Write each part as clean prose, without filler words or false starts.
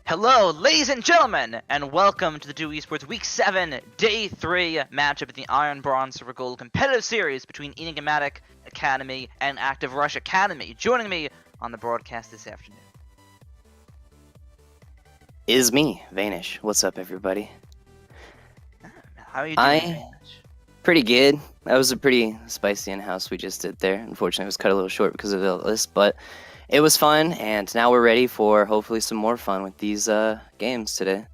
Hello, ladies and gentlemen, and welcome to the Duo Esports Week 7, Day 3 matchup in the Iron, Bronze, Silver, Gold competitive series between Enigmatic Academy and Active Rush Academy. Joining me on the broadcast this afternoon is me, Vanish. What's up, everybody? How are you doing, Vanish? Pretty good. That was a pretty spicy in-house we just did there. Unfortunately, it was cut a little short because of the list, but it was fun, and now we're ready for hopefully some more fun with these games today.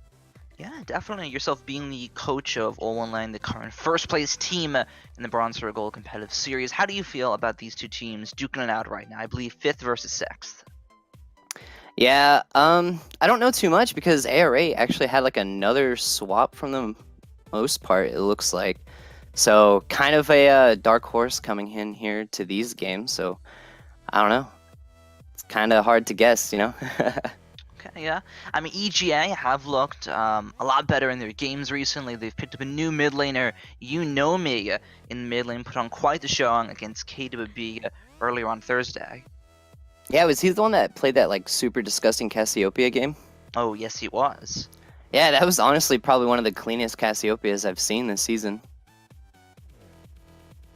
Yeah, definitely. Yourself being the coach of All Online, the current first-place team in the Bronze, Silver, Gold competitive series, how do you feel about these two teams duking it out right now? I believe 5th versus 6th. Yeah, I don't know too much because ARA actually had like another swap from the most part, it looks like. So kind of a dark horse coming in here to these games. So I don't know. It's kind of hard to guess, you know? Okay, yeah. I mean, EGA have looked a lot better in their games recently. They've picked up a new mid laner, You Know Me, in mid lane, put on quite the showing against KWB earlier on Thursday. Yeah, was he the one that played that like super disgusting Cassiopeia game? Oh, yes, he was. Yeah, that was honestly probably one of the cleanest Cassiopeias I've seen this season.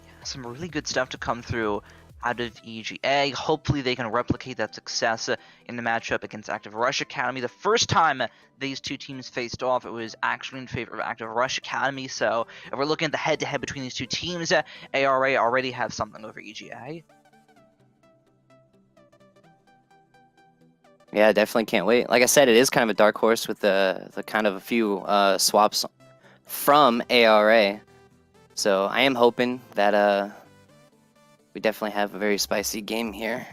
Yeah, some really good stuff to come through out of EGA. Hopefully they can replicate that success in the matchup against Active Rush Academy. The first time these two teams faced off, it was actually in favor of Active Rush Academy. So if we're looking at the head-to-head between these two teams, ARA already have something over EGA. Yeah, definitely can't wait. Like I said, it is kind of a dark horse with the kind of a few swaps from ARA. So I am hoping that we definitely have a very spicy game here.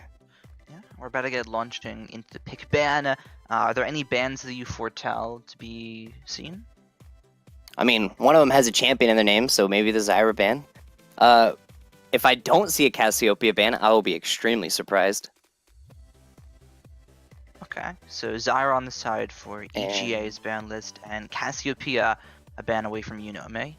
Yeah, we're about to get launched into the pick ban. Are there any bans that you foretell to be seen? I mean, one of them has a champion in their name, so maybe the Zyra ban. If I don't see a Cassiopeia ban, I will be extremely surprised. Okay, so Zyra on the side for EGA's ban list, and Cassiopeia a ban away from You Know Me.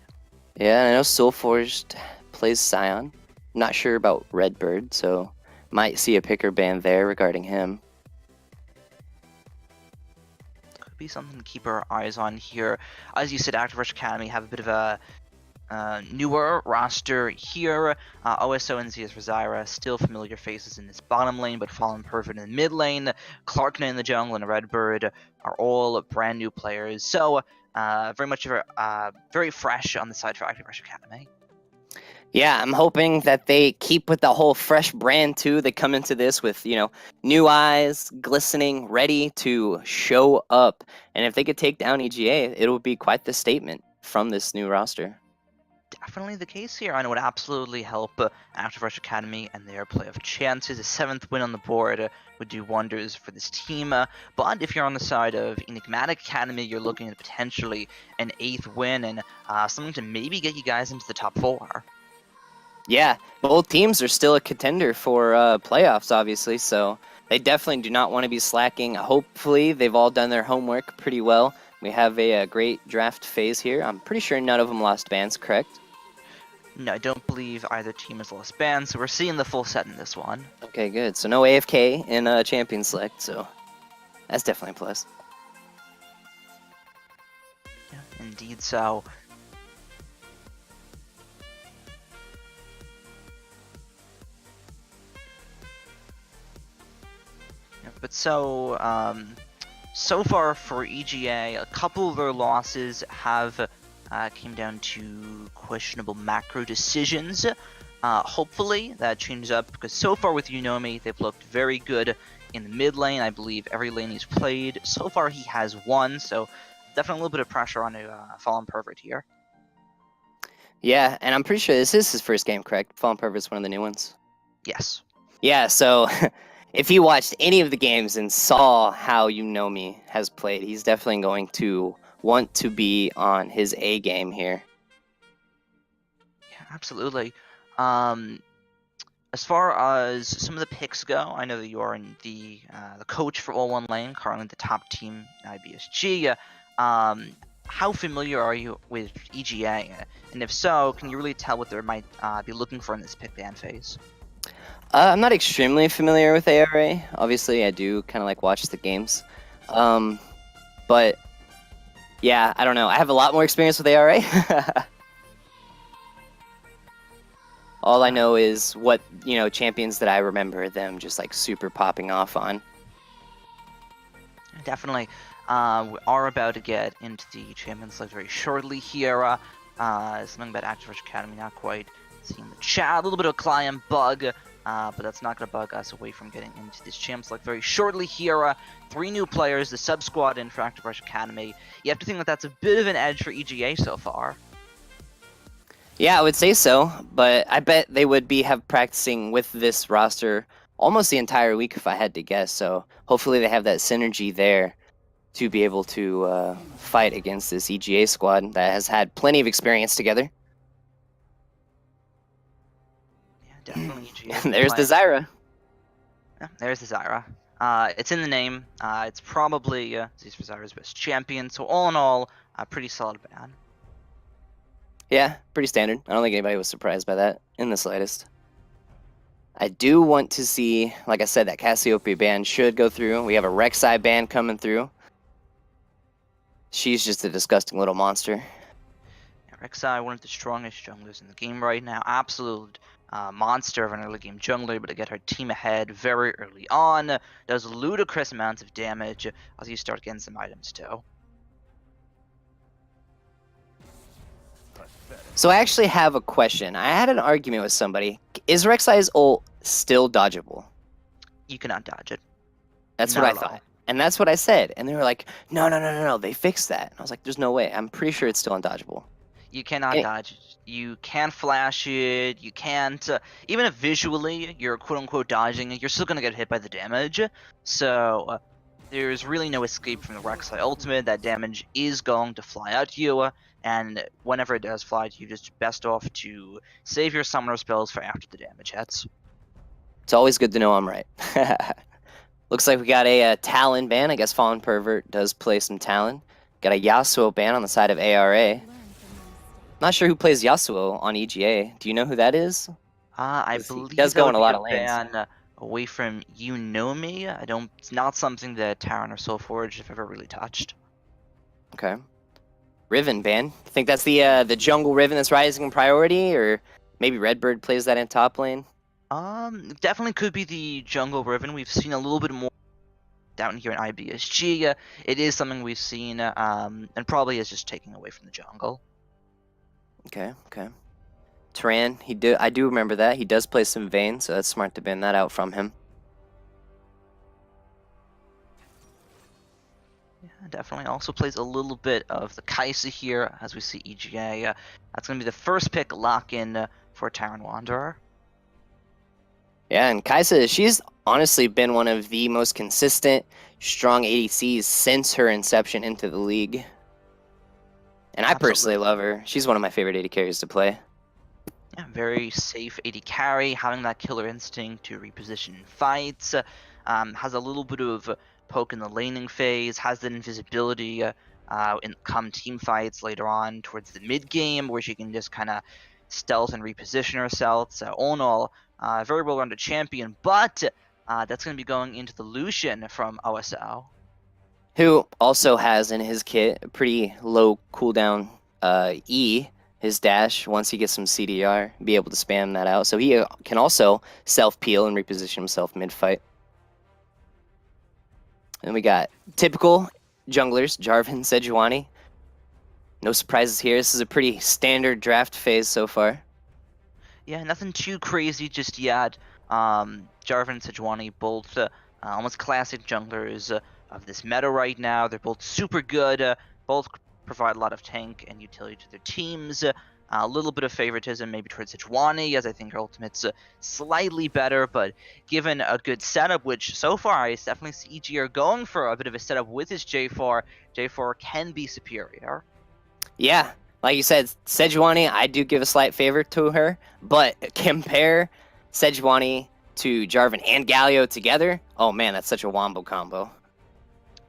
Yeah, I know Soulforged plays Scion. I'm not sure about Redbird, so might see a picker ban there regarding him. Could be something to keep our eyes on here. As you said, Active Rush Academy have a bit of a newer roster here. OSO and ZS for Zyra, still familiar faces in this bottom lane, but Fallen Perfect in the mid lane. Clarkna in the jungle and Redbird are all brand new players. So very much very fresh on the side for Active Rush Academy. Yeah, I'm hoping that they keep with the whole fresh brand too. They come into this with, you know, new eyes, glistening, ready to show up. And if they could take down EGA, it would be quite the statement from this new roster. Definitely the case here, and it would absolutely help Active Rush Academy and their playoff chances. A 7th win on the board would do wonders for this team. But if you're on the side of Enigmatic Academy, you're looking at potentially an 8th win and something to maybe get you guys into the top 4. Yeah, both teams are still a contender for playoffs, obviously, so they definitely do not want to be slacking. Hopefully, they've all done their homework pretty well. We have a great draft phase here. I'm pretty sure none of them lost bans, correct? No, I don't believe either team has lost bans, so we're seeing the full set in this one. Okay, good. So no AFK in Champion Select, so that's definitely a plus. Yeah, indeed so. But so far for EGA, a couple of their losses have came down to questionable macro decisions. Hopefully that changes up, because so far with You Know Me, they've looked very good in the mid lane. I believe every lane he's played, so far he has won, so definitely a little bit of pressure on Fallen Perfect here. Yeah, and I'm pretty sure this is his first game, correct? Fallen Perfect's one of the new ones. Yes. Yeah, so if he watched any of the games and saw how You Know Me has played, he's definitely going to want to be on his A game here. Yeah, absolutely. As far as some of the picks go, I know that you are in the coach for All One Lane, currently the top team in IBSG. How familiar are you with EGA? And if so, can you really tell what they might be looking for in this pick ban phase? I'm not extremely familiar with ARA. Obviously, I do kind of like watch the games. But yeah, I don't know. I have a lot more experience with ARA. All I know is what, champions that I remember them just like super popping off on. Definitely. We are about to get into the Champions League very shortly here. Something about Activision Academy, not quite seeing the chat. A little bit of a client bug, but that's not going to bug us away from getting into this Champions League very shortly here. 3 new players, the sub-squad in for Activision Academy. You have to think that that's a bit of an edge for EGA so far. Yeah, I would say so, but I bet they would have practicing with this roster almost the entire week if I had to guess. So hopefully they have that synergy there to be able to fight against this EGA squad that has had plenty of experience together. Yeah, definitely EGA. There's the Zyra. Yeah, there's the Zyra. It's in the name. It's probably Z's for Zyra's best champion. So all in all, a pretty solid ban. Yeah, pretty standard. I don't think anybody was surprised by that in the slightest. I do want to see, like I said, that Cassiopeia ban should go through. We have a Rek'Sai ban coming through. She's just a disgusting little monster. Yeah, Rek'Sai, one of the strongest junglers in the game right now. Absolute monster of an early game jungler, but to get her team ahead very early on. Does ludicrous amounts of damage as you start getting some items too. So I actually have a question. I had an argument with somebody. Is Rek'Sai's ult still dodgeable? You cannot dodge it. That's Not what I at thought. all. And that's what I said. And they were like, no, they fixed that. And I was like, there's no way. I'm pretty sure it's still undodgeable. You cannot dodge it. You can't flash it. You can't... even if visually you're quote-unquote dodging it, you're still going to get hit by the damage. So there's really no escape from the Rek'Sai ultimate. That damage is going to fly out to you. And whenever it does fly to you, just best off to save your summoner spells for after the damage hits. It's always good to know I'm right. Looks like we got a Talon ban. I guess Fallen Pervert does play some Talon. Got a Yasuo ban on the side of ARA. Not sure who plays Yasuo on EGA. Do you know who that is? I believe he does go in a lot of lanes. Ban away from You Know Me. It's not something that Terran or Soulforge have ever really touched. Okay. Riven ban. Think that's the jungle Riven that's rising in priority, or maybe Redbird plays that in top lane? Definitely could be the jungle Riven. We've seen a little bit more down here in IBSG. It is something we've seen, and probably is just taking away from the jungle. Okay. Turan, I do remember that. He does play some Vayne, so that's smart to ban that out from him. Yeah, definitely also plays a little bit of the Kai'Sa here, as we see EGA. That's going to be the first pick lock-in for Terran Wanderer. Yeah, and Kai'Sa, she's honestly been one of the most consistent, strong ADCs since her inception into the league. And I personally love her. She's one of my favorite AD carries to play. Yeah, very safe AD carry, having that killer instinct to reposition in fights. Has a little bit of poke in the laning phase, has that invisibility in come team fights later on towards the mid game, where she can just kind of stealth and reposition herself. So all in all, very well-rounded champion, but that's going to be going into the Lucian from OSO. Who also has in his kit a pretty low cooldown E, his dash, once he gets some CDR, be able to spam that out. So he can also self-peel and reposition himself mid-fight. And we got typical junglers, Jarvan, Sejuani. No surprises here. This is a pretty standard draft phase so far. Yeah, nothing too crazy just yet. Jarvan and Sejuani, both almost classic junglers of this meta right now. They're both super good. Both provide a lot of tank and utility to their teams. A little bit of favoritism maybe towards Sejuani, as I think her ultimate's slightly better, but given a good setup, which so far I definitely see EG are going for a bit of a setup with his J4, J4 can be superior. Yeah, like you said, Sejuani, I do give a slight favor to her, but compare Sejuani to Jarvan and Galio together, oh man, that's such a wombo combo.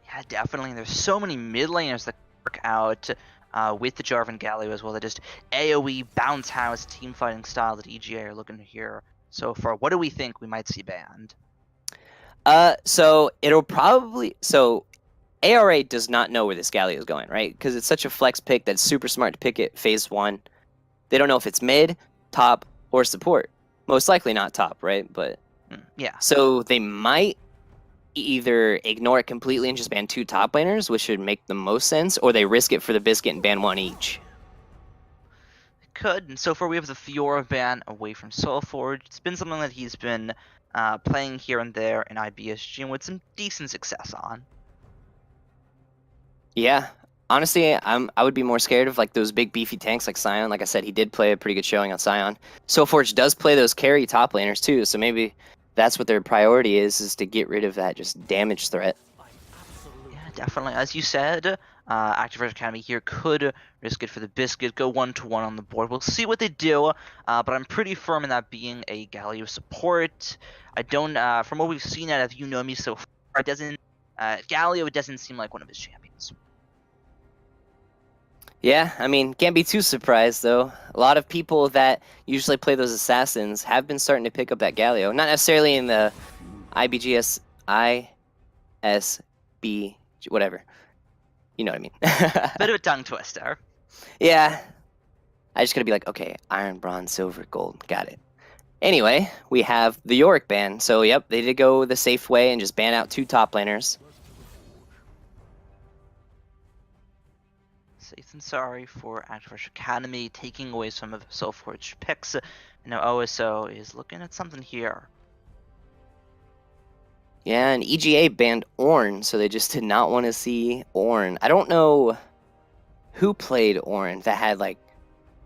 Yeah, definitely. There's so many mid laners that work out with the Jarvan Galio as well. That just AoE bounce house team fighting style that EGA are looking to hear so far. What do we think we might see banned? So it'll probably ARA does not know where this Galio is going, right? Because it's such a flex pick that's super smart to pick it phase 1. They don't know if it's mid, top, or support. Most likely not top, right? But Yeah. so they might either ignore it completely and just ban 2 top laners, which should make the most sense, or they risk it for the biscuit and ban 1 each. Could, and so far we have the Fiora ban away from Soulforge. It's been something that he's been playing here and there in IBSG and with some decent success on. Yeah, honestly, I would be more scared of like those big beefy tanks like Sion. Like I said, he did play a pretty good showing on Sion. Soulforge does play those carry top laners too, so maybe that's what their priority is to get rid of that just damage threat. Yeah, definitely. As you said, Activision Academy here could risk it for the biscuit, go 1-1 on the board. We'll see what they do, but I'm pretty firm in that being a Galio support. I don't, from what we've seen out of Unomi so far, it doesn't, Galio doesn't seem like one of his champions. Yeah, I mean, can't be too surprised though. A lot of people that usually play those assassins have been starting to pick up that Galio. Not necessarily in the IBGS, ISB, whatever. You know what I mean. Bit of a tongue twister. Yeah. I just gotta be like, okay, iron, bronze, silver, gold. Got it. Anyway, we have the Yorick ban. So, yep, they did go the safe way and just ban out 2 top laners. Safe and sorry for Activision Academy taking away some of Soulforge picks. Now OSO is looking at something here. Yeah, and EGA banned Ornn, so they just did not want to see Ornn. I don't know who played Ornn that had like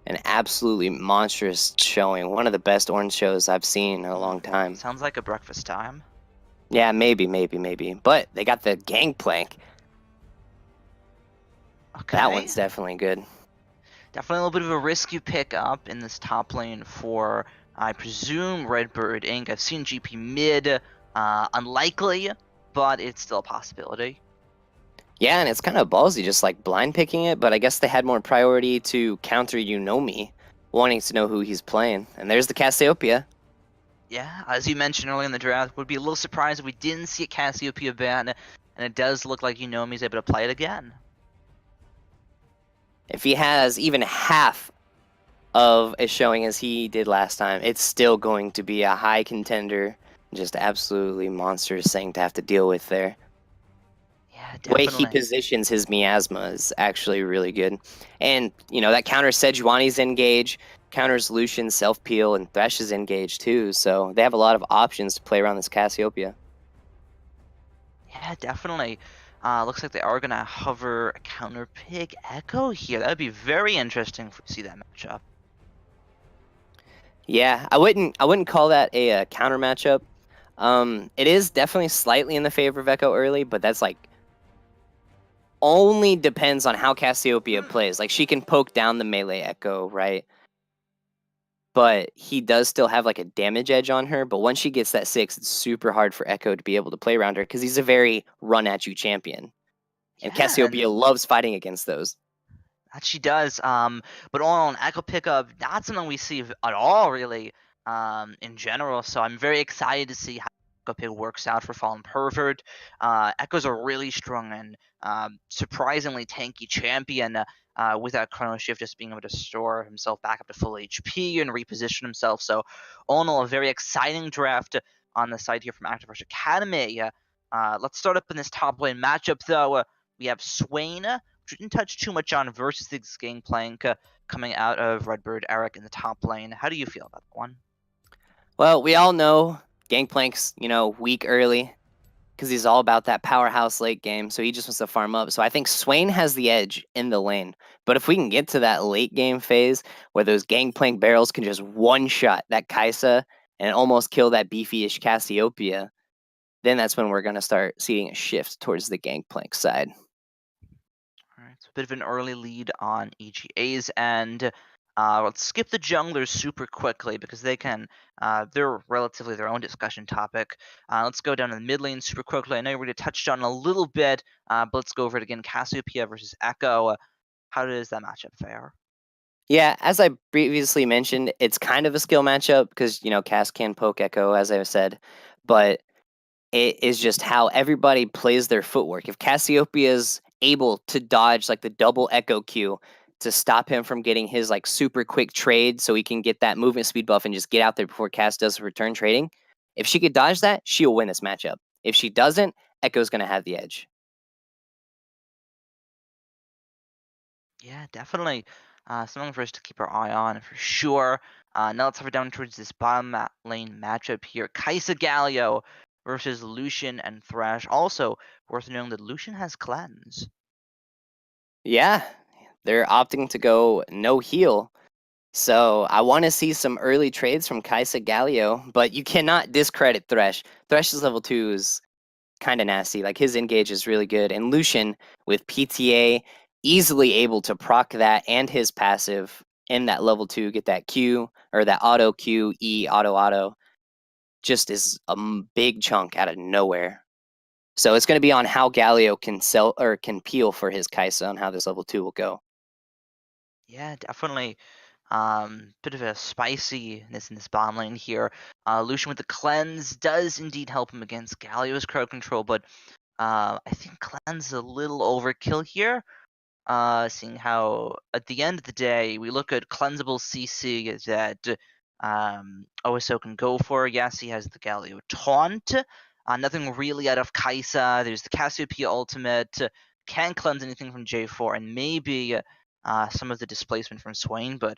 an absolutely monstrous showing. One of the best Ornn shows I've seen in a long time. Sounds like a breakfast time. Yeah, maybe. But they got the Gangplank. Okay. That one's definitely good. Definitely a little bit of a risk you pick up in this top lane for, I presume, Redbird Inc. I've seen GP mid. Unlikely, but it's still a possibility. Yeah, and it's kind of ballsy just like blind picking it, but I guess they had more priority to counter Unomi, wanting to know who he's playing. And there's the Cassiopeia. Yeah, as you mentioned earlier in the draft, would be a little surprised if we didn't see a Cassiopeia ban, and it does look like Unomi's able to play it again. If he has even half of a showing as he did last time, it's still going to be a high contender. Just absolutely monstrous thing to have to deal with there. Yeah, The way definitely. he positions his miasma is actually really good. And, you know, that counters Sejuani's engage, counters Lucian's self-peel, and Thresh's engage too. So they have a lot of options to play around this Cassiopeia. Yeah, definitely. Looks like they are gonna hover a counter pick Echo here. That would be very interesting if we see that matchup. Yeah, I wouldn't call that a counter matchup. It is definitely slightly in the favor of Echo early, but that's like only depends on how Cassiopeia plays. Like she can poke down the melee Echo, right? But he does still have like a damage edge on her. But once she gets that 6, it's super hard for Echo to be able to play around her because he's a very run at you champion. And Yeah, Cassiopeia loves fighting against those. that she does. But all in all, Echo pickup, not something we see at all really. In general. So I'm very excited to see how Echo pick works out for Fallen Pervert. Echo's a really strong and surprisingly tanky champion. With that Chrono Shift, just being able to store himself back up to full HP and reposition himself. So, all in all, a very exciting draft on the side here from Activision Academy. Let's start up in this top lane matchup, though. We have Swain, which we didn't touch too much on, versus the Gangplank coming out of Redbird Eric in the top lane. How do you feel about that one? Well, we all know Gangplank's, weak early because he's all about that powerhouse late game, so he just wants to farm up. So I think Swain has the edge in the lane. But if we can get to that late game phase where those Gangplank barrels can just one-shot that Kaisa and almost kill that beefy-ish Cassiopeia, then that's when we're going to start seeing a shift towards the Gangplank side. All right, so a bit of an early lead on EGA's end. Let's skip the junglers super quickly because they're relatively their own discussion topic. Let's go down to the mid lane super quickly. I know we already touched on it a little bit, but let's go over it again. Cassiopeia versus Echo. How does that matchup fare? Yeah, as I previously mentioned, it's kind of a skill matchup because, Cass can poke Echo, as I said. But It is just how everybody plays their footwork. If Cassiopeia's able to dodge like the double echo Q to stop him from getting his like super quick trade so he can get that movement speed buff and just get out there before Cass does return trading, if she could dodge that, she'll win this matchup. If she doesn't, Echo's going to have the edge. Yeah, definitely. Something for us to keep our eye on for sure. Now let's head down towards this bottom lane matchup here. Kai'Sa Galio versus Lucian and Thresh. Also, worth noting that Lucian has cleanse. Yeah, they're opting to go no heal. So I want to see some early trades from Kai'Sa Galio, but you cannot discredit Thresh. Thresh's level 2 is kind of nasty. Like his engage is really good. And Lucian with PTA easily able to proc that and his passive in that level 2, get that Q or that auto Q, E, auto, just is a big chunk out of nowhere. So it's going to be on how Galio can sell or can peel for his Kai'Sa on how this level 2 will go. Yeah, definitely. Bit of a spiciness in this bottom lane here. Lucian with the cleanse does indeed help him against Galio's crowd control, but I think cleanse is a little overkill here. Seeing how at the end of the day we look at cleansable CC that OSO can go for. Yes, he has the Galio taunt. Nothing really out of Kai'Sa. There's the Cassiopeia ultimate. Can't cleanse anything from J4, and maybe some of the displacement from Swain. But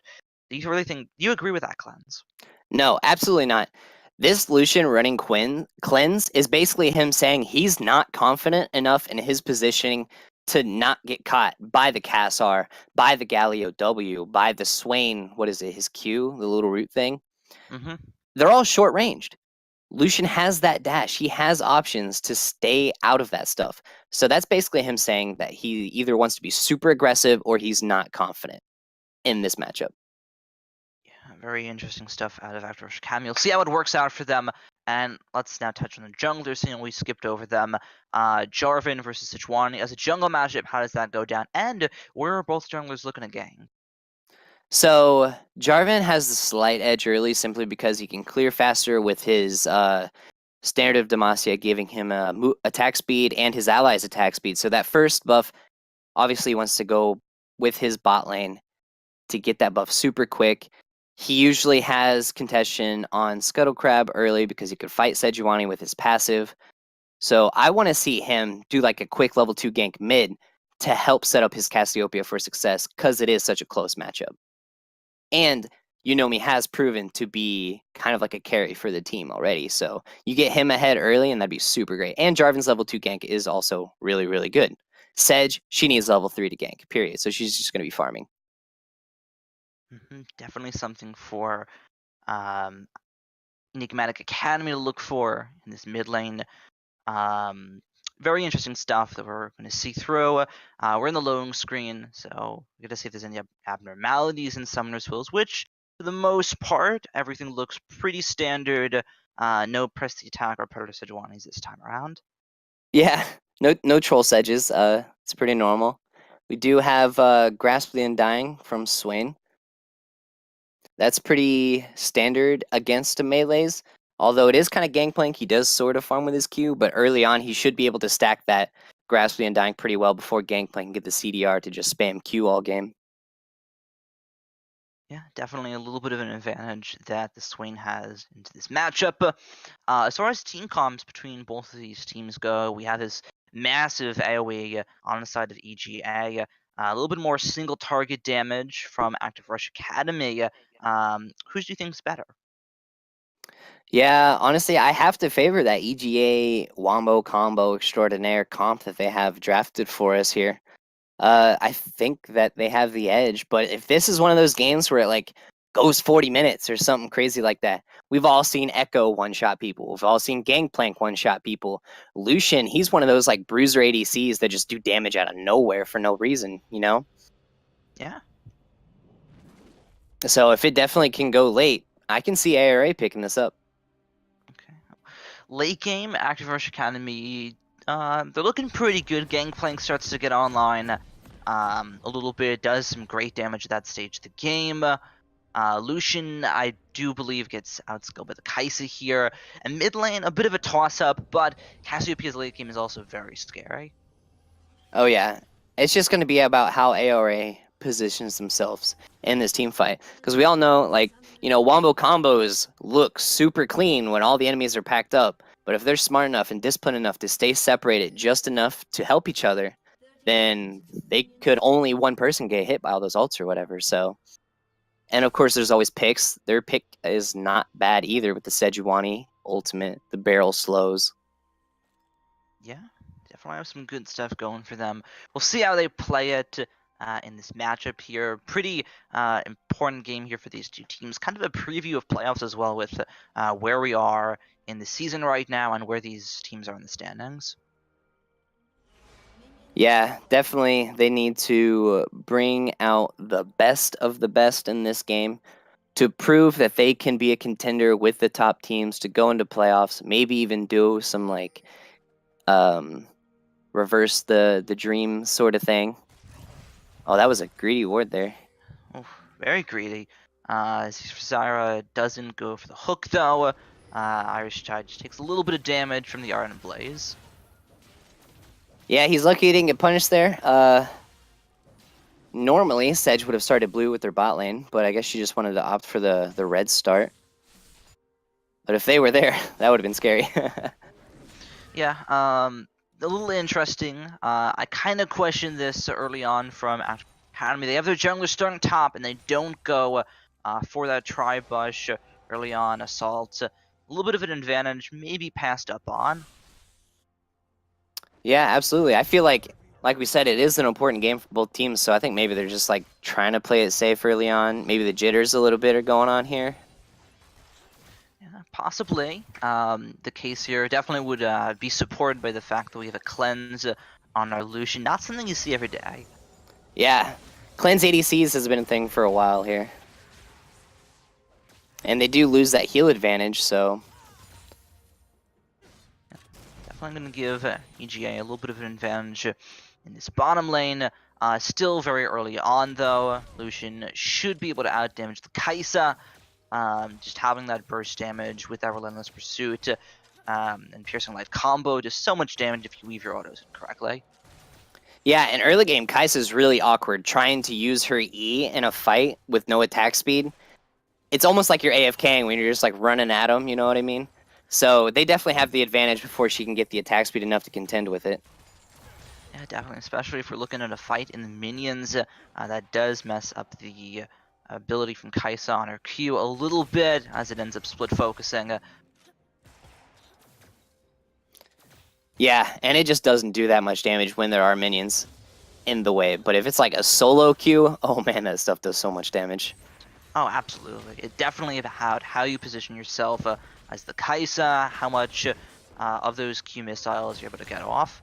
do you really think you agree with that cleanse? No, absolutely not. This Lucian running cleanse is basically him saying he's not confident enough in his positioning to not get caught by the Cassar, by the Galio W, by the Swain, what is it, his Q, the little root thing. Mm-hmm. They're all short ranged. Lucian has that dash. He has options to stay out of that stuff. So that's basically him saying that he either wants to be super aggressive or he's not confident in this matchup. Very interesting stuff out of Active Cam. You'll see how it works out for them. And let's now touch on the junglers, seeing we skipped over them. Jarvan versus Sejuani. As a jungle matchup, how does that go down? And where are both junglers looking to gang? So Jarvan has the slight edge early simply because he can clear faster with his Standard of Demacia giving him attack speed and his allies attack speed. So that first buff obviously wants to go with his bot lane to get that buff super quick. He usually has contention on Scuttle Crab early because he could fight Sejuani with his passive. So I want to see him do like a quick level 2 gank mid to help set up his Cassiopeia for success because it is such a close matchup. And Yunomi has proven to be kind of like a carry for the team already. So you get him ahead early, and that'd be super great. And Jarvan's level 2 gank is also really, really good. Sedge, she needs level 3 to gank, period. So she's just going to be farming. Definitely something for Enigmatic Academy to look for in this mid lane. Very interesting stuff that we're going to see through. We're in the loading screen, so we're going to see if there's any abnormalities in Summoner's Wills, which, for the most part, everything looks pretty standard. No press the attack or Predator Sejuani's this time around. Yeah, no troll sedges. It's pretty normal. We do have Grasp the Undying from Swain. That's pretty standard against melees. Although it is kind of gangplank, he does sort of farm with his Q, but early on he should be able to stack that Grasp the Undying pretty well before gangplank and get the CDR to just spam Q all game. Yeah, definitely a little bit of an advantage that the Swain has into this matchup. As far as team comps between both of these teams go, we have this massive AoE on the side of EGA. A little bit more single target damage from Active Rush Academy. Who do you think is better? Yeah, honestly, I have to favor that EGA Wombo combo extraordinaire comp that they have drafted for us here. I think that they have the edge, but if this is one of those games where it like goes 40 minutes or something crazy like that, we've all seen Echo one-shot people. We've all seen Gangplank one-shot people. Lucian, he's one of those like bruiser ADCs that just do damage out of nowhere for no reason, you know? Yeah. So if it definitely can go late, I can see ARA picking this up. Okay. Late game, Active Rush Academy, they're looking pretty good. Gangplank starts to get online a little bit, does some great damage at that stage of the game. Lucian, I do believe, gets outskilled by the Kai'Sa here. And mid lane, a bit of a toss-up, but Cassiopeia's late game is also very scary. Oh yeah, it's just going to be about how ARA positions themselves in this team fight, because we all know, like, wombo combos look super clean when all the enemies are packed up, but if they're smart enough and disciplined enough to stay separated just enough to help each other, then they could only one person get hit by all those ults or whatever. So, and of course there's always picks. Their pick is not bad either with the Sejuani ultimate, the barrel slows. Yeah, definitely have some good stuff going for them. We'll see how they play it in this matchup here. Pretty important game here for these two teams. Kind of a preview of playoffs as well, with where we are in the season right now and where these teams are in the standings. Yeah, definitely they need to bring out the best of the best in this game to prove that they can be a contender with the top teams to go into playoffs, maybe even do some like reverse the dream sort of thing. Oh, that was a greedy ward there. Oh, very greedy. Zara doesn't go for the hook though. Irish Tide just takes a little bit of damage from the Ardent Blaze. Yeah, he's lucky he didn't get punished there. Normally, Sedge would have started blue with their bot lane, but I guess she just wanted to opt for the red start. But if they were there, that would have been scary. Yeah, a little interesting. I kind of questioned this early on from Academy. They have their jungler starting top, and they don't go for that tri-bush early on. Assault, a little bit of an advantage, maybe passed up on. Yeah, absolutely. I feel like we said, it is an important game for both teams, so I think maybe they're just like trying to play it safe early on. Maybe the jitters a little bit are going on here. Yeah, possibly. The case here definitely would be supported by the fact that we have a cleanse on our Lucian. Not something you see every day. Yeah, cleanse ADCs has been a thing for a while here. And they do lose that heal advantage, so... Definitely going to give EGA a little bit of an advantage in this bottom lane. Still very early on, though. Lucian should be able to outdamage the Kai'Sa. Just having that burst damage with that Relentless Pursuit and Piercing Light combo does so much damage if you weave your autos incorrectly. Yeah, in early game, Kai'Sa's really awkward trying to use her E in a fight with no attack speed. It's almost like you're AFKing when you're just like running at them, you know what I mean? So they definitely have the advantage before she can get the attack speed enough to contend with it. Yeah, definitely, especially if we're looking at a fight in the minions. That does mess up the ability from Kai'Sa on her Q a little bit as it ends up split focusing. Yeah, and it just doesn't do that much damage when there are minions in the way. But if it's like a solo Q, oh man, that stuff does so much damage. Oh, absolutely. It definitely about how you position yourself as the Kai'Sa, how much of those Q missiles you're able to get off.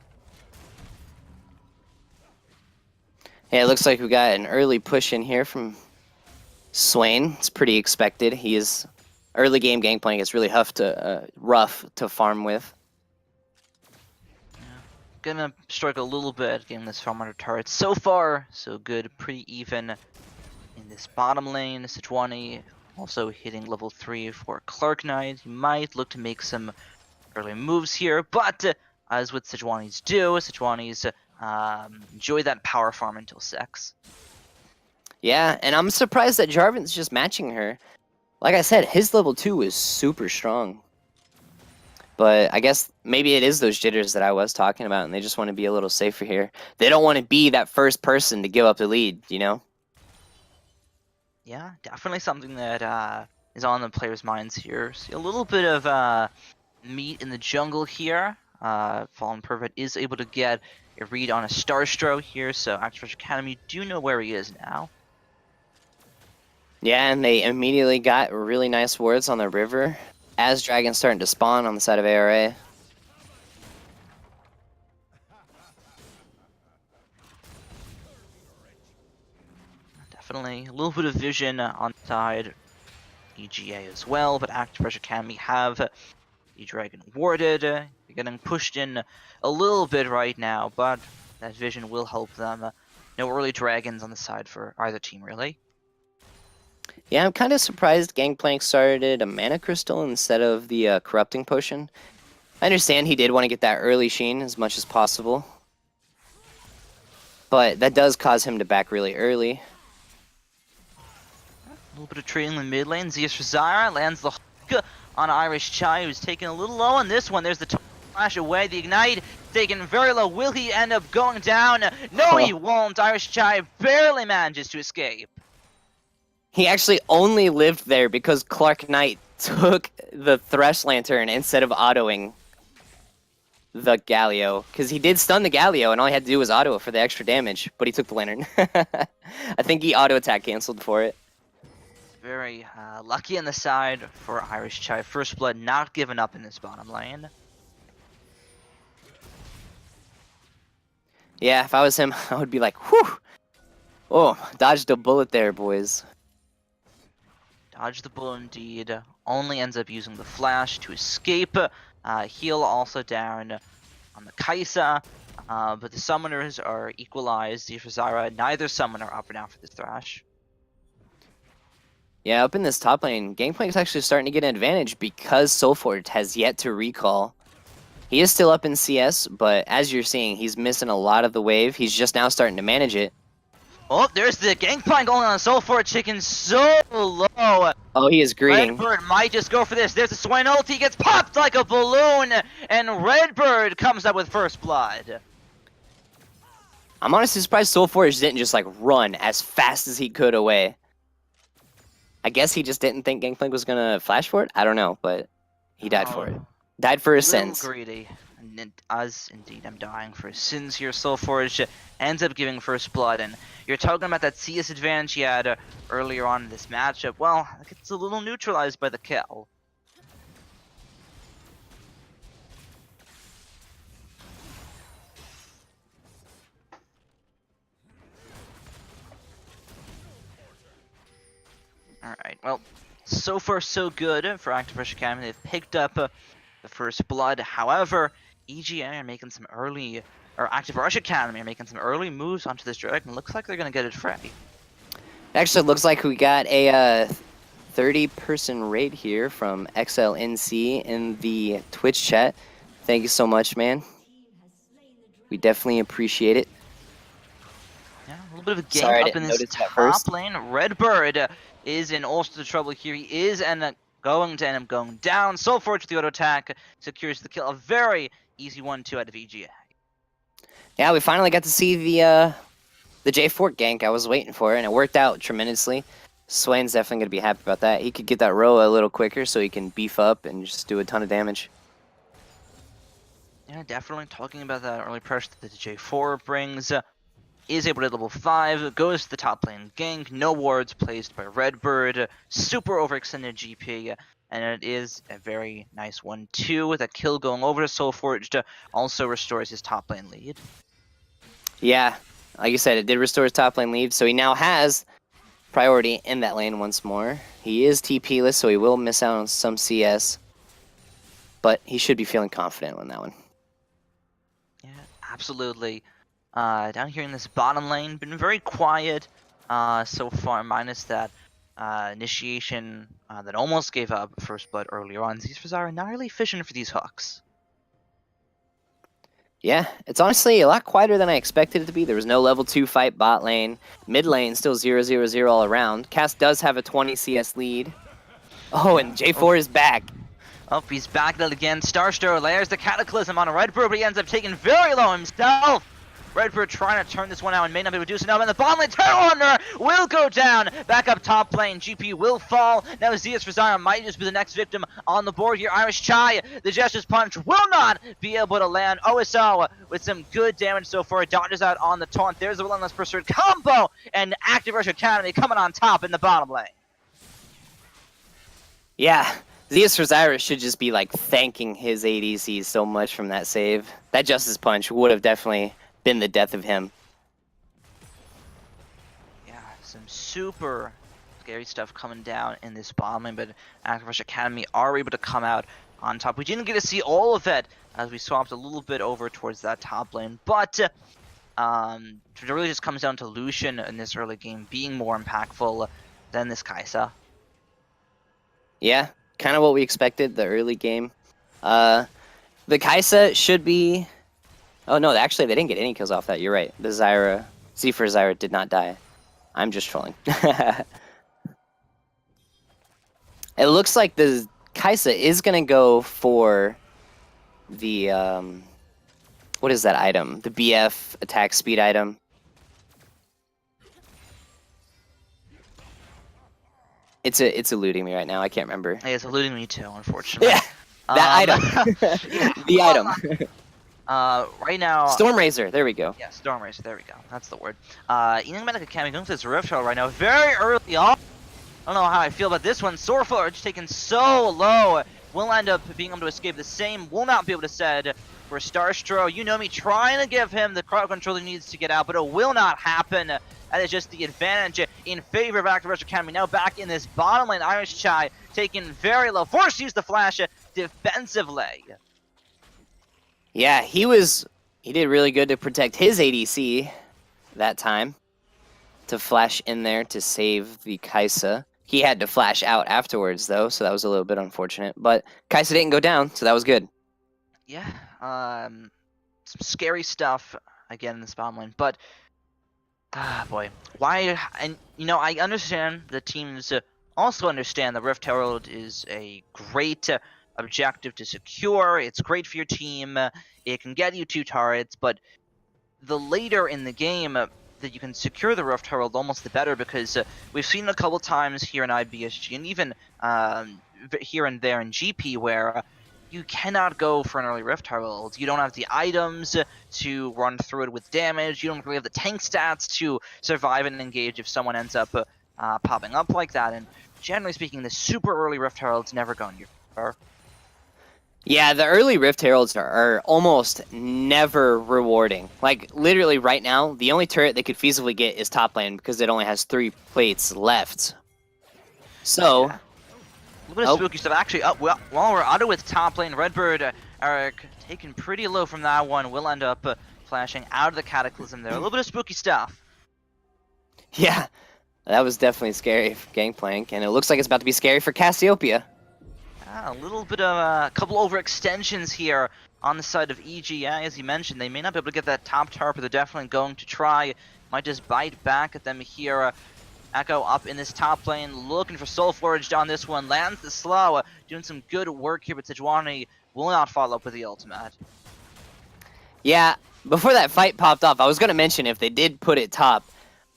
Yeah, it looks like we got an early push in here from Swain. It's pretty expected. He is early game gangplank. It's really rough to farm with. Yeah. Gonna strike a little bit getting this farm under turret. So far, so good. Pretty even in this bottom lane. Sejuani also hitting level 3 for Clark Knight. He might look to make some early moves here, but as with Sejuani's do, Sejuani's enjoy that power farm until 6. Yeah, and I'm surprised that Jarvan's just matching her. Like I said, his level 2 is super strong. But I guess maybe it is those jitters that I was talking about, and they just want to be a little safer here. They don't want to be that first person to give up the lead, you know? Yeah, definitely something that is on the players' minds here. See a little bit of meat in the jungle here. Fallen Pervert is able to get a read on a Starstro here, so Activision Academy do know where he is now. Yeah, and they immediately got really nice wards on the river as dragons starting to spawn on the side of ARA. Definitely a little bit of vision on side EGA as well, but Activision Academy have the dragon warded. They're getting pushed in a little bit right now, but that vision will help them. No early dragons on the side for either team, really. Yeah, I'm kind of surprised Gangplank started a Mana Crystal instead of the Corrupting Potion. I understand he did want to get that early Sheen as much as possible, but that does cause him to back really early. A little bit of trading in the mid lane. Zeus for Zyra lands the hook on Irish Chai, who's taking a little low on this one. There's the flash away. The Ignite taken very low. Will he end up going down? No, he won't. Irish Chai barely manages to escape. He actually only lived there because Clark Knight took the Thresh Lantern instead of autoing the Galio. Because he did stun the Galio, and all he had to do was auto it for the extra damage, but he took the Lantern. I think he auto-attack canceled for it. Very lucky on the side for Irish Chai. First Blood not giving up in this bottom lane. Yeah, if I was him, I would be like, whew! Oh, dodged a bullet there, boys. Dodge the bullet indeed. Only ends up using the flash to escape. Heal also down on the Kaisa. But the summoners are equalized. For Zyra, neither summoner up or down for this Thrash. Yeah, up in this top lane, Gangplank's actually starting to get an advantage because Soulforge has yet to recall. He is still up in CS, but as you're seeing, he's missing a lot of the wave. He's just now starting to manage it. Oh, there's the Gangplank going on Soulforge, chicken so low. Oh, he is greeting. Redbird might just go for this. There's the Swain ult. He gets popped like a balloon, and Redbird comes up with First Blood. I'm honestly surprised Soulforge didn't just like run as fast as he could away. I guess he just didn't think Gangplank was gonna flash for it. I don't know, but he died for it. Died for his sins. Greedy. And as indeed I'm dying for his sins here. Soulforge ends up giving First Blood, and you're talking about that CS advantage he had earlier on in this matchup. Well, it's a little neutralized by the kill. Alright, well, so far so good for Active Rush Academy. They've picked up the First Blood. However, EGA are making some early, or Active Rush Academy are making some early moves onto this dragon. Looks like they're going to get it free. Actually, it looks like we got a 30-person raid here from XLNC in the Twitch chat. Thank you so much, man. We definitely appreciate it. Yeah, a little bit of a game up in this top lane. Redbird is in all sorts of trouble here. He is going to end up going down. Soulforge with the auto attack secures the kill. A very easy 1-2 out of EGA. Yeah, we finally got to see the J4 gank I was waiting for, and it worked out tremendously. Swain's definitely going to be happy about that. He could get that row a little quicker so he can beef up and just do a ton of damage. Yeah, definitely talking about that early pressure that the J4 brings. Is able to hit level 5, goes to the top lane gank, no wards placed by Redbird, super overextended GP, and it is a very nice 1-2 with a kill going over to Soulforge, also restores his top lane lead. Yeah, like you said, it did restore his top lane lead, so he now has priority in that lane once more. He is TP-less, so he will miss out on some CS, but he should be feeling confident on that one. Yeah, absolutely. Down here in this bottom lane, been very quiet so far, minus that initiation that almost gave up First Blood earlier on. These are not really fishing for these hooks. Yeah, it's honestly a lot quieter than I expected it to be. There was no level 2 fight bot lane. Mid lane still 0-0-0 all around. Cass does have a 20 CS lead. Oh, and J4 is back. Oh, he's back at it again. Starstar layers the Cataclysm on a Redbird, but he ends up taking very low himself. Redbird trying to turn this one out and may not be able to do so now. And the bottom lane, Terror Hunter will go down. Back up top lane, GP will fall. Now Zeus for Zyra might just be the next victim on the board here. Irish Chai, the Jester's Punch will not be able to land. OSO with some good damage so far. Dodges out on the taunt. There's the Relentless Pursuit combo. And Active Rush Academy coming on top in the bottom lane. Yeah, Zeus for Zyra should just be like thanking his ADC so much from that save. That Justice Punch would have definitely been the death of him. Yeah, some super scary stuff coming down in this bottom lane, but Active Rush Academy are able to come out on top. We didn't get to see all of it as we swapped a little bit over towards that top lane, but it really just comes down to Lucian in this early game being more impactful. than this Kai'Sa. Yeah, kind of what we expected, the early game. The Kai'Sa should be... Oh, no, actually, they didn't get any kills off that. You're right. The Zyra, Z for Zyra did not die. I'm just trolling. It looks like the Kai'Sa is going to go for the... what is that item? The BF attack speed item. It's eluding me right now. I can't remember. Hey, it's eluding me too, unfortunately. Yeah, that item. Yeah, The item. Right now... Stormrazor. There we go. Yeah, Stormrazor. There we go. That's the word. Enigmatic Academy going for this Rift Herald right now. Very early on. I don't know how I feel about this one. Swordforge taken so low. Will end up being able to escape the same. Will not be able to set for Starstro. You know me, trying to give him the crowd control he needs to get out, but it will not happen. That is just the advantage in favor of Activision Academy. Now back in this bottom lane, Irish Chai taken very low. Forced to use the flash defensively. Yeah, he did really good to protect his ADC that time. To flash in there to save the Kai'Sa. He had to flash out afterwards, though, so that was a little bit unfortunate. But Kai'Sa didn't go down, so that was good. Yeah, some scary stuff again in this bottom lane. But, boy, why? And, you know, I understand the teams also understand the Rift Herald is a great objective to secure. It's great for your team. It can get you 2 turrets, but the later in the game that you can secure the Rift Herald, almost the better, because we've seen a couple times here in IBSG and even here and there in GP where you cannot go for an early Rift Herald. You don't have the items to run through it with damage. You don't really have the tank stats to survive and engage if someone ends up popping up like that. And generally speaking, the super early Rift Herald's never going your favor. Yeah, the early Rift Heralds are almost never rewarding. Like, literally right now, the only turret they could feasibly get is top lane because it only has 3 plates left. So... Yeah. A little bit of spooky stuff. Actually, well, while we're auto with top lane, Redbird are taken pretty low from that one. Will end up flashing out of the Cataclysm there. A little bit of spooky stuff. Yeah, that was definitely scary for Gangplank, and it looks like it's about to be scary for Cassiopeia. A little bit of a couple overextensions here on the side of EGA. As you mentioned, they may not be able to get that top tower, but they're definitely going to try. Might just bite back at them here. Echo up in this top lane, looking for Soul Forged on this one. Lands the slow, doing some good work here, but Sejuani will not follow up with the ultimate. Yeah, before that fight popped off, I was going to mention if they did put it top,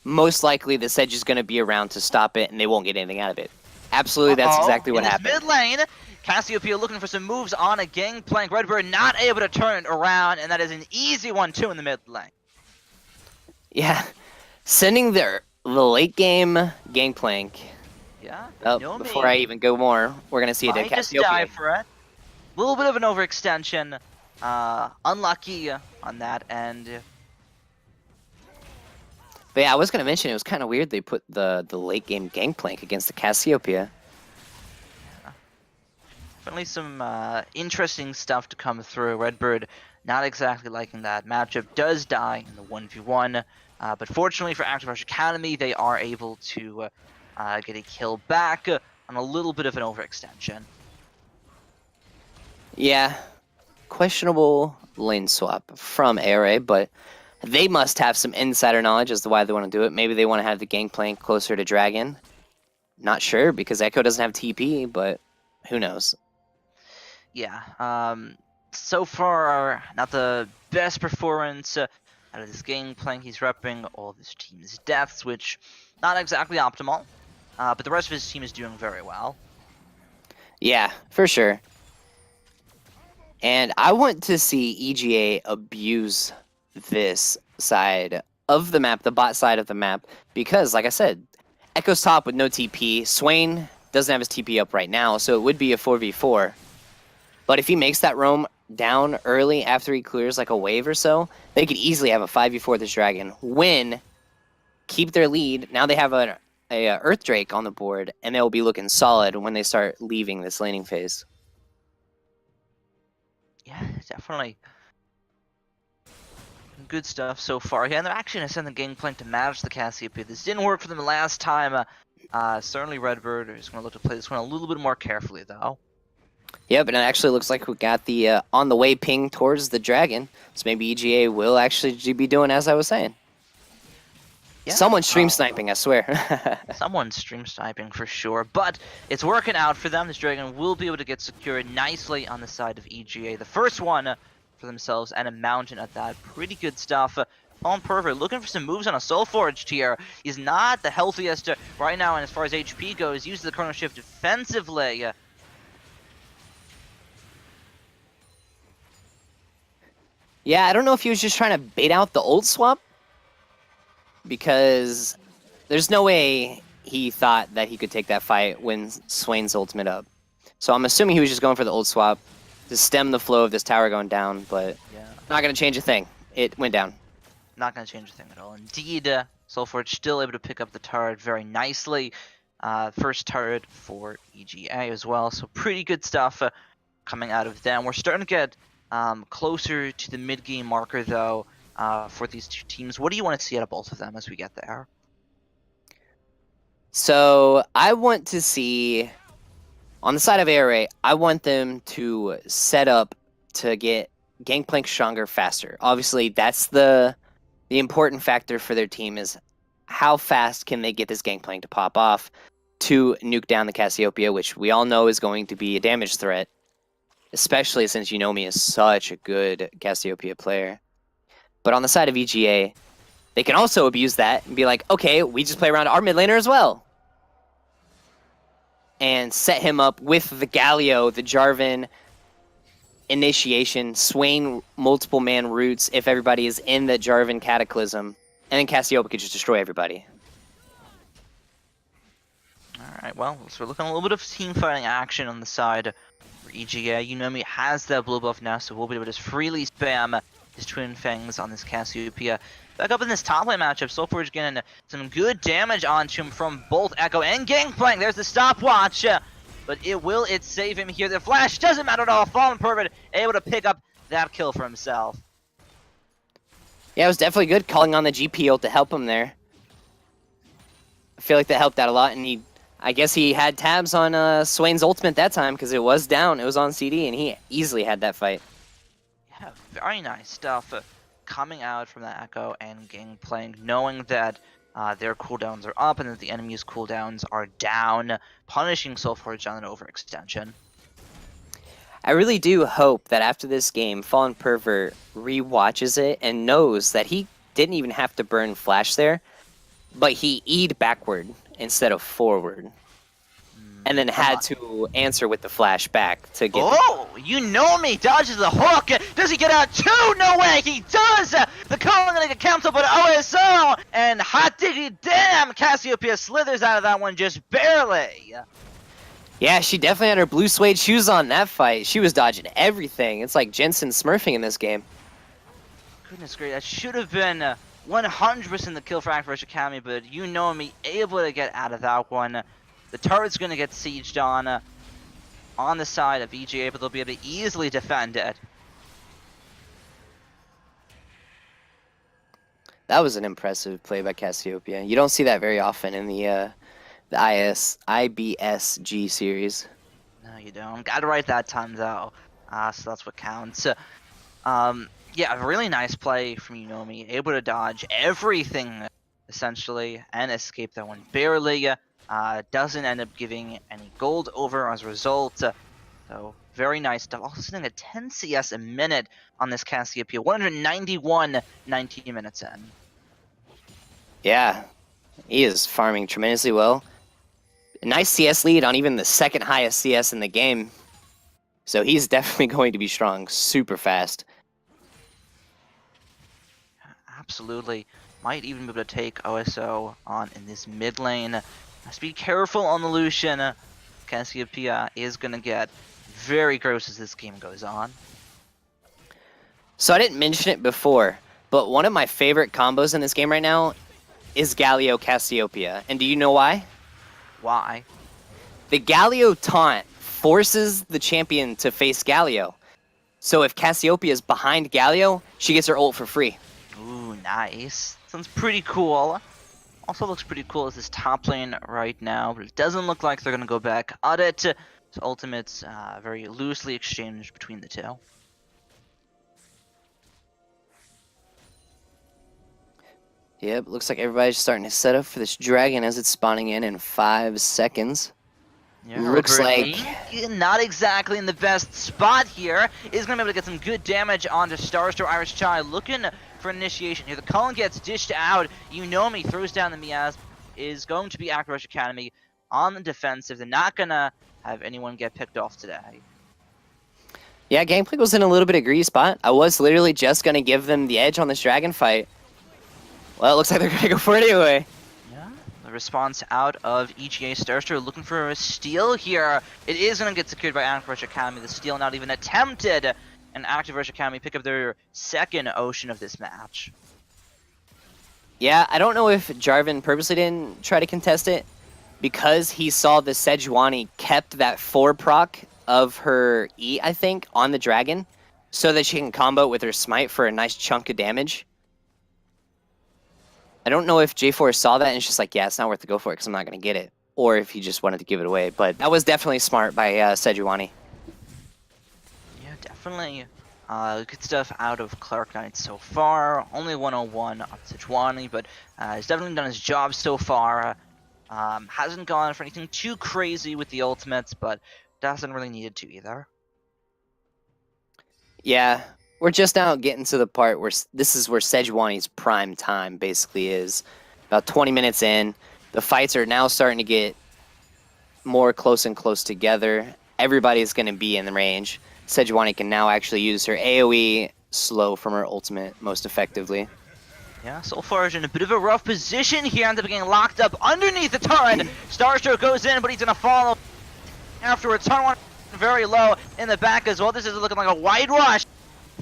most likely the Sedge is going to be around to stop it, and they won't get anything out of it. Absolutely, that's exactly what happened. Mid lane, Cassiopeia looking for some moves on a Gangplank. Redbird not able to turn it around, and that is an easy one too in the mid lane. Yeah, sending the late game Gangplank. Yeah. Before I even go more, we're gonna see a dead Cassiopeia. Just die for it. A little bit of an overextension. Unlucky on that end. But yeah, I was gonna mention it was kind of weird they put the late game Gangplank against the Cassiopeia. Definitely some interesting stuff to come through. Redbird not exactly liking that matchup. Does die in the 1v1. But fortunately for Activision Academy, they are able to get a kill back on a little bit of an overextension. Yeah, questionable lane swap from ARA, but they must have some insider knowledge as to why they want to do it. Maybe they want to have the Gangplank closer to Dragon. Not sure, because Echo doesn't have TP, but who knows? Yeah, so far, not the best performance out of this Gangplank. He's repping all of his team's deaths, which not exactly optimal, but the rest of his team is doing very well. Yeah, for sure. And I want to see EGA abuse this side of the map, the bot side of the map, because, like I said, Echo's top with no TP. Swain doesn't have his TP up right now, so it would be a 4v4. But if he makes that roam down early after he clears like a wave or so, they could easily have a 5v4 this dragon, win, keep their lead. Now they have a Earth Drake on the board, and they'll be looking solid when they start leaving this laning phase. Yeah, definitely. Good stuff so far. Yeah, and they're actually going to send the Gangplank to manage the Cassiopeia. This didn't work for them last time. Certainly Redbird is going to look to play this one a little bit more carefully, though. Yep, and it actually looks like we got the on the way ping towards the dragon. So maybe EGA will actually be doing as I was saying. Yeah, Someone's stream sniping, I swear. Someone's stream sniping for sure, but it's working out for them. This dragon will be able to get secured nicely on the side of EGA. The first one for themselves, and a mountain at that. Pretty good stuff. Fallen Pervert looking for some moves on a Soul Forged here. He's not the healthiest right now, and as far as HP goes, uses the Chrono Shift defensively. Yeah, I don't know if he was just trying to bait out the ult swap, because there's no way he thought that he could take that fight when Swain's ultimate up. So I'm assuming he was just going for the ult swap to stem the flow of this tower going down, but Yeah. not going to change a thing. It went down. Not going to change a thing at all. Indeed, Soulforge still able to pick up the turret very nicely. First turret for EGA as well, so pretty good stuff coming out of them. We're starting to get closer to the mid-game marker, though, for these two teams. What do you want to see out of both of them as we get there? So I want to see, on the side of ARA, I want them to set up to get Gangplank stronger faster. Obviously, that's the important factor for their team, is how fast can they get this Gangplank to pop off to nuke down the Cassiopeia, which we all know is going to be a damage threat, especially since Yunomi is such a good Cassiopeia player. But on the side of EGA, they can also abuse that and be like, okay, we just play around our mid laner as well. And set him up with the Galio, the Jarvan initiation, Swain multiple man roots if everybody is in the Jarvan Cataclysm, and then Cassiopeia could just destroy everybody. Alright, well, so we're looking at a little bit of team fighting action on the side for EGA. Yunomi has that blue buff now, so we'll be able to just freely spam his Twin Fangs on this Cassiopeia. Back up in this top lane matchup, Soulforge getting some good damage onto him from both Echo and Gangplank. There's the stopwatch, but it save him here. The flash doesn't matter at all. Fallen Pervert able to pick up that kill for himself. Yeah, it was definitely good calling on the GP ult to help him there. I feel like that helped out a lot, and I guess he had tabs on Swain's ultimate that time, because it was down, it was on CD, and he easily had that fight. Yeah, very nice stuff coming out from the Echo and Gangplank, knowing that their cooldowns are up and that the enemy's cooldowns are down, punishing Soulforge on an overextension. I really do hope that after this game, Fallen Pervert re-watches it and knows that he didn't even have to burn Flash there, but he E'd backward instead of forward. And then had to answer with the flash back to get... Oh, Yunomi dodges the hook. Does he get out too? No way, he does! The call gonna get canceled, but OSO! And hot diggity damn, Cassiopeia slithers out of that one just barely. Yeah, she definitely had her blue suede shoes on that fight. She was dodging everything. It's like Jensen smurfing in this game. Goodness gracious, that should have been 100% the kill for Activision Academy, but Yunomi able to get out of that one. The turret's going to get sieged on the side of EGA, but they'll be able to easily defend it. That was an impressive play by Cassiopeia. You don't see that very often in the IBSG series. No, you don't. Got it right that time, though. So that's what counts. Yeah, a really nice play from Yunomi. Able to dodge everything, essentially, and escape that one barely. Doesn't end up giving any gold over as a result. So, very nice stuff. Also sitting at 10 CS a minute on this Cassiopeia. 191 19 minutes in. Yeah, he is farming tremendously well. A nice CS lead on even the second highest CS in the game. So he's definitely going to be strong super fast. Absolutely. Might even be able to take OSO on in this mid lane. Must be careful on the Lucian. Cassiopeia is going to get very gross as this game goes on. So I didn't mention it before, but one of my favorite combos in this game right now is Galio Cassiopeia. And do you know why? Why? The Galio taunt forces the champion to face Galio. So if Cassiopeia is behind Galio, she gets her ult for free. Ooh, nice. Sounds pretty cool. Also looks pretty cool as this top lane right now, but it doesn't look like they're going to go back at it. So ultimates very loosely exchanged between the two. Yep, looks like everybody's starting to set up for this dragon as it's spawning in 5 seconds. Yeah, Looks Robert like Ink, not exactly in the best spot here. Is going to be able to get some good damage onto Starstore. Irish Chai looking for initiation here. The Cullen gets dished out. Yunomi throws down the Mias. Is going to be Active Rush Academy on the defensive. They're not going to have anyone get picked off today. yeah, gameplay was in a little bit of greedy spot. I was literally just going to give them the edge on this dragon fight. Well, it looks like they're going to go for it anyway. Yeah, the response out of EGA Starster looking for a steal here. It is going to get secured by Active Rush Academy. The steal not even attempted. And Active Rush Academy pick up their second Ocean of this match. Yeah, I don't know if Jarvan purposely didn't try to contest it because he saw the Sejuani kept that 4 proc of her E, I think, on the dragon so that she can combo with her smite for a nice chunk of damage. I don't know if J4 saw that and it's just like, yeah, it's not worth to go for it because I'm not going to get it. Or if he just wanted to give it away. But that was definitely smart by Sejuani. Yeah, definitely. Good stuff out of Clark Knight so far. Only 101 on Sejuani, but he's definitely done his job so far. Hasn't gone for anything too crazy with the ultimates, but doesn't really need it to either. Yeah, we're just now getting to the part where this is where Sejuani's prime time basically is. About 20 minutes in, the fights are now starting to get more close and close together. Everybody's going to be in the range. Sejuani can now actually use her AoE slow from her ultimate most effectively. Yeah, Soulforge in a bit of a rough position here. Ends up getting locked up underneath the turret. Starstroke goes in, but he's going to follow afterwards. Turn very low in the back as well. This is looking like a wide rush.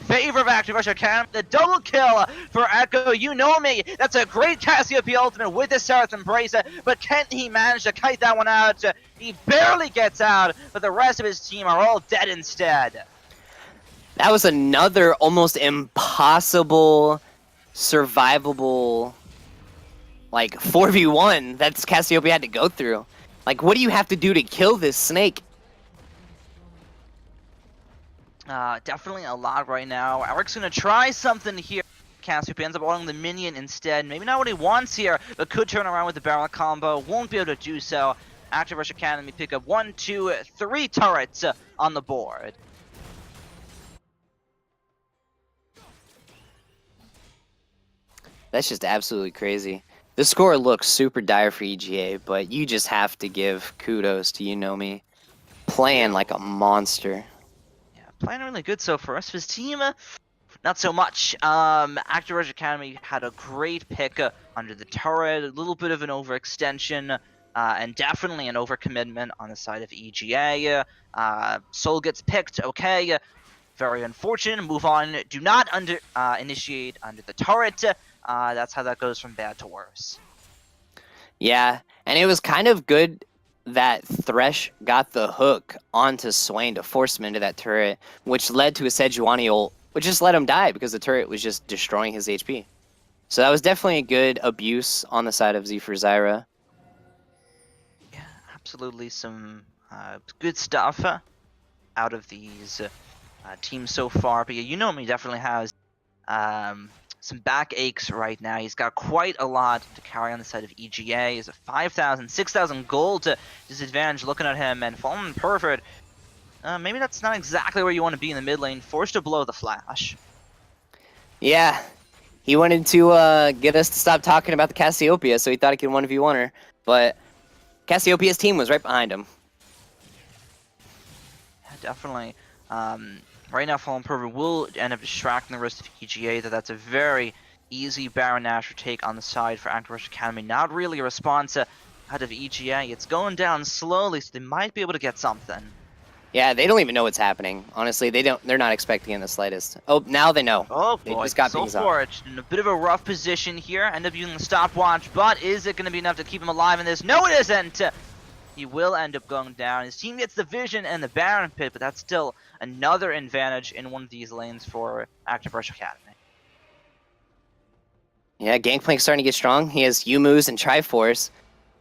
Favor of Active Rush Academy. The double kill for Echo. You know me. That's a great Cassiopeia ultimate with the Seraph Embrace. But can he manage to kite that one out? He barely gets out, but the rest of his team are all dead instead. That was another almost impossible, survivable, like 4v1 that Cassiopeia had to go through. Like, what do you have to do to kill this snake? Definitely a lot right now. Eric's gonna try something here. Cassiopeia ends up owning the minion instead. Maybe not what he wants here, but could turn around with the barrel combo. Won't be able to do so. Active Rush Academy pick up 1, 2, 3 turrets on the board. That's just absolutely crazy. The score looks super dire for EGA, but you just have to give kudos to Yunomi playing like a monster. Yeah, playing really good so for us. His team, not so much. Active Rush Academy had a great pick under the turret, a little bit of an overextension, and definitely an overcommitment on the side of EGA. Soul gets picked, okay. Very unfortunate. Move on. Do not initiate under the turret. That's how that goes from bad to worse. Yeah, and it was kind of good that Thresh got the hook onto Swain to force him into that turret, which led to a Sejuani ult, which just let him die because the turret was just destroying his HP. So that was definitely a good abuse on the side of Z for Zyra. Yeah, absolutely some good stuff out of these teams so far. But yeah, Yunomi definitely has some back aches right now. He's got quite a lot to carry on the side of EGA. He's a 5,000, 6,000 gold disadvantage looking at him, and Fallen Pervert, maybe that's not exactly where you want to be in the mid lane, forced to blow the flash. Yeah, he wanted to get us to stop talking about the Cassiopeia, so he thought he could 1v1 her, but Cassiopeia's team was right behind him. Yeah, definitely. Right now, Fallen Pervert will end up distracting the rest of EGA. That's a very easy Baron Nashor take on the side for Active Rush Academy. Not really a response out of EGA. It's going down slowly, so they might be able to get something. Yeah, they don't even know what's happening. Honestly, they're not expecting in the slightest. Oh, now they know. Oh boy, they just got things Soulforge in a bit of a rough position here. End up using the stopwatch, but is it going to be enough to keep him alive in this? No, it isn't! He will end up going down. His team gets the Vision and the Baron Pit, but that's still another advantage in one of these lanes for Active Rush Academy. Yeah, Gangplank's starting to get strong. He has Yumu's and Triforce.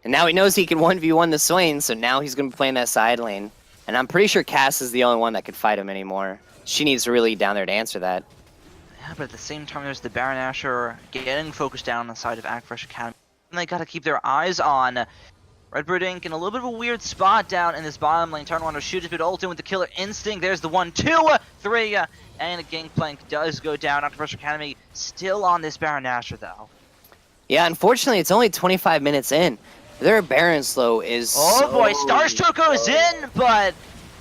And now he knows he can 1v1 the Swain, so now he's going to be playing that side lane. And I'm pretty sure Cass is the only one that can fight him anymore. She needs to really down there to answer that. Yeah, but at the same time, there's the Baron Asher getting focused down on the side of Akfresh Academy. And they got to keep their eyes on Redbird Inc. in a little bit of a weird spot down in this bottom lane. Turn to shoot a bit ult in with the Killer Instinct. There's the 1, 2, 3, and a Gangplank does go down. Akfresh Academy still on this Baron Asher, though. Yeah, unfortunately, it's only 25 minutes in. Their Baron slow is boy, Starstroke goes in, but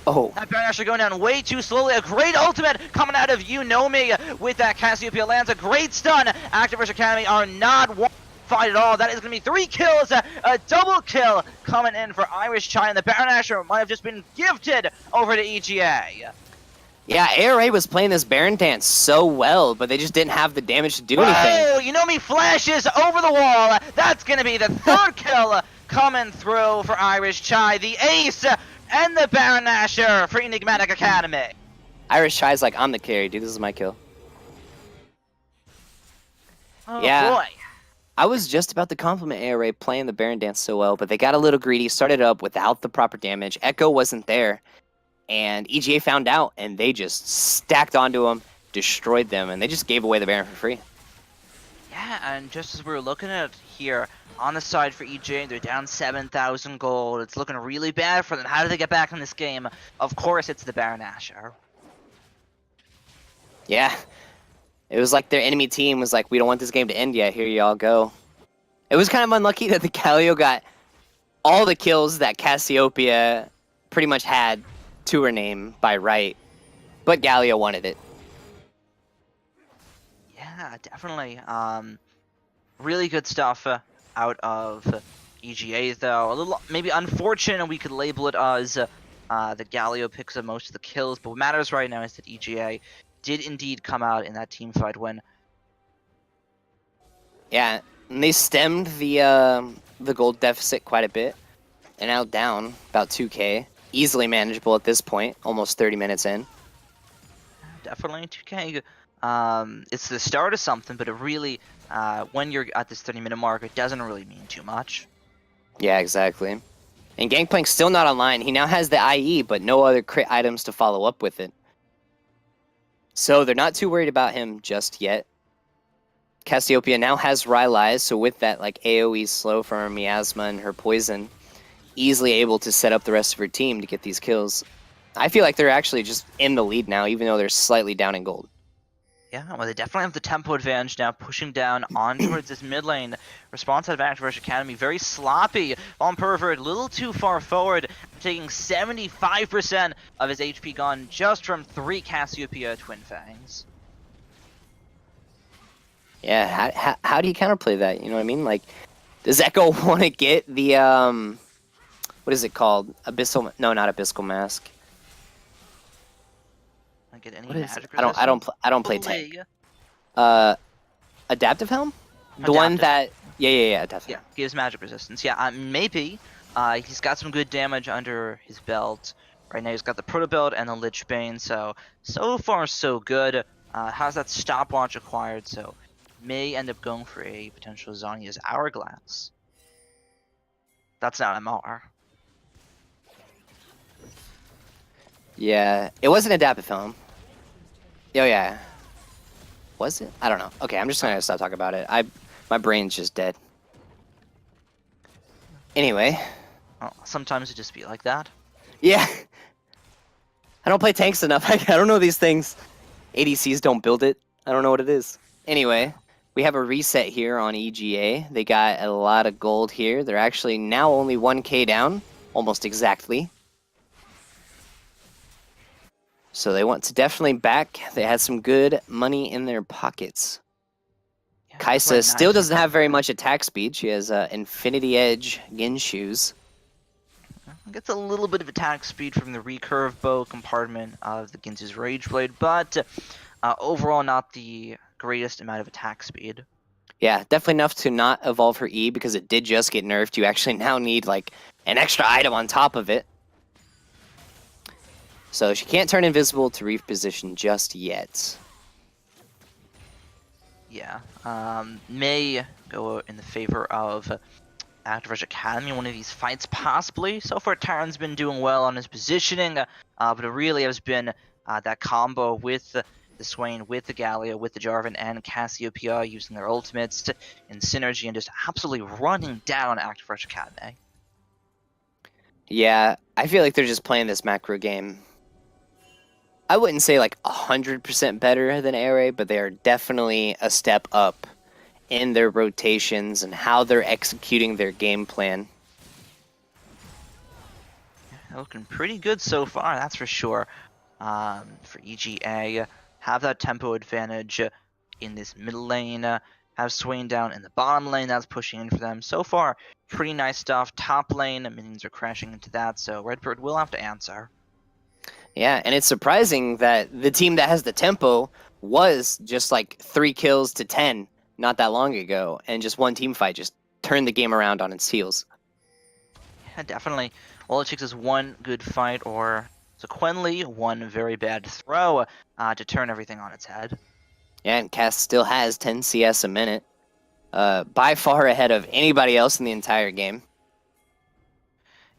that Baron Asher going down way too slowly. A great ultimate coming out of You Know Me with that Cassiopeia lands. A great stun. Akfresh Academy are not one fight at all. That is going to be 3 kills. A double kill coming in for Irish Chai, and the Baron Asher might have just been gifted over to EGA. Yeah, ARA was playing this Baron dance so well, but they just didn't have the damage to do anything. Oh, You Know Me flashes over the wall. That's going to be the 3rd kill coming through for Irish Chai. The ace and the Baron Asher for Enigmatic Academy. Irish Chai's like, I'm the carry, dude. This is my kill. Oh, yeah. boy. I was just about to compliment ARA playing the Baron dance so well, but they got a little greedy, started up without the proper damage. Echo wasn't there, and EGA found out, and they just stacked onto them, destroyed them, and they just gave away the Baron for free. Yeah, and just as we were looking at it here, on the side for EGA, they're down 7,000 gold. It's looking really bad for them. How do they get back in this game? Of course, it's the Baron Asher. Yeah. It was like their enemy team was like, we don't want this game to end yet. Here y'all go. It was kind of unlucky that the Galio got all the kills that Cassiopeia pretty much had to her name by right. But Galio wanted it. Yeah, definitely. Really good stuff out of EGA, though. A little maybe unfortunate, we could label it as the Galio picks up most of the kills. But what matters right now is that EGA did indeed come out in that team fight win. Yeah, and they stemmed the gold deficit quite a bit. And now down about 2k. Easily manageable at this point, almost 30 minutes in. Definitely 2k. It's the start of something, but it really, when you're at this 30-minute mark, it doesn't really mean too much. Yeah, exactly. And Gangplank's still not online. He now has the IE, but no other crit items to follow up with it. So they're not too worried about him just yet. Cassiopeia now has Rylai's, so with that like AoE slow from her Miasma and her poison, easily able to set up the rest of her team to get these kills. I feel like they're actually just in the lead now, even though they're slightly down in gold. Yeah, well, they definitely have the tempo advantage now, pushing down on towards this mid lane. Response out of Akfresh Academy, very sloppy. Von Pervert, a little too far forward, taking 75% of his HP gone just from 3 Cassiopeia Twin Fangs. Yeah, how do you counterplay that? You know what I mean? Like, does Echo want to get the, what is it called? Abyssal, no, not Abyssal Mask. Get any magic I don't play tank. Adaptive Helm? The Adaptive. one that yeah, Adaptive. Yeah, gives magic resistance. Yeah, maybe. He's got some good damage under his belt. Right now he's got the Proto Belt and the Lich Bane, so far so good. Has that stopwatch acquired, so may end up going for a potential Zhonya's Hourglass. That's not MR. Yeah, it wasn't Adaptive Helm. Oh yeah. Was it? I don't know. Okay, I'm just gonna stop talking about it. My brain's just dead. Anyway. Well, sometimes it just be like that. Yeah. I don't play tanks enough. I don't know these things. ADCs don't build it. I don't know what it is. Anyway, we have a reset here on EGA. They got a lot of gold here. They're actually now only 1k down, almost exactly. So they want to definitely back. They had some good money in their pockets. Yeah, Kaisa still doesn't have very much attack speed. She has Infinity Edge Ginshoes. Gets a little bit of attack speed from the recurve bow compartment of the Ginzu's Rage Blade, but overall not the greatest amount of attack speed. Yeah, definitely enough to not evolve her E because it did just get nerfed. You actually now need like an extra item on top of it. So she can't turn invisible to reposition just yet. Yeah, may go in the favor of Activision Academy in one of these fights, possibly. So far, Tyron's been doing well on his positioning, but it really has been that combo with the Swain, with the Galio, with the Jarvan, and Cassiopeia using their ultimates in synergy and just absolutely running down Activision Academy. Yeah, I feel like they're just playing this macro game. I wouldn't say like 100% better than ARA, but they are definitely a step up in their rotations and how they're executing their game plan. Looking pretty good so far, that's for sure. For EGA, have that tempo advantage in this middle lane, have Swain down in the bottom lane, that's pushing in for them. So far, pretty nice stuff. Top lane, minions are crashing into that, so Redbird will have to answer. Yeah, and it's surprising that the team that has the tempo was just like 3 kills to 10 not that long ago, and just one team fight just turned the game around on its heels. Yeah, definitely. All it takes is one good fight, or sequentially one very bad throw to turn everything on its head. Yeah, and Cass still has 10 CS a minute, by far ahead of anybody else in the entire game.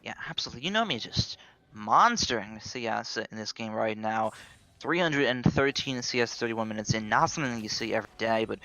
Yeah, absolutely. You know me, just monstering CS in this game right now. 313 CS 31 minutes in, not something that you see every day, but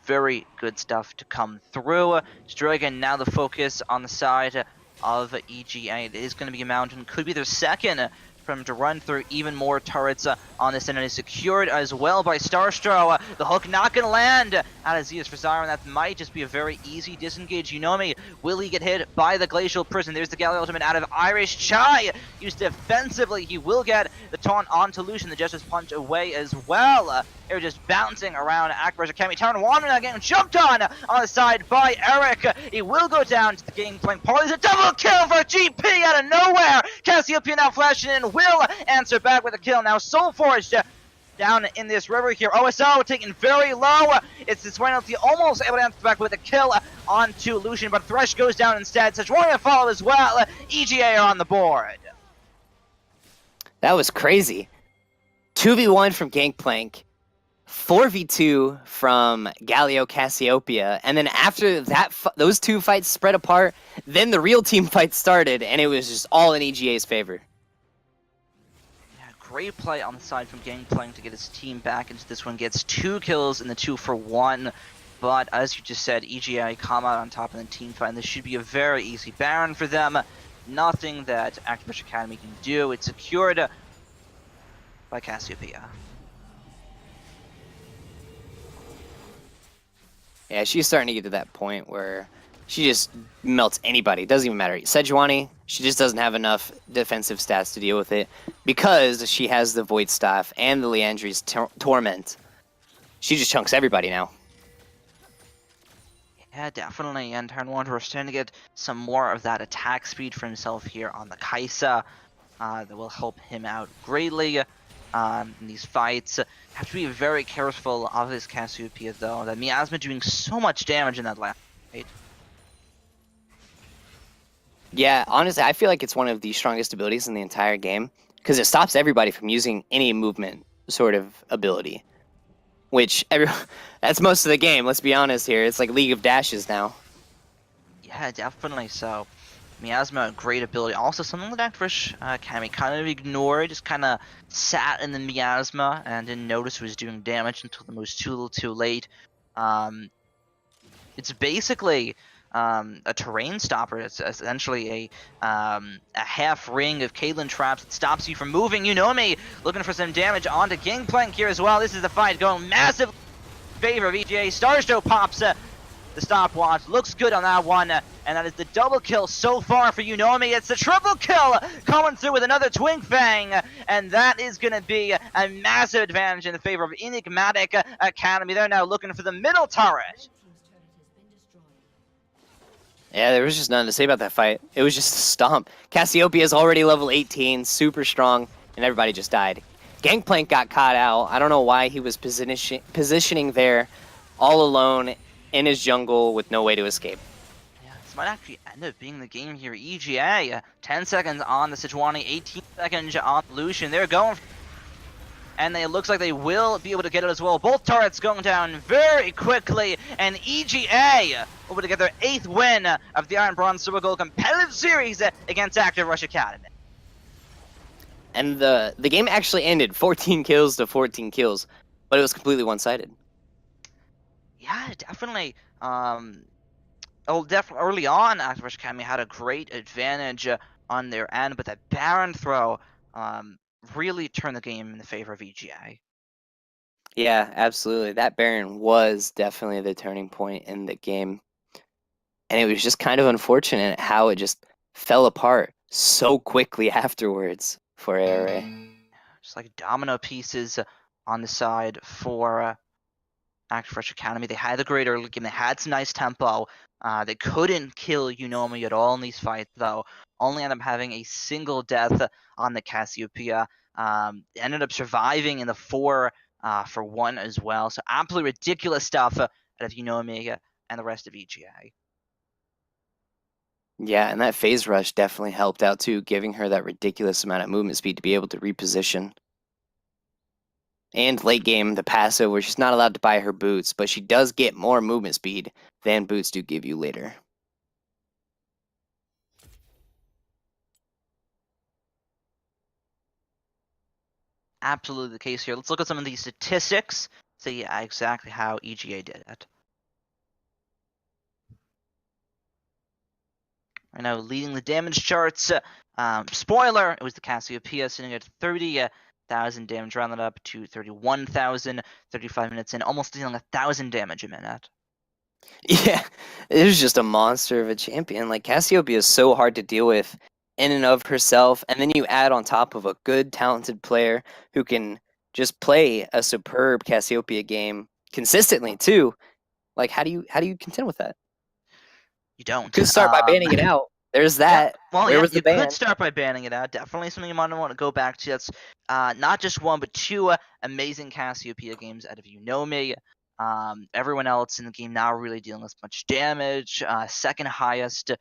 very good stuff to come through. Dragon now the focus on the side of EGA. It is going to be a mountain, could be their second for him to run through even more turrets on this end, and is secured as well by Starstro. The hook not going to land out of Zeus for Zyron. That might just be a very easy disengage. You know me. Will he get hit by the Glacial Prison? There's the Galley ultimate out of Irish Chai. Used defensively. He will get the taunt onto Lucian. The Justice Punch away as well. They're just bouncing around Akbar's Academy. Taran Wanderer getting jumped on the side by Eric. He will go down to the Gangplank. Parley's a double kill for GP out of nowhere. Cassiopeia now flashing in, will answer back with a kill. Now Soulforged down in this river here. OSO taken very low. It's this Reynolds almost able to answer back with a kill onto Lucian, but Thresh goes down instead. Sejuani follow as well. EGA are on the board. That was crazy. 2v1 from Gangplank. 4v2 from Galio Cassiopeia, and then after that, those two fights spread apart, then the real team fight started, and it was just all in EGA's favor. Yeah, great play on the side from Gangplank to get his team back into this one. Gets 2 kills in the 2-for-1, but as you just said, EGA come out on top in the team fight, and this should be a very easy Baron for them. Nothing that Activision Academy can do. It's secured by Cassiopeia. Yeah, she's starting to get to that point where she just melts anybody. It doesn't even matter. Sejuani, she just doesn't have enough defensive stats to deal with it because she has the Void Staff and the Leandri's Torment. She just chunks everybody now. Yeah, definitely. And Taran Wanderer starting to get some more of that attack speed for himself here on the Kaisa. That will help him out greatly in these fights. Have to be very careful of this Cassiopeia though. That Miasma doing so much damage in that last fight. Yeah, honestly, I feel like it's one of the strongest abilities in the entire game because it stops everybody from using any movement sort of ability. Which, that's most of the game, let's be honest here. It's like League of Dashes now. Yeah, definitely so. Miasma, a great ability. Also, something that Activision Academy kind of ignored, just kind of sat in the Miasma and didn't notice it was doing damage until the most too late. It's basically a terrain stopper. It's essentially a half ring of Caitlyn traps that stops you from moving. You know me, looking for some damage onto Gangplank here as well. This is the fight going massive in favor of EGA. Starstro pops the stopwatch. Looks good on that one. And that is the double kill so far for Unomi. It's the triple kill coming through with another Twink Fang. And that is going to be a massive advantage in the favor of Enigmatic Academy. They're now looking for the middle turret. Yeah, there was just nothing to say about that fight. It was just a stomp. Cassiopeia is already level 18, super strong, and everybody just died. Gangplank got caught out. I don't know why he was positioning there all alone in his jungle with no way to escape. Yeah, this might actually end up being the game here. EGA, 10 seconds on the Sejuani, 18 seconds on Lucian. They're going for and it looks like they will be able to get it as well. Both turrets going down very quickly, and EGA able to get their 8th win of the Iron Bronze Silver Gold competitive series against Active Rush Academy. And the game actually ended 14 kills to 14 kills, but it was completely one-sided. Yeah, definitely. Definitely early on, Active Rush Academy had a great advantage on their end, but that Baron throw really turned the game in the favor of EGA. Yeah, absolutely. That Baron was definitely the turning point in the game. And it was just kind of unfortunate how it just fell apart so quickly afterwards for ARA. Just like domino pieces on the side for Active Rush Academy. They had the great early game. They had some nice tempo. They couldn't kill Unomi at all in these fights, though. Only ended up having a single death on the Cassiopeia. Ended up surviving in the 4-for-1 as well. So absolutely ridiculous stuff out of Unomi and the rest of EGA. Yeah, and that phase rush definitely helped out too, giving her that ridiculous amount of movement speed to be able to reposition. And late game, the passive where she's not allowed to buy her boots, but she does get more movement speed than boots do give you later. Absolutely the case here. Let's look at some of these statistics. See exactly how EGA did it. I know leading the damage charts. Spoiler, it was the Cassiopeia sitting at 30,000 damage, rounded up to 31,000, 35 minutes in, almost dealing 1,000 damage a minute. Yeah, it was just a monster of a champion. Like Cassiopeia is so hard to deal with in and of herself, and then you add on top of a good, talented player who can just play a superb Cassiopeia game consistently too. Like how do you contend with that? You don't. Could start by banning it out. There's Yeah, that. well, Where yeah, was the you could ban? start by banning it out. Definitely something you might want to go back to. That's not just one, but two amazing Cassiopeia games out of Unomi. Everyone else in the game now really dealing with much damage. Second highest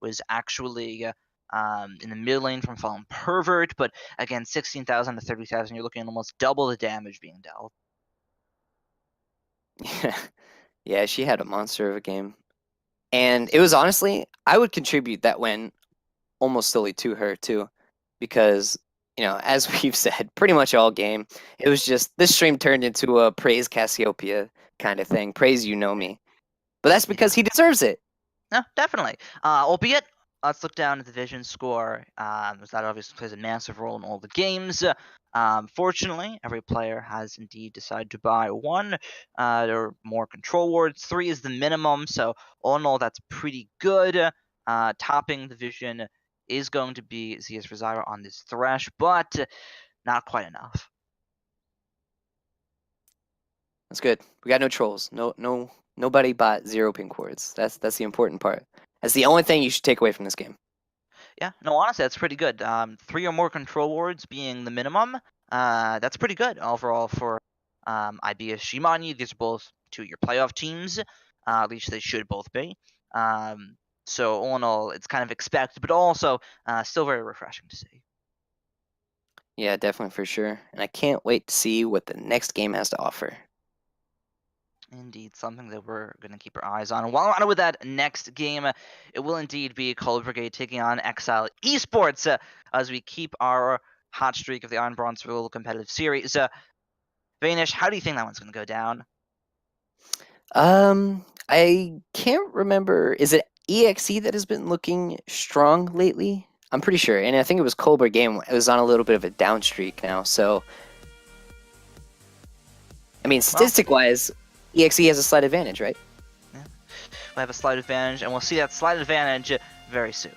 was actually in the mid lane from Fallen Pervert, but again, 16,000 to 30,000, you're looking at almost double the damage being dealt. Yeah, yeah, she had a monster of a game. And it was honestly, I would contribute that win almost solely to her too, because as we've said, pretty much all game, it was just this stream turned into a praise Cassiopeia kind of thing, praise me, but that's Yeah. because he deserves it. No, definitely. Albeit, let's look down at the division score. As that obviously plays a massive role in all the games. Fortunately, every player has indeed decided to buy one or more control wards. 3 is the minimum, so all in all, that's pretty good. Topping the division is going to be ZS Zyra on this Thresh, but not quite enough. That's good. We got no trolls. Nobody bought 0 pink wards. That's the important part. That's the only thing you should take away from this game. Yeah, no, honestly, that's pretty good. 3 or more control wards being the minimum. That's pretty good overall for IBS Shimani. These are both 2-year playoff teams. At least they should both be. So all in all, it's kind of expected, but also still very refreshing to see. Yeah, definitely for sure. And I can't wait to see what the next game has to offer. Indeed, something that we're going to keep our eyes on. And while we're on with that next game, it will indeed be Cold Brigade taking on Exile Esports as we keep our hot streak of the Iron Bronze Rule competitive series. Vanish, how do you think that one's going to go down? I can't remember. Is it EXE that has been looking strong lately? I'm pretty sure, and I think it was Colbert game. It was on a little bit of a down streak now. So, I mean, statistic-wise, EXE has a slight advantage, right? Yeah. We'll have a slight advantage, and we'll see that slight advantage very soon.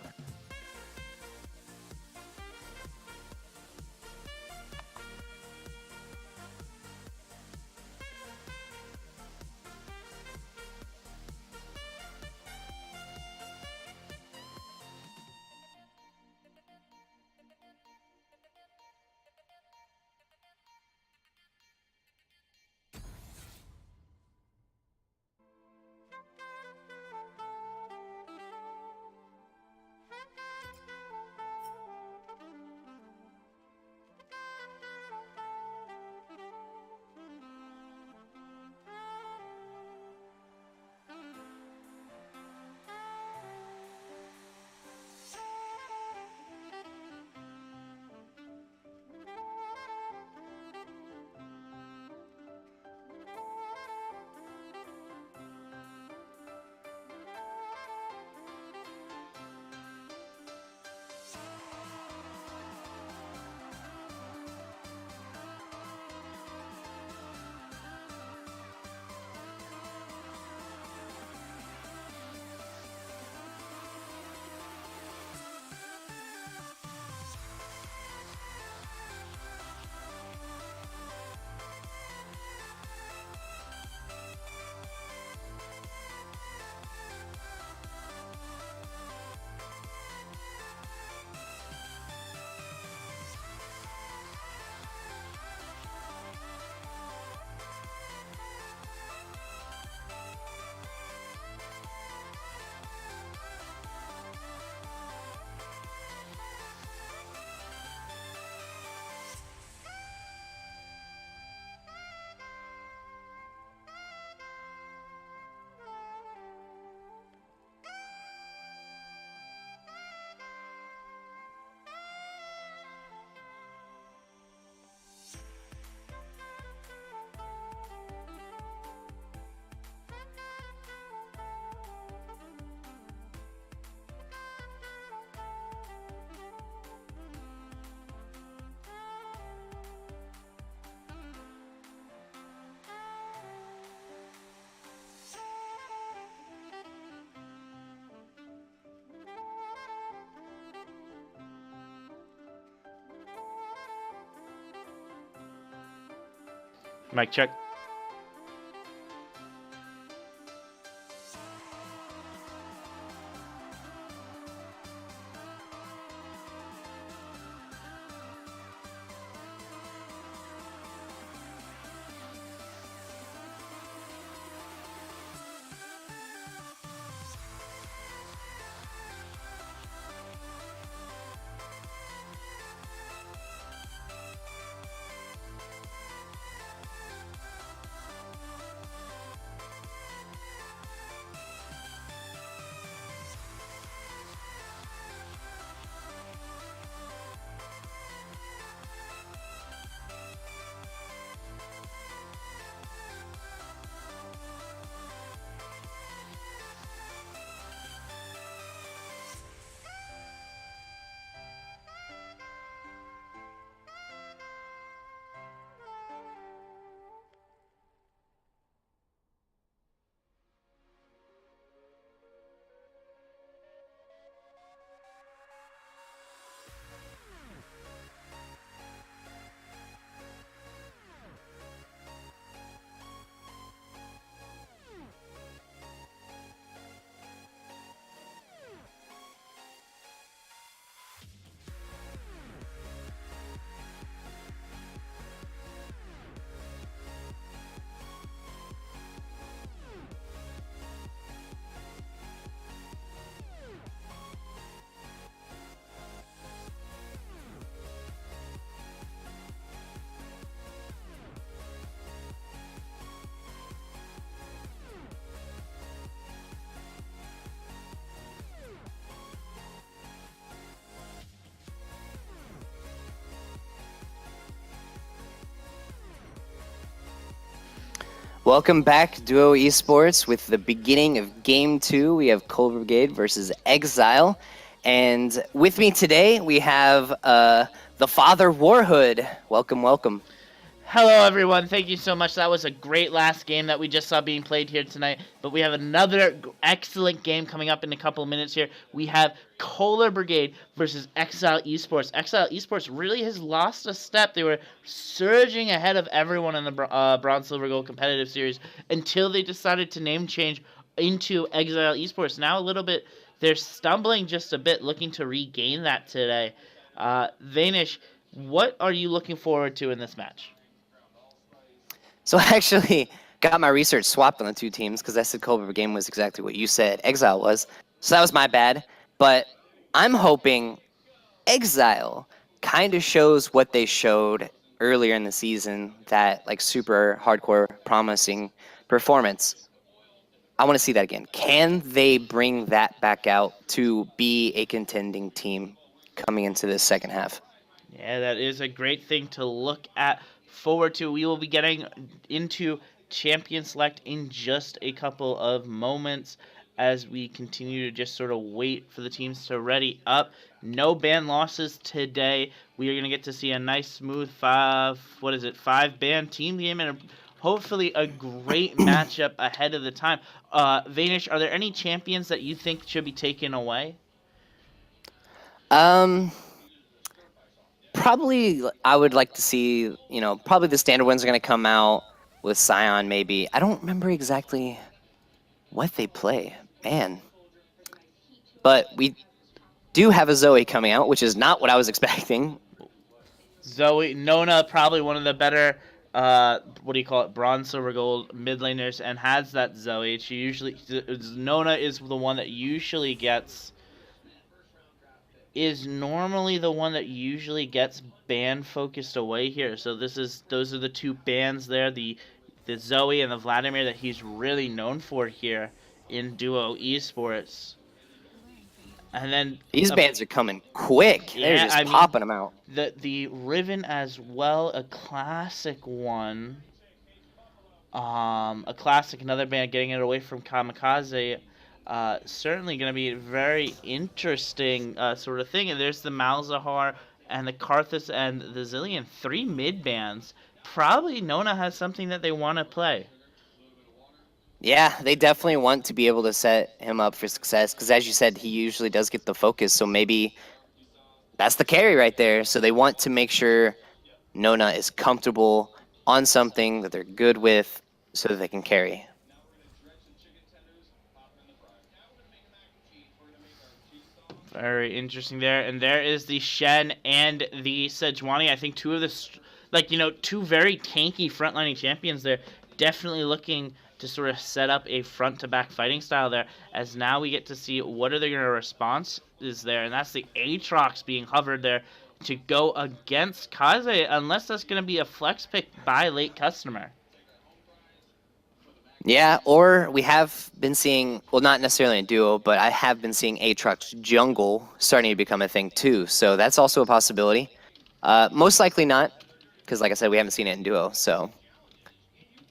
Mic check. Welcome back, Duo Esports. With the beginning of Game 2, we have Culver Brigade versus Exile. And with me today, we have the Father Warhood. Welcome, welcome. Hello, everyone. Thank you so much. That was a great last game that we just saw being played here tonight. But we have another excellent game coming up in a couple of minutes here. We have Kohler Brigade versus Exile Esports. Exile Esports really has lost a step. They were surging ahead of everyone in the Bronze, Silver, Gold competitive series until they decided to name change into Exile Esports. Now a little bit, they're stumbling just a bit, looking to regain that today. Vanish, what are you looking forward to in this match? So I actually got my research swapped on the two teams because I said Culver Brigade was exactly what you said Exile was. So that was my bad. But I'm hoping Exile kind of shows what they showed earlier in the season, that like super hardcore promising performance. I want to see that again. Can they bring that back out to be a contending team coming into this second half? Yeah, that is a great thing to look at forward to. We will be getting into Champion Select in just a couple of moments as we continue to just sort of wait for the teams to ready up. No ban losses today. We are going to get to see a nice smooth five ban team game and hopefully a great matchup ahead of the time. Vanish, are there any champions that you think should be taken away? Probably I would like to see, probably the standard ones are going to come out with Scion maybe. I don't remember exactly what they play, man. But we do have a Zoe coming out, which is not what I was expecting. Zoe, Nona, probably one of the better, bronze, silver, gold mid laners, and has that Zoe. Nona is the one that usually gets, is normally the one that usually gets ban focused away here. So those are the two bans there, the Zoe and the Vladimir that he's really known for here in Duo Esports. And then these bans are coming quick. Yeah, They're just popping them out. The Riven as well, a classic one. A classic, another band getting it away from Kamikaze. Certainly going to be a very interesting sort of thing. And there's the Malzahar and the Karthus and the Zillion, 3 mid bands. Probably Nona has something that they want to play. Yeah, they definitely want to be able to set him up for success because, as you said, he usually does get the focus. So maybe that's the carry right there. So they want to make sure Nona is comfortable on something that they're good with so that they can carry. Very interesting there. And there is the Shen and the Sejuani. I think two of the, two very tanky frontlining champions there. Definitely looking to sort of set up a front-to-back fighting style there. As now we get to see what are they going to response is there. And that's the Aatrox being hovered there to go against Kaze. Unless that's going to be a flex pick by late customer. Yeah, or we have been seeing, well, not necessarily in duo, but I have been seeing Aatrox jungle starting to become a thing too. So that's also a possibility. Most likely not, because like I said, we haven't seen it in duo. So,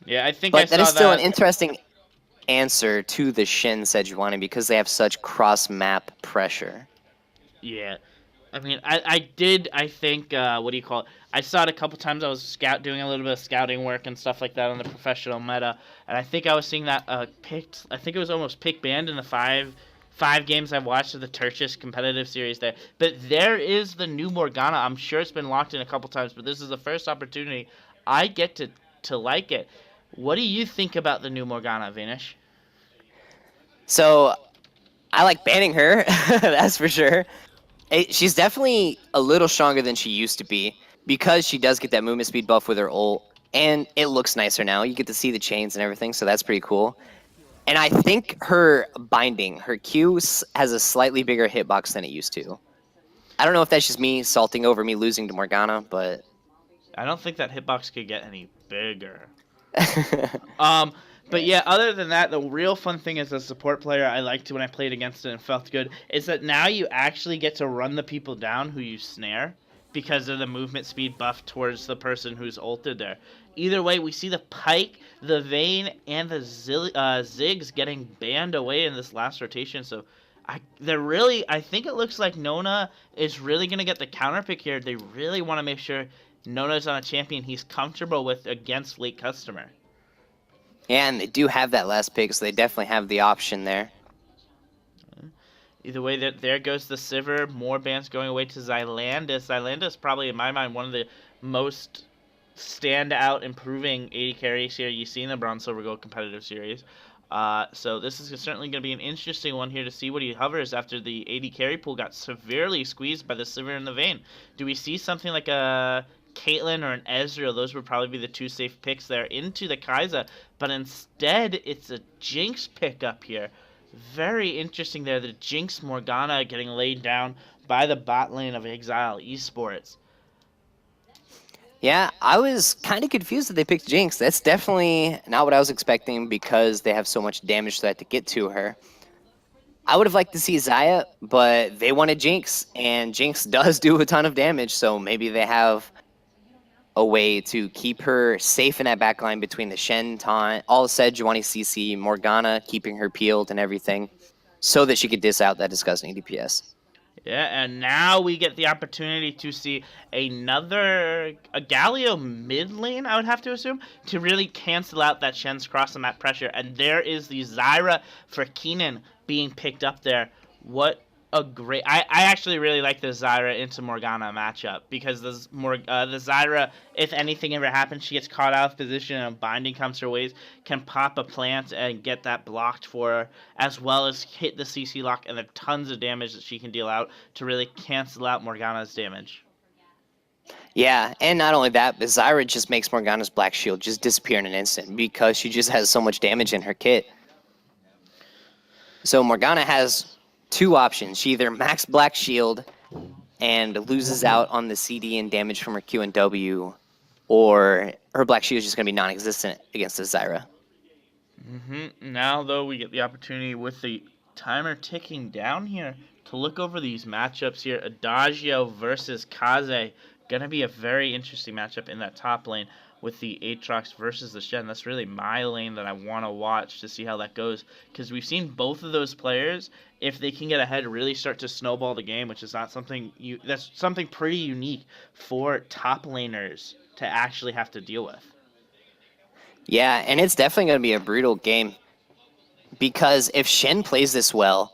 Yeah, I think but I that is saw still that. an interesting answer to the Shen Sejuani because they have such cross-map pressure. Yeah. I mean, I think, what do you call it? I saw it a couple times. I was doing a little bit of scouting work and stuff like that on the professional meta, and I think I was seeing that picked. I think it was almost pick banned in the five games I've watched of the Turkish competitive series there. But there is the new Morgana. I'm sure it's been locked in a couple times, but this is the first opportunity I get to like it. What do you think about the new Morgana, Vanish? So I like banning her, that's for sure. She's definitely a little stronger than she used to be because she does get that movement speed buff with her ult, and it looks nicer now. You get to see the chains and everything, so that's pretty cool. And I think her binding, her Q has a slightly bigger hitbox than it used to. I don't know if that's just me salting over me losing to Morgana, but I don't think that hitbox could get any bigger. But yeah, other than that, the real fun thing as a support player, I liked when I played against it and felt good, is that now you actually get to run the people down who you snare because of the movement speed buff towards the person who's ulted there. Either way, we see the Pike, the Vayne, and the Ziggs getting banned away in this last rotation. So I think it looks like Nona is really going to get the counter pick here. They really want to make sure Nona's on a champion he's comfortable with against late customer. Yeah, and they do have that last pick, so they definitely have the option there. Either way, there goes the Sivir. More bans going away to Xylandis. Xylandis probably, in my mind, one of the most standout improving AD carries here you see in the Bronze Silver Gold competitive series. So this is certainly going to be an interesting one here to see what he hovers after the AD carry pool got severely squeezed by the Sivir and the Vayne. Do we see something like a Caitlyn or an Ezreal? Those would probably be the two safe picks there into the Kai'Sa, but instead it's a Jinx pickup here. Very interesting there, the Jinx Morgana getting laid down by the bot lane of Exile Esports. Yeah, I was kind of confused that they picked Jinx. That's definitely not what I was expecting because they have so much damage that to get to her. I would have liked to see Xayah, but they wanted Jinx, and Jinx does do a ton of damage, so maybe they have a way to keep her safe in that backline between the Shen, Taunt, all said Sejuani CC, Morgana, keeping her peeled and everything, so that she could diss out that disgusting DPS. Yeah, and now we get the opportunity to see a Galio mid lane, I would have to assume, to really cancel out that Shen's cross on that pressure. And there is the Zyra for Keenan being picked up there. What a great... I actually really like the Zyra into Morgana matchup because the Zyra, if anything ever happens, she gets caught out of position and a binding comes her ways, can pop a plant and get that blocked for her, as well as hit the CC lock and the tons of damage that she can deal out to really cancel out Morgana's damage. Yeah, and not only that, but Zyra just makes Morgana's Black Shield just disappear in an instant because she just has so much damage in her kit. So Morgana has two options. She either max Black Shield and loses out on the CD and damage from her Q and W, or her Black Shield is just going to be non-existent against the Zyra. Now, though, we get the opportunity with the timer ticking down here to look over these matchups here. Adagio versus Kaze. Going to be a very interesting matchup in that top lane with the Aatrox versus the Shen. That's really my lane that I want to watch to see how that goes, because we've seen both of those players, if they can get ahead, really start to snowball the game, which is not something that's something pretty unique for top laners to actually have to deal with. Yeah, and it's definitely going to be a brutal game because if Shen plays this well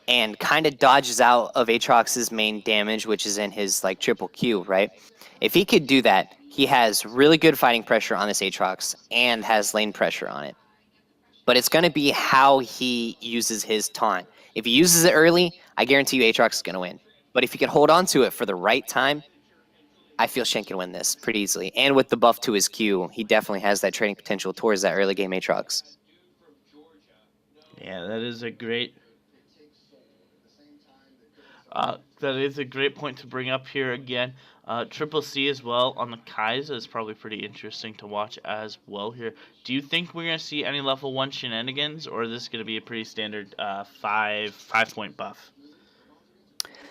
and kind of dodges out of Aatrox's main damage, which is in his like triple Q, right? If he could do that, he has really good fighting pressure on this Aatrox and has lane pressure on it. But it's going to be how he uses his taunt. If he uses it early, I guarantee you Aatrox is going to win. But if he can hold on to it for the right time, I feel Shen can win this pretty easily. And with the buff to his Q, he definitely has that trading potential towards that early game Aatrox. Yeah, that is a great point to bring up here again. Triple C as well on the Kai'Sa is probably pretty interesting to watch as well here. Do you think we're going to see any level 1 shenanigans, or is this going to be a pretty standard 5-point buff?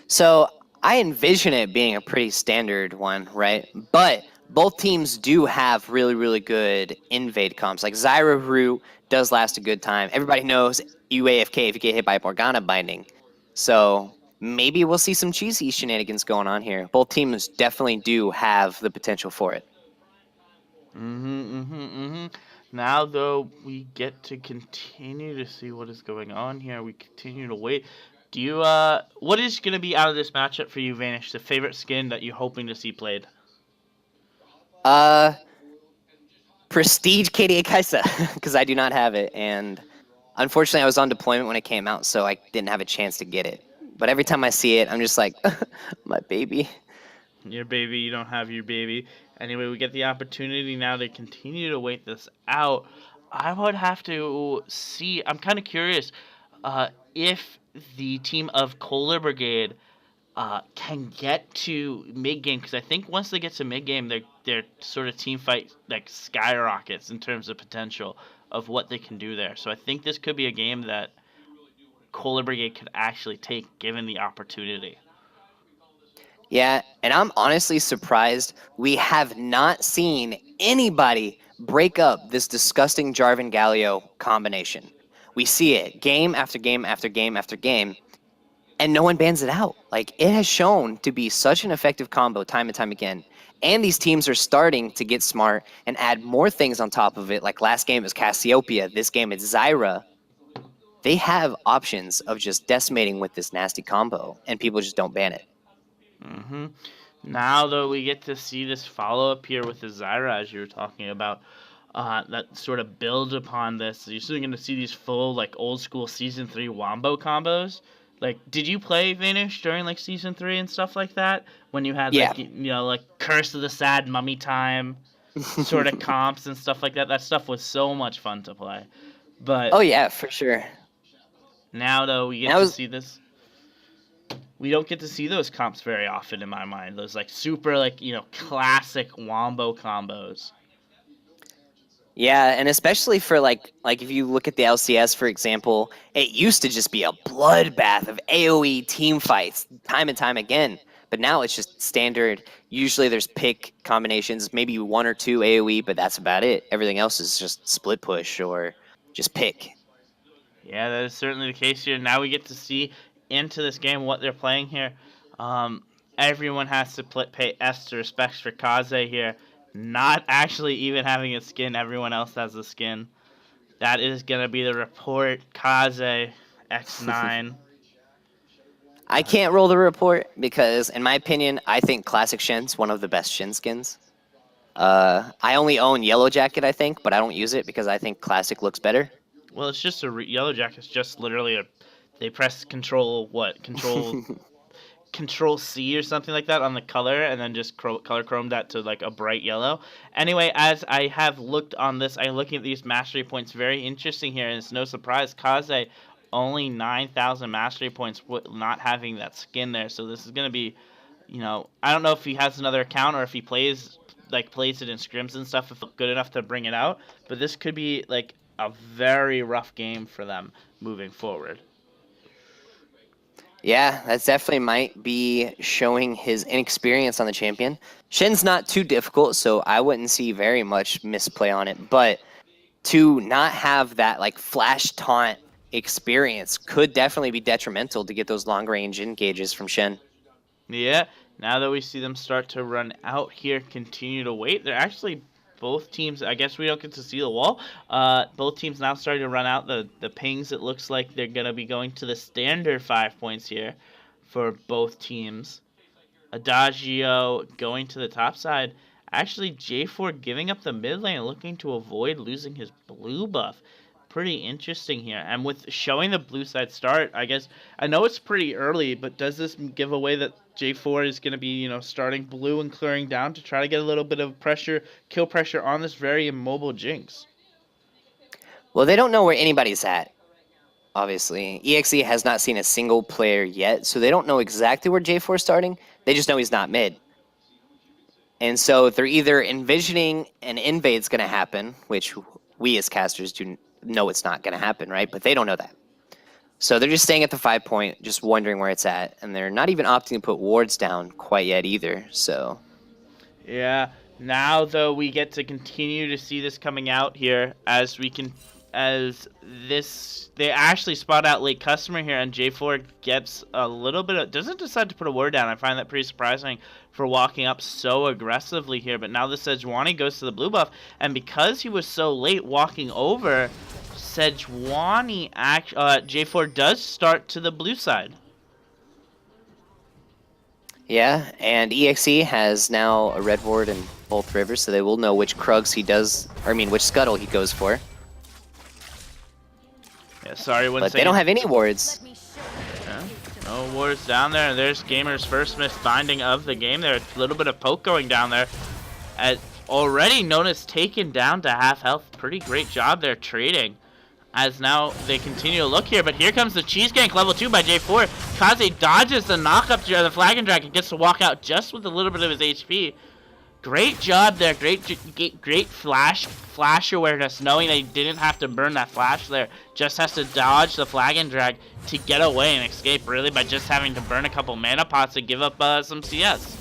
So I envision it being a pretty standard one, right? But both teams do have really, really good invade comps. Like Zyra Root does last a good time. Everybody knows you AFK if you get hit by Morgana binding. So maybe we'll see some cheesy shenanigans going on here. Both teams definitely do have the potential for it. Now, though, we get to continue to see what is going on here. We continue to wait. Do you, what is going to be out of this matchup for you, Vanish? The favorite skin that you're hoping to see played? Prestige KDA Kai'Sa, because I do not have it, and unfortunately I was on deployment when it came out, so I didn't have a chance to get it. But every time I see it, I'm just like, my baby. Your baby, you don't have your baby. Anyway, we get the opportunity now to continue to wait this out. I would have to see. I'm kind of curious if the team of Kohler Brigade can get to mid game, because I think once they get to mid game, their sort of team fight like skyrockets in terms of potential of what they can do there. So I think this could be a game that Kohler Brigade could actually take given the opportunity. Yeah, and I'm honestly surprised we have not seen anybody break up this disgusting Jarvan Galio combination. We see it game after game after game after game, and no one bans it out. Like, it has shown to be such an effective combo time and time again. And these teams are starting to get smart and add more things on top of it. Like last game is Cassiopeia, this game is Zyra. They have options of just decimating with this nasty combo, and people just don't ban it. Now, though, we get to see this follow-up here with the Zyra, as you were talking about, that sort of builds upon this. You're still going to see these full, like, old-school Season 3 Wombo combos. Like, did you play Vanish during, like, Season 3 and stuff like that? When you had, like, you know, like, Curse of the Sad Mummy Time sort of comps and stuff like that? That stuff was so much fun to play. But oh, yeah, for sure. Now, though, we get to see this. We don't get to see those comps very often in my mind. Those like super like, you know, classic wombo combos. Yeah, and especially for like if you look at the LCS, for example, it used to just be a bloodbath of AoE team fights time and time again. But now it's just standard. Usually there's pick combinations, maybe 1 or 2 AoE, but that's about it. Everything else is just split push or just pick. Yeah, that is certainly the case here. Now we get to see into this game what they're playing here. Everyone has to pay extra respects for Kaze here. Not actually even having a skin. Everyone else has a skin. That is going to be the report. Kaze, X9. I can't roll the report because, in my opinion, I think Classic Shen's one of the best Shen skins. I only own Yellow Jacket, I think, but I don't use it because I think Classic looks better. Well, it's just Yellow Jacket's just literally they press control C or something like that on the color, and then just color chrome that to like a bright yellow. Anyway, as I have looked on this, I'm looking at these mastery points. Very interesting here, and it's no surprise. Kaze only 9,000 mastery points, not having that skin there. So this is gonna be, you know, I don't know if he has another account or if he plays it in scrims and stuff, if it's good enough to bring it out. But this could be like a very rough game for them moving forward. Yeah, that definitely might be showing his inexperience on the champion. Shen's not too difficult, so I wouldn't see very much misplay on it. But to not have that like flash taunt experience could definitely be detrimental to get those long range engages from Shen. Yeah, now that we see them start to run out here, continue to wait. They're actually both teams, I guess we don't get to see the wall. Both teams now starting to run out the pings. It looks like they're going to be going to the standard 5 points here for both teams. Adagio going to the top side Actually, J4 giving up the mid lane, looking to avoid losing his blue buff. Pretty interesting here. And with showing the blue side start, I guess, I know it's pretty early, but does this give away that J4 is going to be, you know, starting blue and clearing down to try to get a little bit of pressure, kill pressure on this very immobile Jinx? Well, they don't know where anybody's at, obviously. EXE has not seen a single player yet, so they don't know exactly where J4 is starting. They just know he's not mid. And so they're either envisioning an invade's going to happen, which we as casters do know it's not going to happen, right? But they don't know that. So they're just staying at the 5 point, just wondering where it's at. And they're not even opting to put wards down quite yet either, so... Yeah, now though we get to continue to see this coming out here as we can... As this, they actually spot out late customer here, and J4 gets a little bit of, doesn't decide to put a ward down. I find that pretty surprising for walking up so aggressively here. But now the Sejuani goes to the blue buff, and because he was so late walking over, Sejuani, J4 does start to the blue side. Yeah, and EXE has now a red ward in both rivers, so they will know which Krugs he does, or I mean, which Scuttle he goes for. Yeah, sorry, but they don't have any wards. Yeah, no wards down there, and there's Gamer's first missed binding of the game there. A little bit of poke going down there. Already Nona's taken down to half health. Pretty great job there trading. As now they continue to look here, but here comes the cheese gank level 2 by J4. Kaze dodges the knockup to the Flag and Dragon, gets to walk out just with a little bit of his HP. Great job there, great flash awareness, knowing that he didn't have to burn that flash there. Just has to dodge the Flag and Drag to get away and escape, really, by just having to burn a couple mana pots to give up some CS.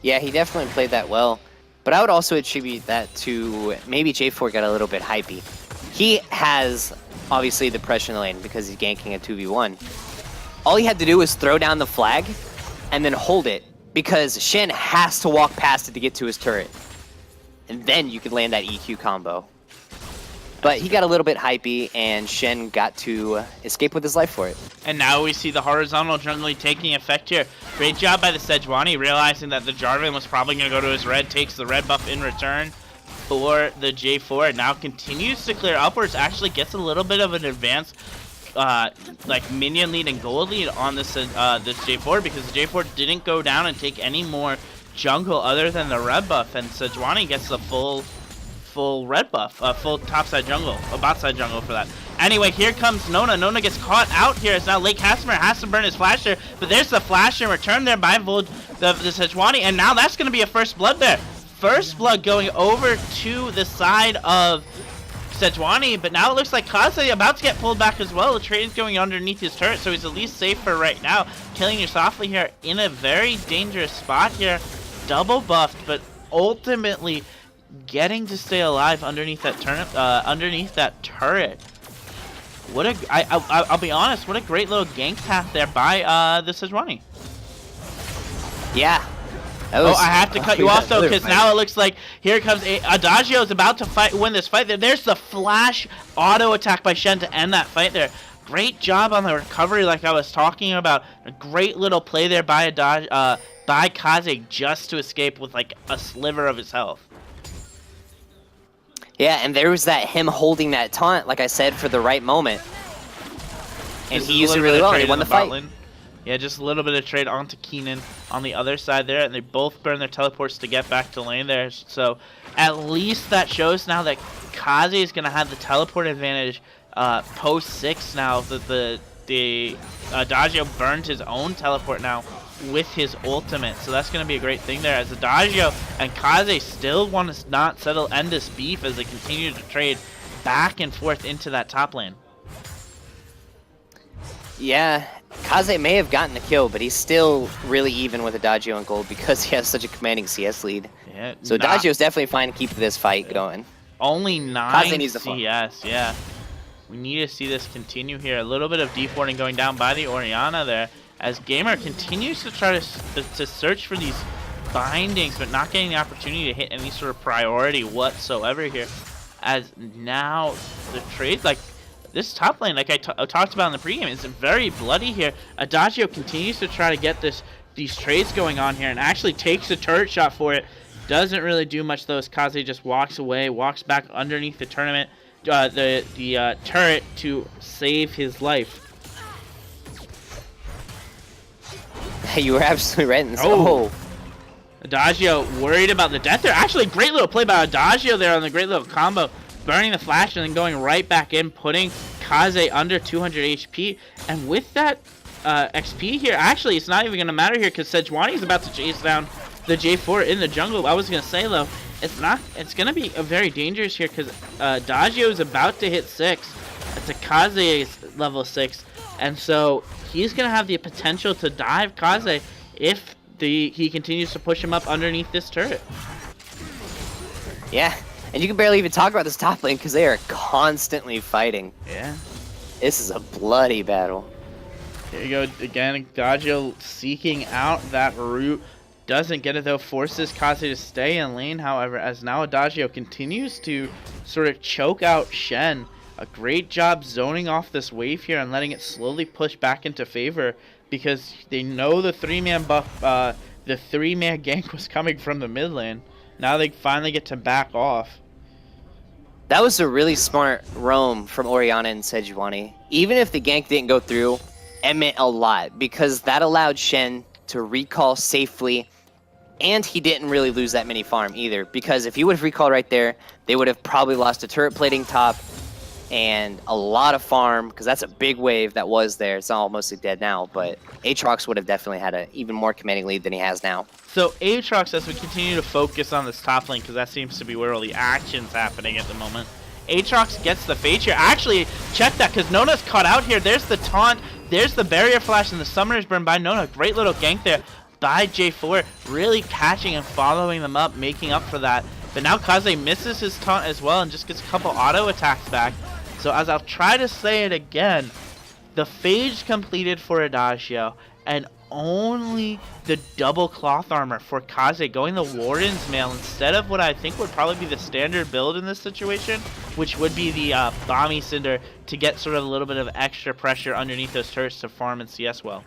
Yeah, he definitely played that well. But I would also attribute that to maybe J4 got a little bit hypey. He has, obviously, the pressure in the lane because he's ganking a 2v1. All he had to do was throw down the flag and then hold it, because Shen has to walk past it to get to his turret. And then you could land that EQ combo. But he got a little bit hypey, and Shen got to escape with his life for it. And now we see the horizontal jungling taking effect here. Great job by the Sejuani, realizing that the Jarvan was probably going to go to his red, takes the red buff in return for the J4. Now continues to clear upwards, actually gets a little bit of an advance like minion lead and gold lead on this this J4, because the J4 didn't go down and take any more jungle other than the red buff, and Sejuani gets the full red buff, full topside jungle, a bot side jungle for that. Anyway, here comes Nona. Nona gets caught out here. It's now late Casimir has to burn his flasher, but there's the flash in return there by the Sejuani, and now that's going to be a first blood there. First blood going over to the side of Sejuani, but now it looks like Kaze about to get pulled back as well. The trade is going underneath his turret, so he's at least safe for right now. Killing you softly here in a very dangerous spot here. Double buffed, but ultimately getting to stay alive underneath that turret. What a I'll be honest, what a great little gank path there by the Sejuani. Yeah. Oh, I have to cut you off though, because now it looks like here comes Adagio is about to win this fight. There's the flash auto attack by Shen to end that fight there. Great job on the recovery, like I was talking about. A great little play there by Kaze just to escape with like a sliver of his health. Yeah, and there was that him holding that taunt, like I said, for the right moment. And he used it really well, and he won the fight. Lane. Yeah, just a little bit of trade onto Keenan on the other side there, and they both burn their teleports to get back to lane there. So at least that shows now that Kaze is going to have the teleport advantage post 6 now, that the Adagio burned his own teleport now with his ultimate. So that's going to be a great thing there, as Adagio and Kaze still want to not end this beef as they continue to trade back and forth into that top lane. Yeah, Kaze may have gotten the kill, but he's still really even with Adagio and gold because he has such a commanding CS lead. Yeah, so Adagio's definitely fine to keep this fight going. Only 9 Kaze needs the CS, yeah. We need to see this continue here. A little bit of deporting going down by the Orianna there, as Gamer continues to try to search for these bindings, but not getting the opportunity to hit any sort of priority whatsoever here. As now the trade, like, this top lane, like I talked about in the pregame, is very bloody here. Adagio continues to try to get these trades going on here, and actually takes a turret shot for it. Doesn't really do much though as Kaze just walks away, walks back underneath the turret to save his life. You were absolutely right in this. Oh. Adagio worried about the death there. Actually, great little play by Adagio there on the great little combo. Burning the flash and then going right back in, putting Kaze under 200 HP. And with that XP here, actually, it's not even going to matter here because Sejuani is about to chase down the J4 in the jungle. I was going to say, though, it's going to be very dangerous here because Adagio is about to hit 6. It's a Kaze's level 6. And so he's going to have the potential to dive Kaze if he continues to push him up underneath this turret. Yeah, and you can barely even talk about this top lane because they are constantly fighting. Yeah. This is a bloody battle. Here you go again, Adagio seeking out that route. Doesn't get it though, forces Kaze to stay in lane, however, as now Adagio continues to sort of choke out Shen. A great job zoning off this wave here and letting it slowly push back into favor because they know the 3-man buff, the 3-man gank was coming from the mid lane. Now they finally get to back off. That was a really smart roam from Orianna and Sejuani. Even if the gank didn't go through, it meant a lot because that allowed Shen to recall safely, and he didn't really lose that many farm either because if he would have recalled right there, they would have probably lost a turret plating top and a lot of farm because that's a big wave that was there. It's all mostly dead now, but Aatrox would have definitely had an even more commanding lead than he has now. So Aatrox, as we continue to focus on this top lane because that seems to be where all the action's happening at the moment, Aatrox gets the Fade here. Actually, check that because Nona's caught out here. There's the taunt, there's the barrier flash, and the Summoner's Burn by Nona. Great little gank there by J4, really catching and following them up, making up for that. But now Kaze misses his taunt as well and just gets a couple auto attacks back. So as I'll try to say it again, the Phage completed for Adagio, and only the double cloth armor for Kaze going the Warden's Mail instead of what I think would probably be the standard build in this situation, which would be the Bomby Cinder to get sort of a little bit of extra pressure underneath those turrets to farm and CS well.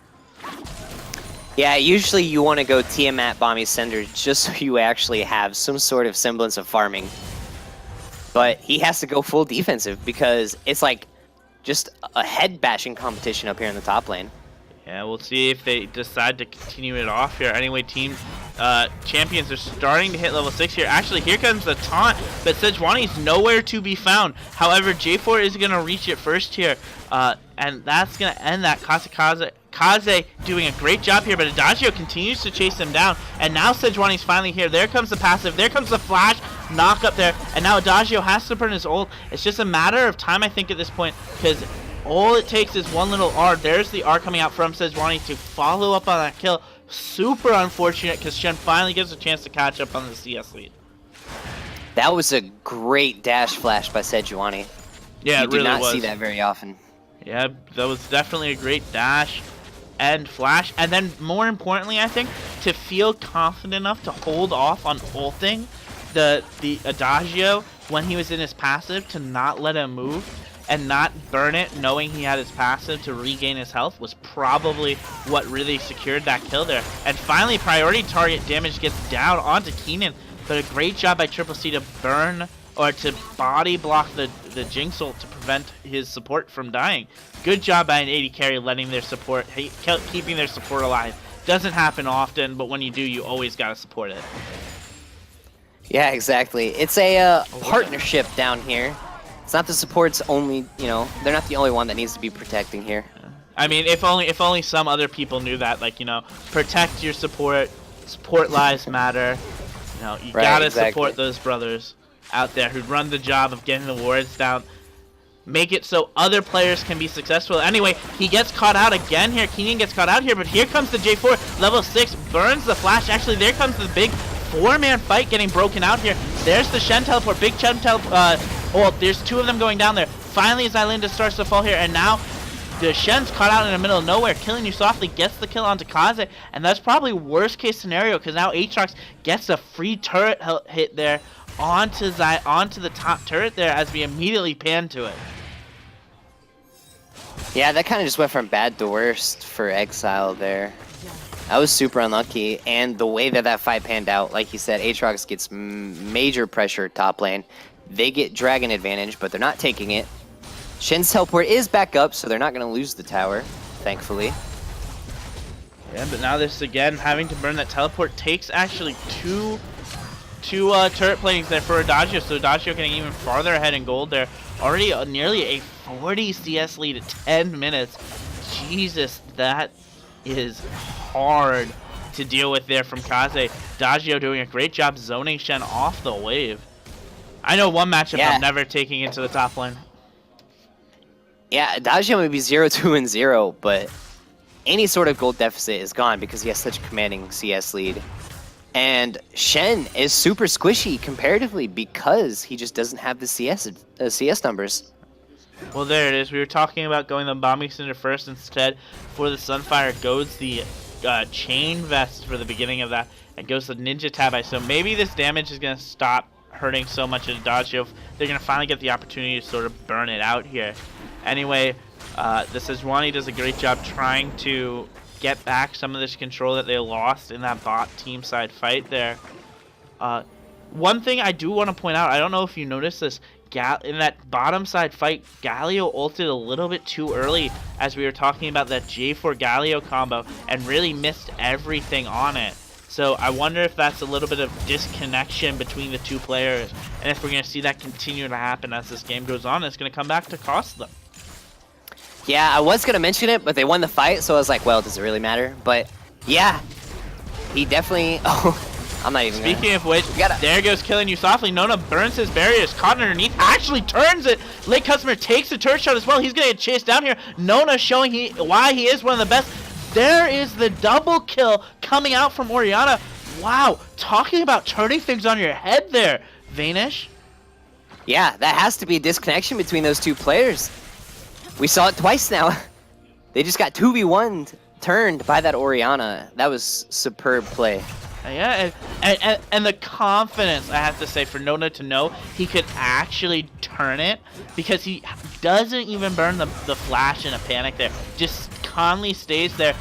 Yeah, usually you want to go Tiamat Bomby Cinder just so you actually have some sort of semblance of farming. But he has to go full defensive because it's like just a head bashing competition up here in the top lane. Yeah, we'll see if they decide to continue it off here. Anyway, team champions are starting to hit level 6 here. Actually, here comes the taunt, but Sejuani's nowhere to be found. However, J4 is going to reach it first here, and that's going to end that. Kaze doing a great job here, but Adagio continues to chase him down, and now Sejuani's finally here. There comes the passive, there comes the flash, knock up there, and now Adagio has to burn his ult. It's just a matter of time, I think, at this point, because all it takes is one little R. There's the R coming out from Sejuani to follow up on that kill. Super unfortunate because Shen finally gets a chance to catch up on the CS lead. That was a great dash flash by Sejuani. Yeah, it really was. You do not see that very often. Yeah, that was definitely a great dash and flash. And then more importantly, I think, to feel confident enough to hold off on ulting the Adagio when he was in his passive, to not let him move and not burn it knowing he had his passive to regain his health was probably what really secured that kill there. And finally, priority target damage gets down onto Keenan, but a great job by Triple C to burn or to body block the Jinx ult to prevent his support from dying. Good job by an AD carry letting their support, keeping their support alive. Doesn't happen often, but when you do, you always gotta support it. Yeah, exactly. It's a partnership down here. It's not the support's only, they're not the only one that needs to be protecting here. I mean, if only some other people knew that, like, protect your support lives matter. You gotta support those brothers out there who run the job of getting the wards down. Make it so other players can be successful. Anyway, he gets caught out again here. Keenan gets caught out here, but here comes the J4. Level 6 burns the flash. Actually, there comes the big 4-man fight getting broken out here. There's the Shen teleport. Big Shen teleport. There's 2 of them going down there. Finally, Zylinda starts to fall here, and now the Shen's caught out in the middle of nowhere. Killing You Softly gets the kill onto Kaze, and that's probably worst case scenario because now Aatrox gets a free turret hit there onto the top turret there as we immediately pan to it. Yeah, that kind of just went from bad to worst for Exile there. That was super unlucky, and the way that that fight panned out, like you said, Aatrox gets major pressure top lane. They get dragon advantage, but they're not taking it. Shen's teleport is back up, so they're not going to lose the tower, thankfully. Yeah, but now this again, having to burn that teleport takes actually two turret platings there for Adagio, so Adagio getting even farther ahead in gold there. Already nearly a 40 CS lead at 10 minutes. Jesus, that is hard to deal with there from Kaze. Adagio doing a great job zoning Shen off the wave. I know one matchup I'm never taking into the top lane. Yeah, Adagio may be 0-2-0, but any sort of gold deficit is gone because he has such a commanding CS lead. And Shen is super squishy comparatively because he just doesn't have the CS numbers. Well, there it is. We were talking about going the Bombing Cinder first. Instead, for the Sunfire, goes the Chain Vest for the beginning of that, and goes the Ninja Tabi. So maybe this damage is going to stop hurting so much at Adagio. They're going to finally get the opportunity to sort of burn it out here. Anyway, the Sejuani does a great job trying to get back some of this control that they lost in that bot team side fight there. One thing I do want to point out, I don't know if you noticed this, in that bottom side fight, Galio ulted a little bit too early as we were talking about that J4 Galio combo and really missed everything on it. So I wonder if that's a little bit of disconnection between the two players, and if we're going to see that continue to happen as this game goes on. It's going to come back to cost them. Yeah, I was going to mention it, but they won the fight, so I was like, well, does it really matter? But yeah, he definitely... Oh, I'm not even Speaking of which, there goes Killing You Softly. Nona burns his barriers, caught underneath, actually turns it. Late Customer takes the turret shot as well. He's going to get chased down here. Nona showing why he is one of the best. There is the double kill coming out from Orianna. Wow, talking about turning things on your head there, Vanish. Yeah, that has to be a disconnection between those two players. We saw it twice now. They just got 2v1'd, turned by that Orianna. That was superb play. Yeah, and the confidence, I have to say, for Nona to know he could actually turn it, because he doesn't even burn the flash in a panic there. Just calmly stays there,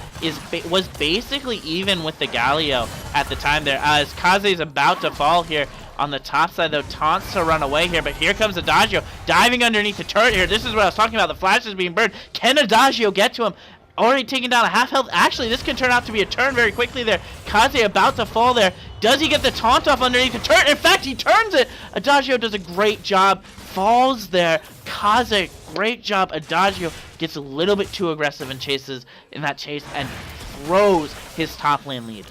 was basically even with the Galio at the time there. As Kaze's about to fall here on the top side, though, taunts to run away here, but here comes Adagio diving underneath the turret here. This is what I was talking about, the flash is being burned. Can Adagio get to him? Already taking down a half health. Actually, this can turn out to be a turn very quickly there. Kaze about to fall there. Does he get the taunt off underneath the turret? In fact, he turns it. Adagio does a great job. Falls there. Kaze, great job. Adagio gets a little bit too aggressive and chases in that chase and throws his top lane lead.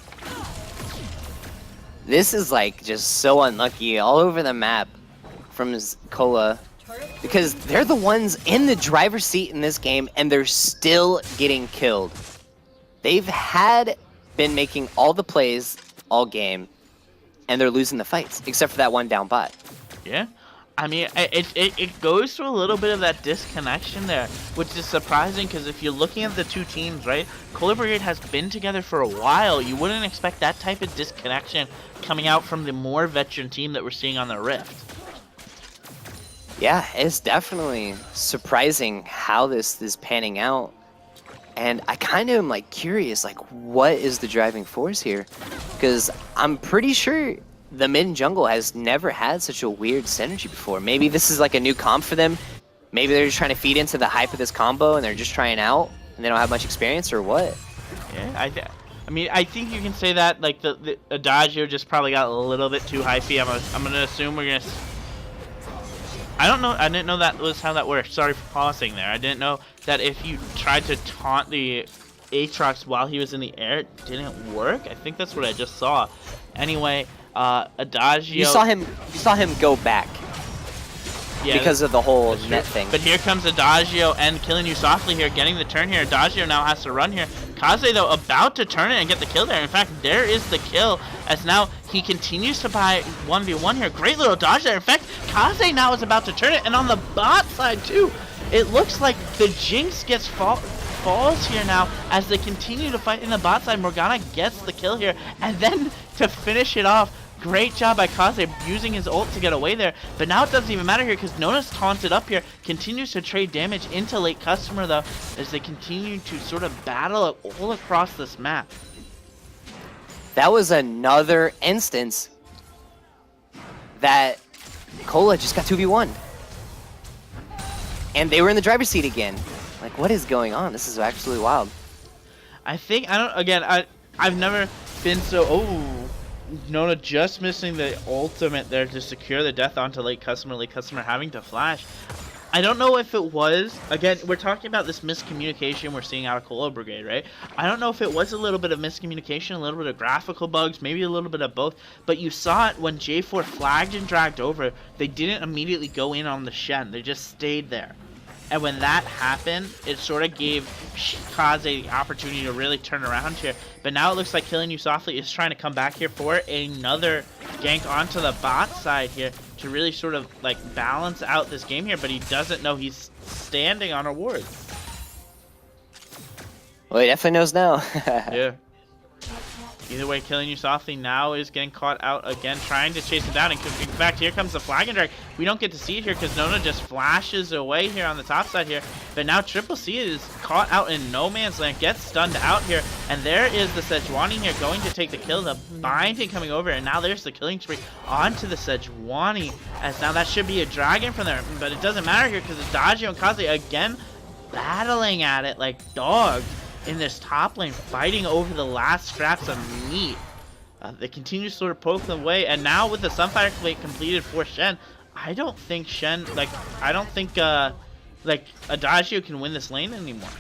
This is like just so unlucky all over the map from Cola. Because they're the ones in the driver's seat in this game, and they're still getting killed. They've been making all the plays all game, and they're losing the fights, except for that one down bot. Yeah, I mean, it goes to a little bit of that disconnection there, which is surprising, because if you're looking at the two teams, right, Cola Brigade has been together for a while. You wouldn't expect that type of disconnection coming out from the more veteran team that we're seeing on the Rift. Yeah, it's definitely surprising how this is panning out. And I kind of am like curious, like what is the driving force here? Because I'm pretty sure the mid and jungle has never had such a weird synergy before. Maybe this is like a new comp for them. Maybe they're just trying to feed into the hype of this combo and they're just trying out and they don't have much experience, or what? Yeah, I mean, I think you can say that, like the Adagio just probably got a little bit too hypey. I'm gonna assume we're gonna... I don't know. I didn't know that was how that worked. Sorry for pausing there. I didn't know that if you tried to taunt the Aatrox while he was in the air, it didn't work. I think that's what I just saw. Anyway, Adagio. You saw him go back. Yeah, because of the whole net thing. But here comes Adagio and Killing You Softly here, getting the turn here. Adagio now has to run here. Kaze, though, about to turn it and get the kill there. In fact, there is the kill, as now he continues to buy 1v1 here. Great little dodge there. In fact, Kaze now is about to turn it, and on the bot side, too, it looks like the Jinx gets falls here now as they continue to fight in the bot side. Morgana gets the kill here, and then to finish it off, great job by Kaze using his ult to get away there. But now it doesn't even matter here because Nona's taunted up here. Continues to trade damage into Late Customer, though, as they continue to sort of battle all across this map. that was another instance that Cola just got 2v1. And they were in the driver's seat again. Like, what is going on? This is absolutely wild. I've never been so, Nona just missing the ultimate there to secure the death onto late customer having to flash. I don't know if it was, again, we're talking about this miscommunication we're seeing out of Cola Brigade, right? I don't know if it was a little bit of miscommunication, a little bit of graphical bugs, maybe a little bit of both, but you saw it when J4 flagged and dragged over, they didn't immediately go in on the Shen, they just stayed there. And when that happened, it sort of gave Kaze the opportunity to really turn around here. But now it looks like Killing You Softly is trying to come back here for another gank onto the bot side here to really sort of like balance out this game here. But he doesn't know he's standing on a ward. Well, he definitely knows now. Yeah. Either way, Killing You Softly now is getting caught out again, trying to chase him down. And in fact, here comes the flag and drag. We don't get to see it here because Nona just flashes away here on the top side here. But now Triple C is caught out in no man's land, gets stunned out here. And there is the Sejuani here going to take the kill. The binding coming over, and now there's the killing spree onto the Sejuani. As now that should be a dragon from there, but it doesn't matter here because Adagio and Kaze again battling at it like dogs in this top lane, fighting over the last scraps of meat. They continue to sort of poke them away, and now with the Sunfire plate completed for Shen, I don't think Adagio can win this lane anymore.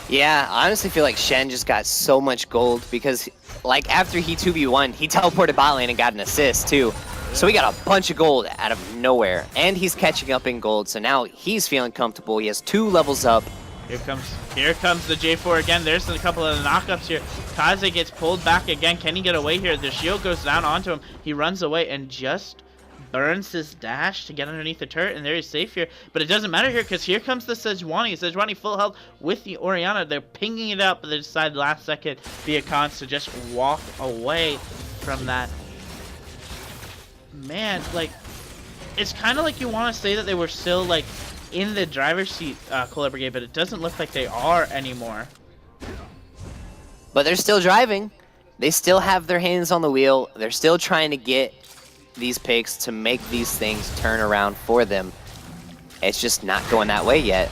Yeah, I honestly feel like Shen just got so much gold because, like, after he 2v1, he teleported bot lane and got an assist too. So he got a bunch of gold out of nowhere, and he's catching up in gold, so now he's feeling comfortable. He has 2 levels up. Here comes the J4 again. There's a couple of the knockups here. Kaze gets pulled back again. Can he get away here? The shield goes down onto him. He runs away and just burns his dash to get underneath the turret, and there he's safe here. But it doesn't matter here because here comes the Sejuani. Sejuani full health with the Orianna. They're pinging it up, but they decide last second via cons to just walk away from that. Man, like, it's kind of like you want to say that they were still, like, in the driver's seat, Cola Brigade, but it doesn't look like they are anymore. But they're still driving. They still have their hands on the wheel. They're still trying to get these picks to make these things turn around for them. It's just not going that way yet.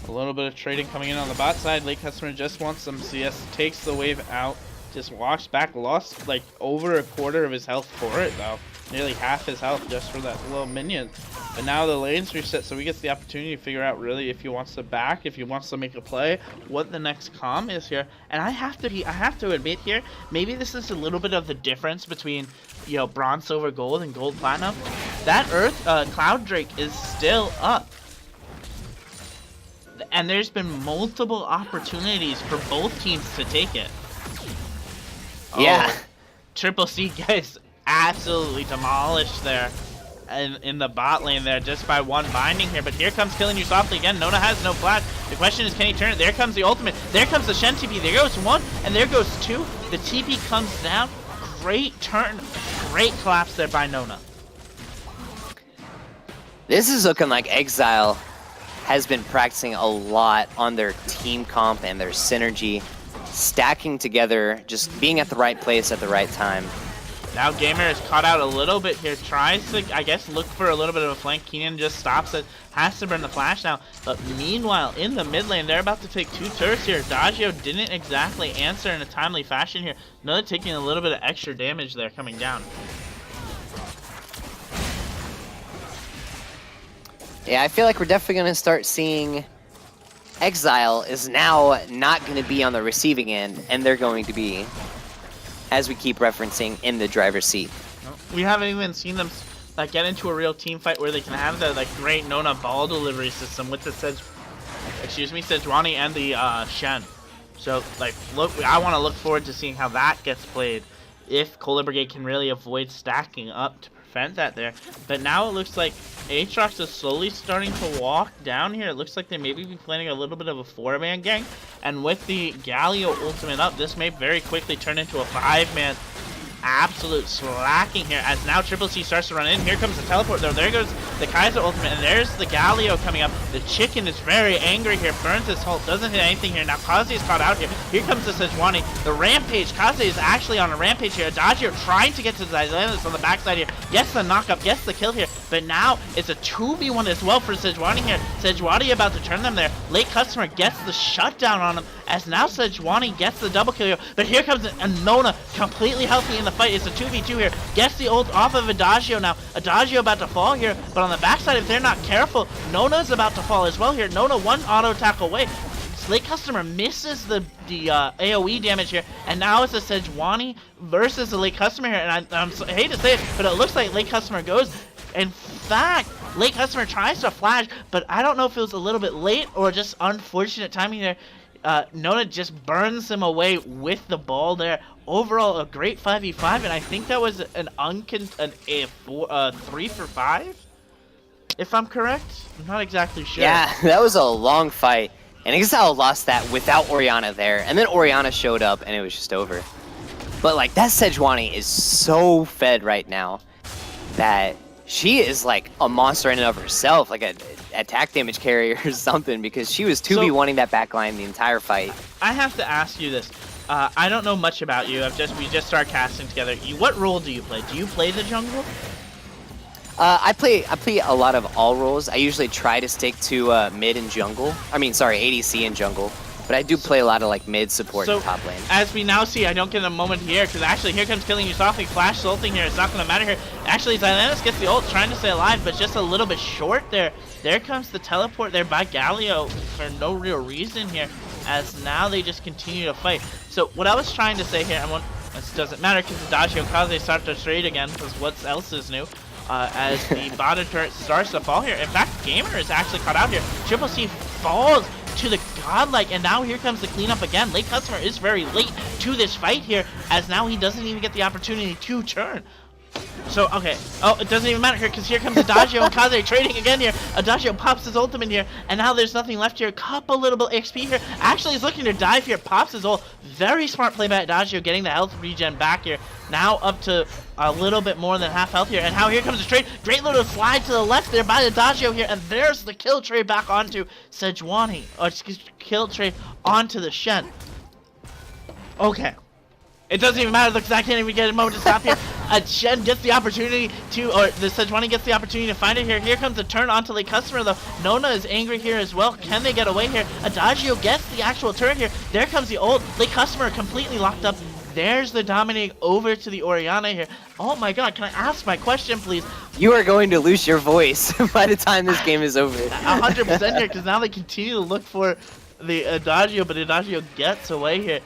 A little bit of trading coming in on the bot side. Late customer just wants some CS, takes the wave out, just walks back, lost like over a quarter of his health for it though. Nearly half his health just for that little minion. But now the lane's reset, so he gets the opportunity to figure out really if he wants to back, if he wants to make a play, what the next comm is here. And I have to admit here, maybe this is a little bit of the difference between, you know, bronze, silver, gold, and gold, platinum. That Cloud Drake is still up. And there's been multiple opportunities for both teams to take it. Yeah. Triple C guys absolutely demolished there in the bot lane there just by one binding here. But here comes Killing You Softly again. Nona has no flash. The question is, can he turn it? There comes the ultimate. There comes the Shen TP. There goes 1 and there goes 2. The TP comes down. Great turn. Great collapse there by Nona. This is looking like Exile has been practicing a lot on their team comp and their synergy, stacking together, just being at the right place at the right time. Now Gamer is caught out a little bit here, tries to, I guess, look for a little bit of a flank. Keenan just stops it, has to burn the flash now. But meanwhile, in the mid lane, they're about to take 2 turrets here. Adagio didn't exactly answer in a timely fashion here. Another taking a little bit of extra damage there coming down. Yeah, I feel like we're definitely going to start seeing Exile is now not going to be on the receiving end, and they're going to be, as we keep referencing, in the driver's seat. We haven't even seen them like get into a real team fight where they can have the like great Nona ball delivery system with the Sejuani and the Shen. So like, look, I want to look forward to seeing how that gets played. If Cola Brigade can really avoid stacking up to prevent that there. But now it looks like Aatrox is slowly starting to walk down here. It looks like they may be planning a little bit of a 4-man gang. And with the Galio ultimate up, this may very quickly turn into a 5-man absolute slacking here. As now Triple C starts to run in. Here comes the teleport though. There goes the Kaiser ultimate, and there's the Galio coming up. The Chicken is very angry here, burns his ult, doesn't hit anything here. Now Kaze is caught out here. Here comes the Sejuani. The Rampage, Kaze is actually on a Rampage here. Adagio trying to get to Zylandis on the backside here. Gets the knockup, gets the kill here, but now it's a 2v1 as well for Sejuani here. Sejuani about to turn them there. Late Customer gets the shutdown on him, as now Sejuani gets the double kill here. But here comes a Nona, completely healthy in the fight. It's a 2v2 here. Gets the ult off of Adagio now. Adagio about to fall here, but on the backside, if they're not careful, Nona's about to fall as well here. Nona one auto attack away. Late Customer misses the AoE damage here, and now it's a Sejuani versus the Late Customer here. And I hate to say it, but it looks like Late Customer goes. In fact, Late Customer tries to flash, but I don't know if it was a little bit late or just unfortunate timing there. Nona just burns him away with the ball there. Overall, a great 5v5, and I think that was an 3 for 5, if I'm correct. I'm not exactly sure. Yeah, that was a long fight, and EXE lost that without Orianna there, and then Orianna showed up, and it was just over. But like, that Sejuani is so fed right now that she is like a monster in and of herself, like a attack damage carrier or something, because she was 2v1ing that backline the entire fight. I have to ask you this. I don't know much about you. We just started casting together. What role do you play? Do you play the jungle? I play a lot of all roles. I usually try to stick to mid and jungle. I mean, sorry, ADC and jungle. But I do play a lot of like mid support and top lane. As we now see, I don't get a moment here, because actually here comes killing you softly. Flash ulting here. It's not going to matter here. Actually, Zylandis gets the ult, trying to stay alive, but just a little bit short there. There comes the teleport there by Galio for no real reason here, as now they just continue to fight. So what I was trying to say here, this doesn't matter because Adagio Kaze start to trade again, because what else is new? As the bottom turret starts to fall here. In fact, Gamer is actually caught out here. Triple C falls to the godlike, and now here comes the cleanup again. Late Customer is very late to this fight here, as now he doesn't even get the opportunity to turn. So, okay. Oh, it doesn't even matter here, because here comes Adagio and Kaze trading again here. Adagio pops his ultimate here, and now there's nothing left here. Couple little bit XP here. Actually, he's looking to dive here. Pops his ult. Very smart play by Adagio, getting the health regen back here. Now up to a little bit more than half health here. And now here comes the trade. Great little slide to the left there by Adagio here, and there's the kill trade back onto Sejuani. Or, excuse me, kill trade onto the Shen. Okay. It doesn't even matter because I can't even get a moment to stop here. Shen gets the opportunity to, or the Sejuani gets the opportunity to find it here. Here comes the turn onto Late Customer though. Nona is angry here as well. Can they get away here? Adagio gets the actual turn here. There comes the ult. Late Customer completely locked up. There's the dominating over to the Orianna here. Oh my god, can I ask my question please? You are going to lose your voice by the time this game is over. 100% here, because now they continue to look for the Adagio, but Adagio gets away here.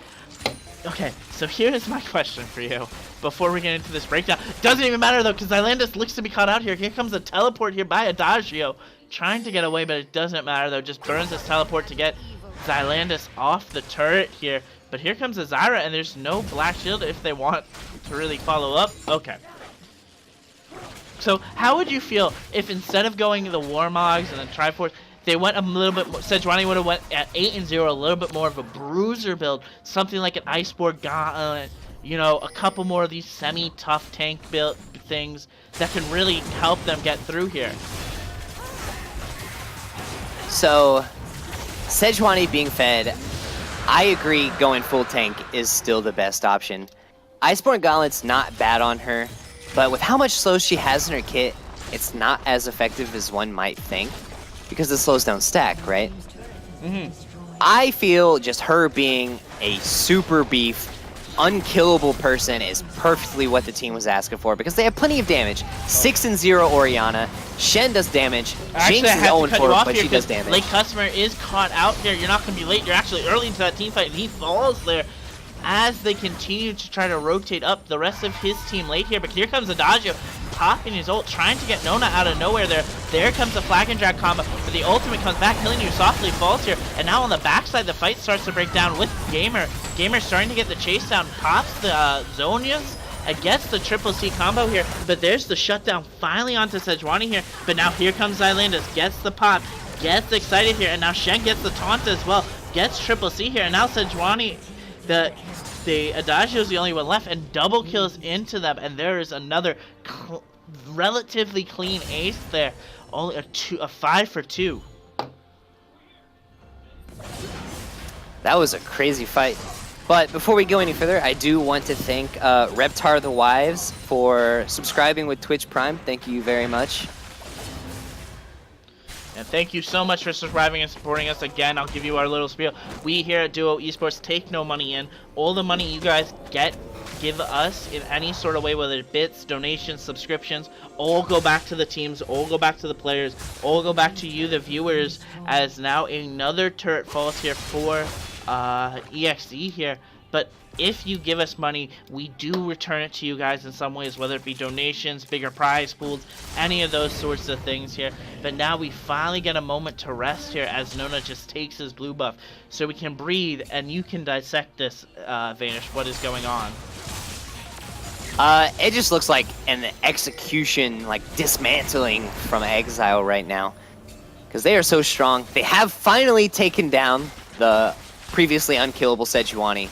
Okay, so here is my question for you before we get into this breakdown. Doesn't even matter though, because Zylandis looks to be caught out here. Here comes a teleport here by Adagio, trying to get away, but it doesn't matter though. Just burns his teleport to get Zylandis off the turret here. But here comes a Zyra, and there's no black shield if they want to really follow up. Okay. So how would you feel if instead of going the Warmogs and the Triforce, they went a little bit more, Sejuani would have went at 8-0, a little bit more of a bruiser build, something like an Iceborne Gauntlet, you know, a couple more of these semi-tough tank build things that can really help them get through here. So, Sejuani being fed, I agree going full tank is still the best option. Iceborne Gauntlet's not bad on her, but with how much slow she has in her kit, it's not as effective as one might think. Because it slows down stack, right? I feel just her being a super beef, unkillable person is perfectly what the team was asking for, because they have plenty of damage. 6-0 Orianna. Shen does damage. Jinx is 0-4, but she does damage. Late Customer is caught out here. You're not going to be late. You're actually early into that team fight, and he falls there as they continue to try to rotate up the rest of his team late here. But here comes Adagio popping his ult, trying to get Nona out of nowhere there. There comes the flag and drag combo, but the ultimate comes back, killing you softly, falls here. And now on the backside, the fight starts to break down with Gamer. Gamer starting to get the chase down, pops the Zonias, and gets the triple C combo here. But there's the shutdown finally onto Sejuani here. But now here comes Zylandis, gets the pop, gets excited here, and now Shen gets the taunt as well, gets triple C here, and now Sejuani, the Adagio is the only one left, and double kills into them, and there is another relatively clean ace there. Only a 5 for 2. That was a crazy fight. But before we go any further, I do want to thank Reptar the Wives for subscribing with Twitch Prime. Thank you very much. And thank you so much for subscribing and supporting us. Again, I'll give you our little spiel. We here at Duo Esports take no money in. All the money you guys give us in any sort of way, whether it's bits, donations, subscriptions, all go back to the teams, all go back to the players, all go back to you, the viewers, as now another turret falls here for EXE here. But if you give us money, we do return it to you guys in some ways, whether it be donations, bigger prize pools, any of those sorts of things here. But now we finally get a moment to rest here as Nona just takes his blue buff, so we can breathe and you can dissect this, Vanish, what is going on. It just looks like an execution, like dismantling from Exile right now. Because they are so strong. They have finally taken down the previously unkillable Sejuani.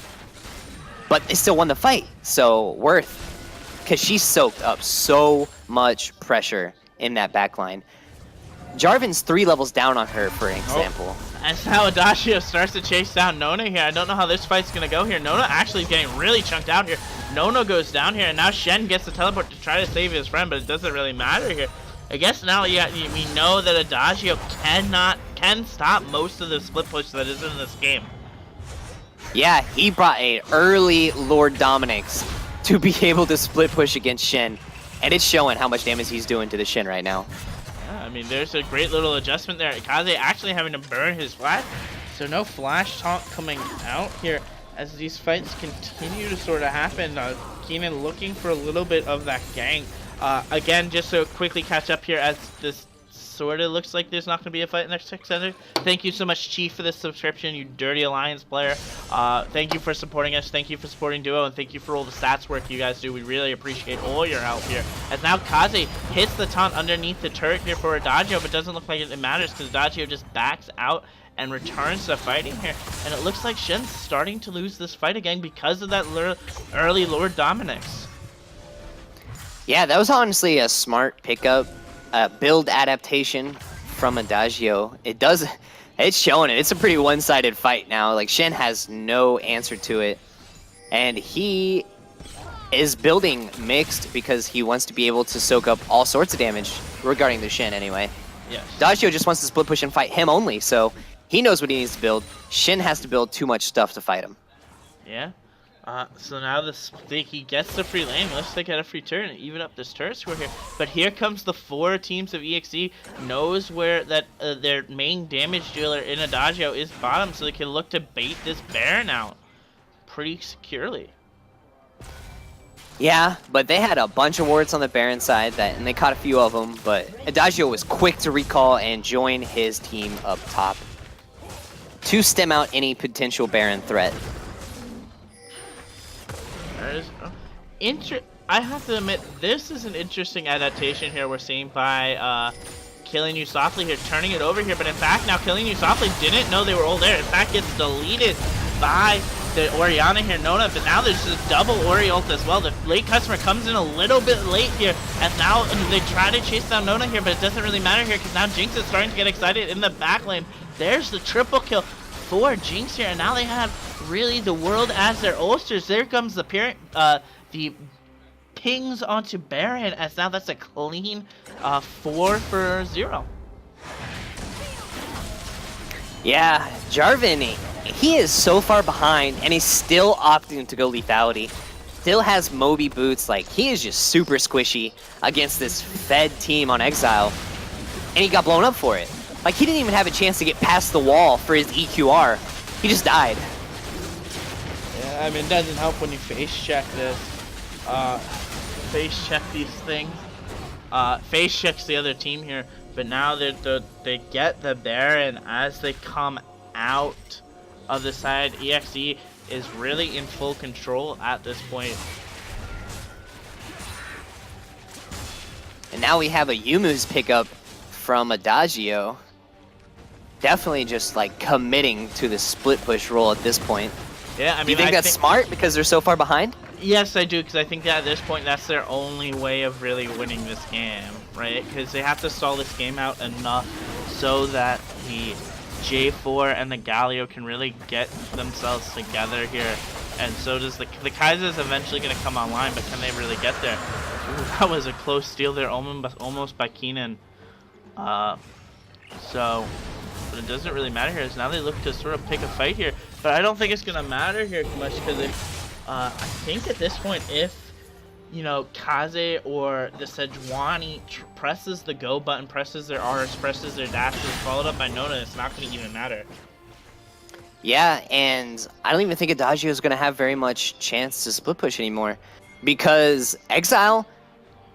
But they still won the fight, so worth. Because she soaked up so much pressure in that backline. Jarvan's 3 levels down on her, for example. And now Adagio starts to chase down Nona here. I don't know how this fight's going to go here. Nona actually is getting really chunked out here. Nona goes down here, and now Shen gets the teleport to try to save his friend, but it doesn't really matter here. I guess now we know that Adagio can stop most of the split push that is in this game. Yeah, he brought a early Lord Dominix to be able to split push against Shen, and it's showing how much damage he's doing to the Shen right now. Yeah, I mean, there's a great little adjustment there. Kaze actually having to burn his flash, so no flash taunt coming out here as these fights continue to sort of happen. Keenan looking for a little bit of that gank. Again, just to quickly catch up here, as this sort of looks like there's not going to be a fight in the next 600. Thank you so much, Chief, for this subscription, you dirty Alliance player. Thank you for supporting us. Thank you for supporting Duo, and thank you for all the stats work you guys do. We really appreciate all your help here. As now Kaze hits the taunt underneath the turret here for Adagio, but doesn't look like it matters because Adagio just backs out and returns to fighting here. And it looks like Shen's starting to lose this fight again because of that early Lord Dominix. Yeah, that was honestly a smart pickup. Build adaptation from Adagio. It's showing it. It's a pretty one-sided fight now. Like, Shen has no answer to it. And he is building mixed because he wants to be able to soak up all sorts of damage regarding the Shen anyway. Yes. Adagio just wants to split push and fight him only, so he knows what he needs to build. Shen has to build too much stuff to fight him. Yeah. So now he gets the free lane. Looks like get a free turn and even up this turret score here. But here comes the 4 teams of EXE. Knows where that their main damage dealer in Adagio is bottom, so they can look to bait this Baron out pretty securely. Yeah, but they had a bunch of wards on the Baron side, and they caught a few of them, but Adagio was quick to recall and join his team up top to stem out any potential Baron threat. I have to admit, this is an interesting adaptation here we're seeing by Killing You Softly here, turning it over here. But in fact, now Killing You Softly didn't know they were all there. In fact, gets deleted by the Orianna here, Nona. But now there's a double Ori ult as well. The late customer comes in a little bit late here, as now they try to chase down Nona here, but it doesn't really matter here because now Jinx is starting to get excited in the back lane. There's the triple kill for Jinx here, and now they have really the world as their ulsters. There comes the pings onto Baron, as now that's a clean 4 for 0. Yeah, Jarvan, he is so far behind, and he's still opting to go lethality. Still has Moby boots. Like, he is just super squishy against this fed team on Exile, and he got blown up for it. Like, he didn't even have a chance to get past the wall for his EQR. He just died. Yeah, I mean, it doesn't help when you face check this. Face check these things. Face checks the other team here, but now they get the Baron as they come out of the side. EXE is really in full control at this point. And now we have a Yumu's pickup from Adagio. Definitely just like committing to the split push role at this point. Yeah, I Do you mean, think that's smart because they're so far behind? Yes, I do, because I think that at this point, that's their only way of really winning this game, right? Because they have to stall this game out enough so that the J4 and the Galio can really get themselves together here. And so does the Kaiser is eventually going to come online, but can they really get there? Ooh, that was a close steal there, almost by Keenan. But it doesn't really matter here, as now they look to sort of pick a fight here. But I don't think it's going to matter here much, because I think at this point, if, you know, Kaze or the Sejuani presses the go button, presses their R's, presses their dashes, followed up by Nona, it's not going to even matter. Yeah, and I don't even think Adagio is going to have very much chance to split push anymore. Because Exile,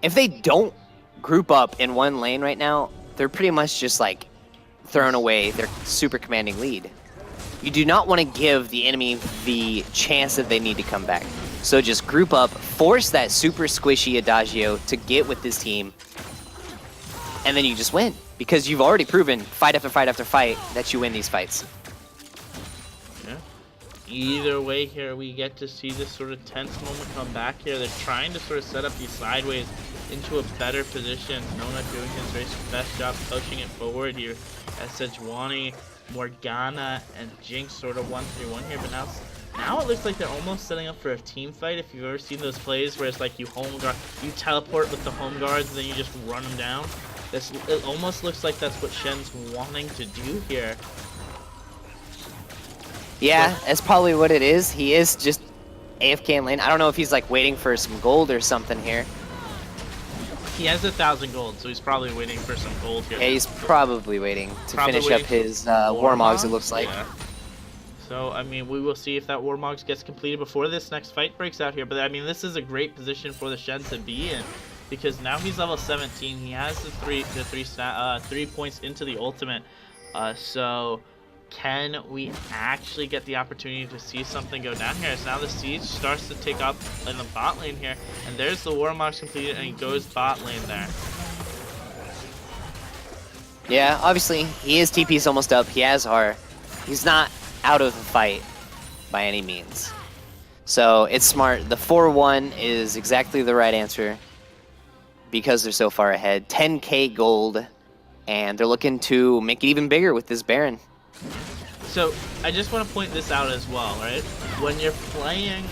if they don't group up in one lane right now, they're pretty much just like throwing away their super commanding lead. You do not want to give the enemy the chance that they need to come back. So just group up, force that super squishy Adagio to get with this team, and then you just win. Because you've already proven, fight after fight after fight, that you win these fights. Yeah. Either way here, we get to see this sort of tense moment come back here. They're trying to sort of set up these sideways into a better position. Nona doing his very best job pushing it forward here as Sejuani, Morgana, and Jinx sort of 1-3-1 here. But now it looks like they're almost setting up for a team fight. If you've ever seen those plays where it's like you teleport with the home guards and then you just run them down. It almost looks like that's what Shen's wanting to do here. Yeah, that's probably what it is. He is just AFK in lane. I don't know if he's like waiting for some gold or something here. He has 1,000 gold, so he's probably waiting for some gold here. Yeah, he's probably waiting to finish up his Warmogs, it looks like. Yeah. So, I mean, we will see if that Warmogs gets completed before this next fight breaks out here. But, I mean, this is a great position for the Shen to be in, because now he's level 17. He has the three points into the ultimate. So, can we actually get the opportunity to see something go down here? As now the siege starts to take up in the bot lane here, and there's the Warmogs completed, and he goes bot lane there. Yeah, obviously, his TP's almost up. He has R. He's not out of the fight by any means. So it's smart. The 4-1 is exactly the right answer because they're so far ahead. 10k gold, and they're looking to make it even bigger with this Baron. So I just want to point this out as well, right? When you're playing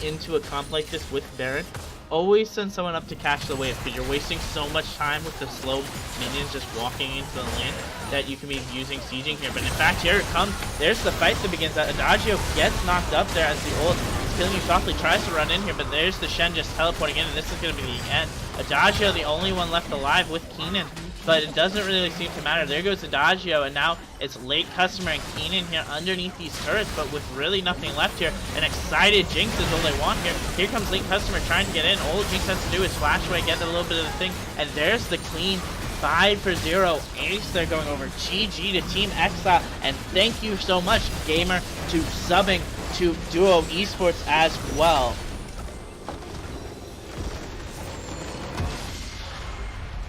into a comp like this with Baron, always send someone up to catch the wave, because you're wasting so much time with the slow minions just walking into the lane that you can be using sieging here. But in fact, here it comes. There's the fight that begins. Adagio gets knocked up there as the ult is killing you softly, tries to run in here, but there's the Shen just teleporting in, and this is going to be the end. Adagio, the only one left alive with Keenan, but it doesn't really seem to matter. There goes Adagio, and now it's late customer and Keenan here underneath these turrets, but with really nothing left here. An excited Jinx is all they want here. Here comes late customer trying to get in. All Jinx has to do is flash away, get a little bit of the thing, and there's the clean 5-0 ace. They're going over. GG to Team Exile, and thank you so much, Gamer, to subbing to Duo Esports as well.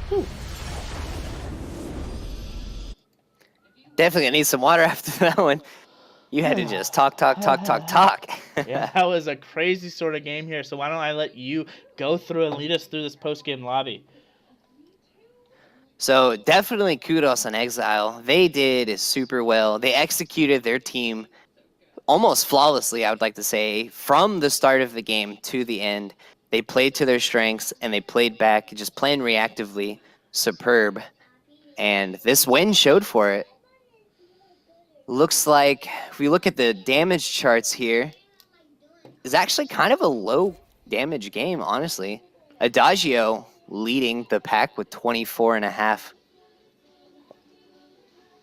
Whew. Definitely gonna need some water after that one. You had to just talk. Yeah, that was a crazy sort of game here. So why don't I let you go through and lead us through this post-game lobby? So definitely kudos on Exile. They did super well. They executed their team almost flawlessly, I would like to say, from the start of the game to the end. They played to their strengths, and they played back, just playing reactively. Superb. And this win showed for it. Looks like, if we look at the damage charts here, it's actually kind of a low damage game, honestly. Adagio leading the pack with 24.5,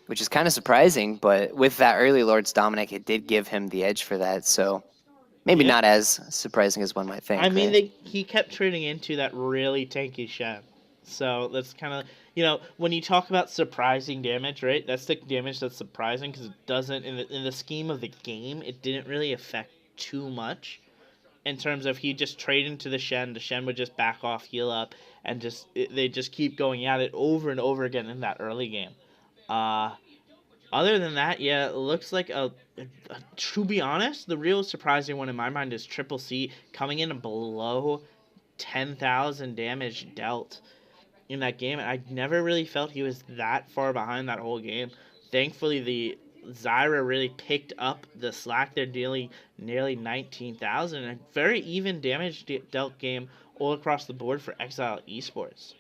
which is kind of surprising, but with that early Lord's Dominic, it did give him the edge for that, so maybe not as surprising as one might think. I mean, right? he kept trading into that really tanky Shen. So that's kind of, you know, when you talk about surprising damage, right? That's the damage that's surprising, because it doesn't, in the scheme of the game, it didn't really affect too much. In terms of he just trade into the Shen would just back off, heal up, and they just keep going at it over and over again in that early game. Other than that, yeah, it looks like to be honest, the real surprising one in my mind is Triple C coming in below 10,000 damage dealt in that game. I never really felt he was that far behind that whole game. Thankfully, the Zyra really picked up the slack. They're dealing nearly 19,000. A very even damage dealt game all across the board for Exile Esports.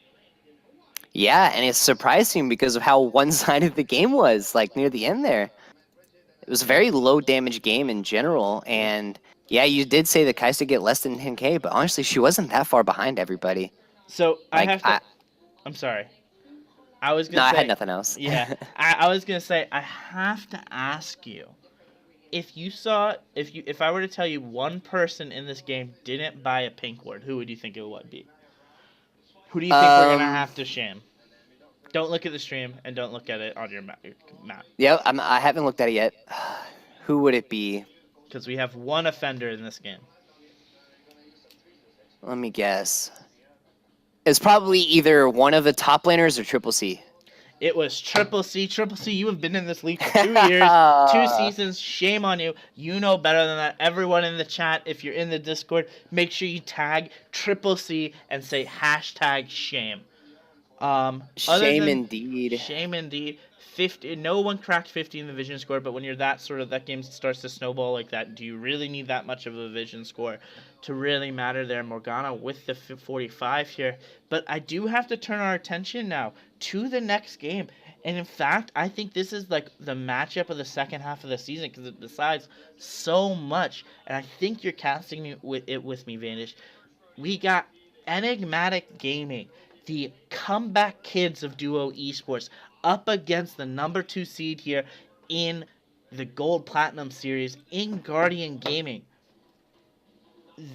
Yeah, and it's surprising because of how one-sided the game was, like near the end there. It was a very low damage game in general, and yeah, you did say that Kai'Sa get less than 10k, but honestly, she wasn't that far behind everybody. So I Like, have to. I'm sorry. I was no, gonna I had say, nothing else. yeah. I was gonna say I have to ask you if you saw if I were to tell you one person in this game didn't buy a pink ward, who would you think it would be? Who do you think we're gonna have to shame? Don't look at the stream and don't look at it on your map. Yeah, I haven't looked at it yet. Who would it be? Because we have one offender in this game. Let me guess. It's probably either one of the top laners or Triple C. It was Triple C. Triple C, you have been in this league for 2 years, 2 seasons. Shame on you. You know better than that. Everyone in the chat, if you're in the Discord, make sure you tag Triple C and say #shame. Shame indeed. Shame indeed. 50. No one cracked 50 in the vision score, but when you're that game starts to snowball like that, do you really need that much of a vision score to really matter there? Morgana with the 45 here. But I do have to turn our attention now to the next game. And in fact, I think this is like the matchup of the second half of the season because it decides so much. And I think you're casting it with me, Vanish. We got Enigmatic Gaming, the comeback kids of Duo Esports, up against the number 2 seed here in the Gold Platinum Series in Guardian Gaming.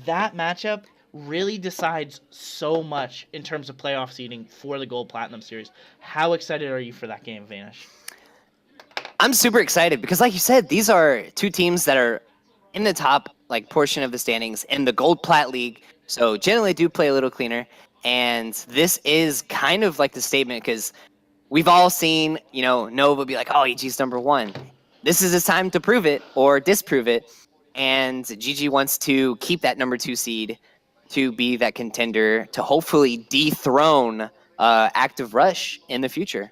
That matchup really decides so much in terms of playoff seeding for the Gold Platinum Series. How excited are you for that game, Vanish? I'm super excited because, like you said, these are two teams that are in the top portion of the standings in the Gold Plat League. So generally do play a little cleaner. And this is kind of like the statement because we've all seen, Nova be like, oh, EG's #1. This is his time to prove it or disprove it. And GG wants to keep that #2 seed to be that contender to hopefully dethrone Active Rush in the future.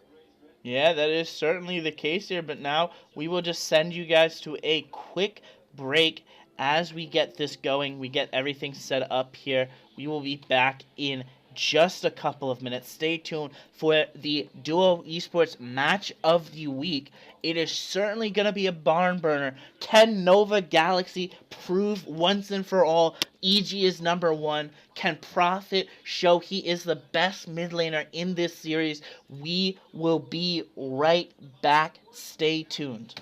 Yeah, that is certainly the case here, but now we will just send you guys to a quick break as we get this going. We get everything set up here. We will be back in just a couple of minutes. Stay tuned for the Duo Esports Match of the Week. It is certainly going to be a barn burner. Can Nova Galaxy prove once and for all EG is #1? Can Profit show he is the best mid laner in this series? We will be right back. Stay tuned.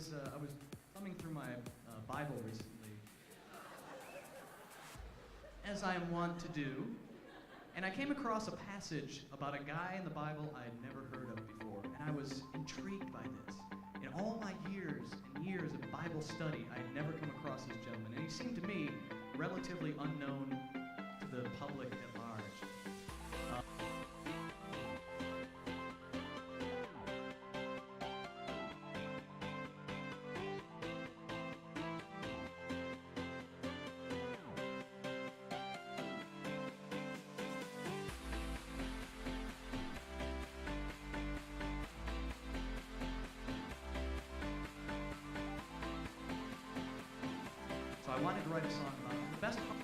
was thumbing through my Bible recently, as I am wont to do, and I came across a passage about a guy in the Bible I had never heard of before, and I was intrigued by this. In all my years and years of Bible study, I had never come across this gentleman, and he seemed to me relatively unknown to the public at large. So I wanted to write a song about the best part.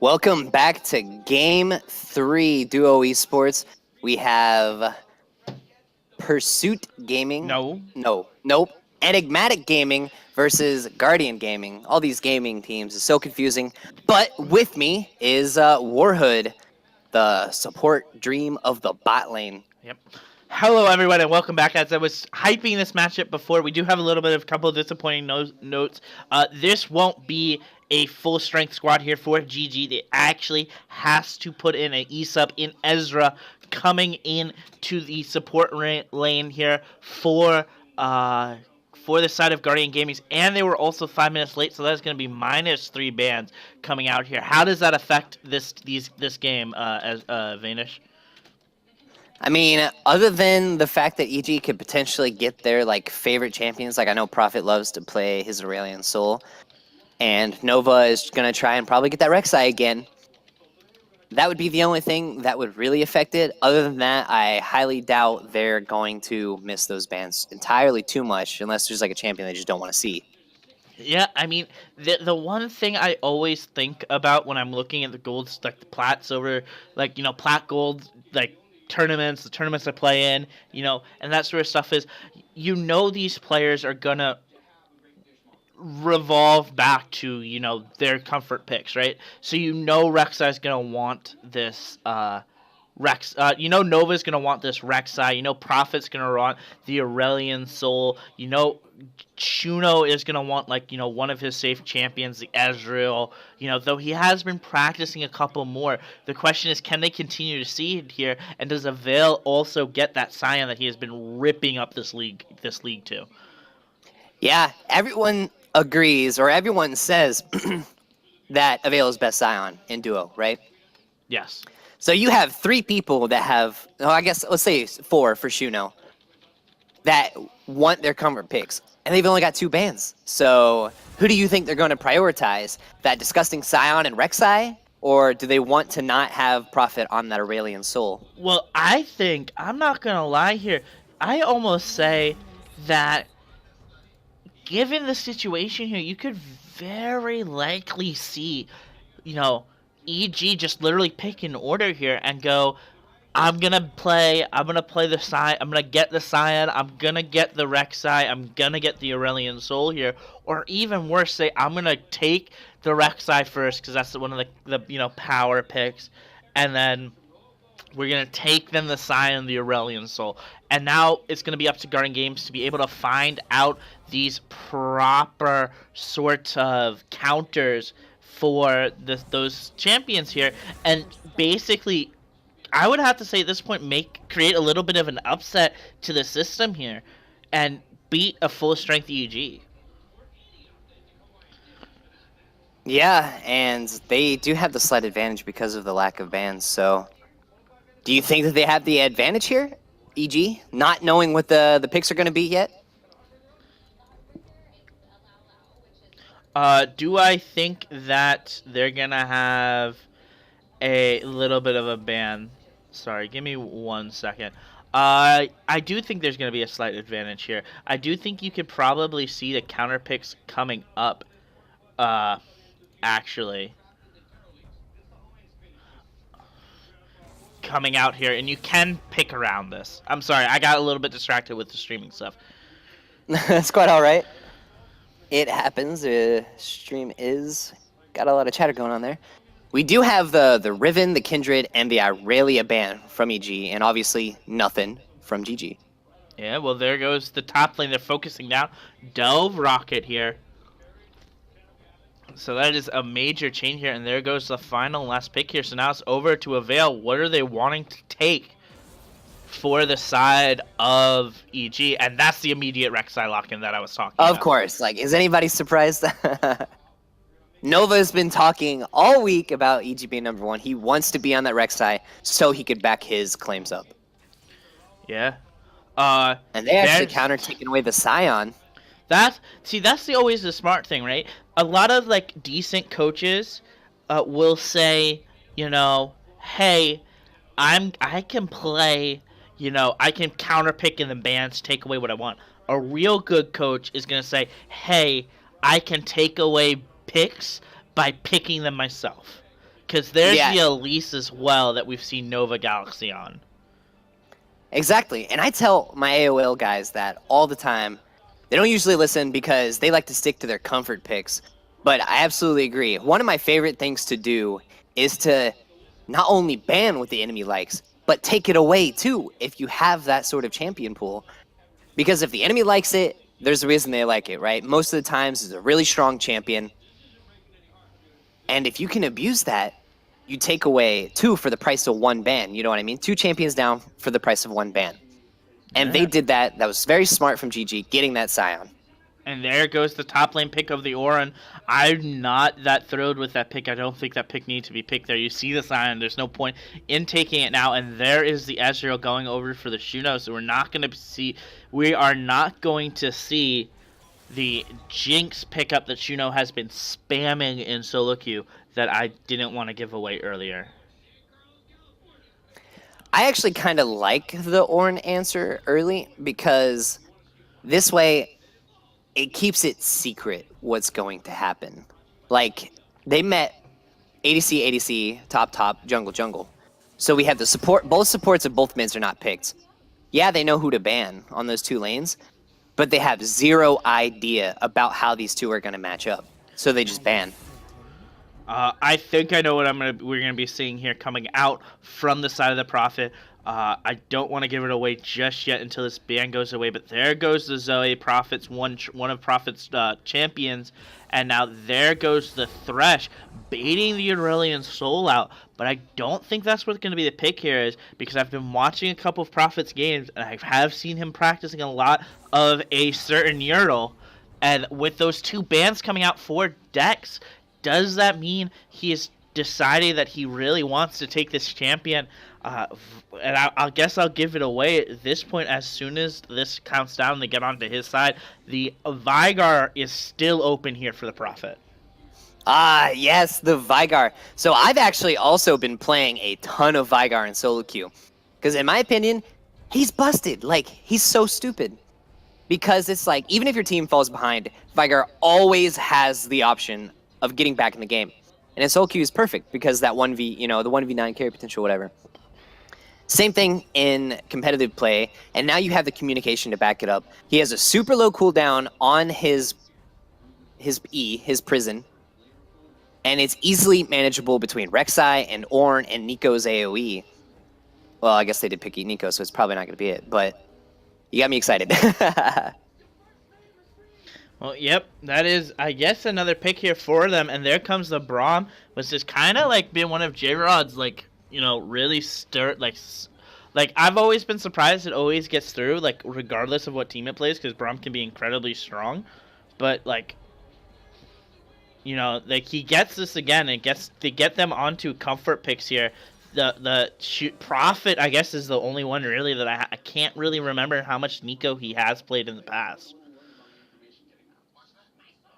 Welcome back to Game 3 Duo Esports. We have Pursuit Gaming. Nope. Enigmatic Gaming versus Guardian Gaming. All these gaming teams is so confusing. But with me is Warhood, the support dream of the bot lane. Yep. Hello, everyone, and welcome back. As I was hyping this matchup before, we do have a little bit of a couple of disappointing notes. This won't be a full-strength squad here for GG. They actually has to put in an E-sub in Ezra coming in to the support lane here for the side of Guardian Gaming, and they were also 5 minutes late, so that's going to be -3 bans coming out here. How does that affect this game, as Vanish? I mean, other than the fact that EG could potentially get their like favorite champions, like I know Prophet loves to play his Aurelian Soul, and Nova is gonna try and probably get that Rek'Sai again. That would be the only thing that would really affect it. Other than that, I highly doubt they're going to miss those bans entirely too much, unless there's like a champion they just don't want to see. Yeah, I mean, the one thing I always think about when I'm looking at the golds, like the plat, silver, like, you know, plat, gold, like tournaments, the tournaments I play in, you know, and that sort of stuff is, you know, these players are gonna revolve back to, you know, their comfort picks, right? So you know Rek'Sai's gonna want this you know Nova's gonna want this Rek'Sai, you know Prophet's gonna want the Aurelian Soul, you know Shuno is gonna want, like, you know, one of his safe champions, the Ezreal, you know, though he has been practicing a couple more. The question is, can they continue to see it here, and does Avail also get that Scion that he has been ripping up this league to? Yeah, everyone agrees, or everyone says that Avail is best Scion in duo, right? Yes. So you have 3 people that have, I guess, let's say 4 for Shuno, that want their comfort picks, and they've only got 2 bans. So who do you think they're going to prioritize? That disgusting Scion and Rek'Sai, or do they want to not have Prophet on that Aurelian Soul? Well, I think, I'm not going to lie here, I almost say that given the situation here, you could very likely see, you know, EG just literally pick an order here and go, I'm gonna play the Scion, I'm gonna get the Scion, I'm gonna get the Rek'Sai, I'm gonna get the Aurelian Soul here, or even worse, say I'm gonna take the Rek'Sai first because that's one of the you know, power picks, and then we're gonna take then the Scion, the Aurelian Soul, and now it's gonna be up to Guardian Games to be able to find out these proper sort of counters for those champions here, and basically, I would have to say at this point, create a little bit of an upset to the system here, and beat a full strength EG. Yeah, and they do have the slight advantage because of the lack of bans. So, do you think that they have the advantage here, EG, not knowing what the picks are going to be yet? Do I think that they're gonna have a little bit of a ban? Sorry, give me 1 second. I do think there's gonna be a slight advantage here. I do think you could probably see the counter picks coming up. Actually, coming out here, and you can pick around this. I'm sorry, I got a little bit distracted with the streaming stuff. That's quite all right. It happens. Stream is got a lot of chatter going on there. We do have the Riven, the Kindred, and the Irelia ban from EG, and obviously nothing from GG. Yeah, well, there goes the top lane. They're focusing down. Delve Rocket here. So that is a major change here, and there goes the final last pick here. So now it's over to Avail. What are they wanting to take for the side of EG? And that's the immediate Rek'Sai lock-in that I was talking about. Of course. Like, is anybody surprised? Nova has been talking all week about EG being number 1. He wants to be on that Rek'Sai so he could back his claims up. Yeah. And they actually counter taking away the Scion. That's always the smart thing, right? A lot of, like, decent coaches will say, you know, hey, I can play, you know, I can counter pick in the bans, take away what I want. A real good coach is gonna say, hey, I can take away picks by picking them myself. Because there's the Elise as well that we've seen Nova Galaxy on. Exactly. And I tell my AOL guys that all the time. They don't usually listen because they like to stick to their comfort picks. But I absolutely agree. One of my favorite things to do is to not only ban what the enemy likes, but take it away too if you have that sort of champion pool. Because if the enemy likes it, there's a reason they like it, right? Most of the times it's a really strong champion. And if you can abuse that, you take away 2 for the price of 1 ban. You know what I mean? 2 champions down for the price of 1 ban. And they did that. That was very smart from GG, getting that Scion. And there goes the top lane pick of the Orin. I'm not that thrilled with that pick. I don't think that pick needs to be picked there. You see the Scion. There's no point in taking it now. And there is the Ezreal going over for the Shuno. So we are not going to see the Jinx pickup that Shuno has been spamming in solo queue that I didn't want to give away earlier. I actually kind of like the Ornn answer early because this way it keeps it secret what's going to happen. Like, they met ADC, ADC, top, jungle. So we have the support, both supports of both mids are not picked. Yeah, they know who to ban on those 2 lanes, but they have 0 idea about how these 2 are going to match up. So they just ban. I think I know what we're gonna be seeing here coming out from the side of the Prophet. I don't want to give it away just yet until this ban goes away, but there goes the Zoe. Prophet's one of Prophet's champions, and now there goes the Thresh baiting the Aurelion Soul out. But I don't think that's what's going to be the pick here, is because I've been watching a couple of Prophet's games, and I have seen him practicing a lot of a certain Yordle, and with those 2 bans coming out for Dex, does that mean he is deciding that he really wants to take this champion? And I guess I'll give it away at this point. As soon as this counts down, they get onto his side. The Veigar is still open here for the Prophet. Yes, the Veigar. So I've actually also been playing a ton of Veigar in solo queue. Because in my opinion, he's busted. Like, he's so stupid. Because it's like, even if your team falls behind, Veigar always has the option of getting back in the game. And in solo queue is perfect because that 1v, the 1v9 carry potential, whatever. Same thing in competitive play, and now you have the communication to back it up. He has a super low cooldown on his prison, and it's easily manageable between Rek'Sai and Ornn and Nico's AoE. Well, I guess they did pick Nico, so it's probably not going to be it, but you got me excited. Well, yep, that is, I guess, another pick here for them, and there comes the Braum, which is kind of like being one of J-Rod's, really I've always been surprised it always gets through, regardless of what team it plays, because Braum can be incredibly strong, but, he gets this again, and gets to get them onto comfort picks here. The Prophet, I guess, is the only one, really, that I can't really remember how much Nico he has played in the past.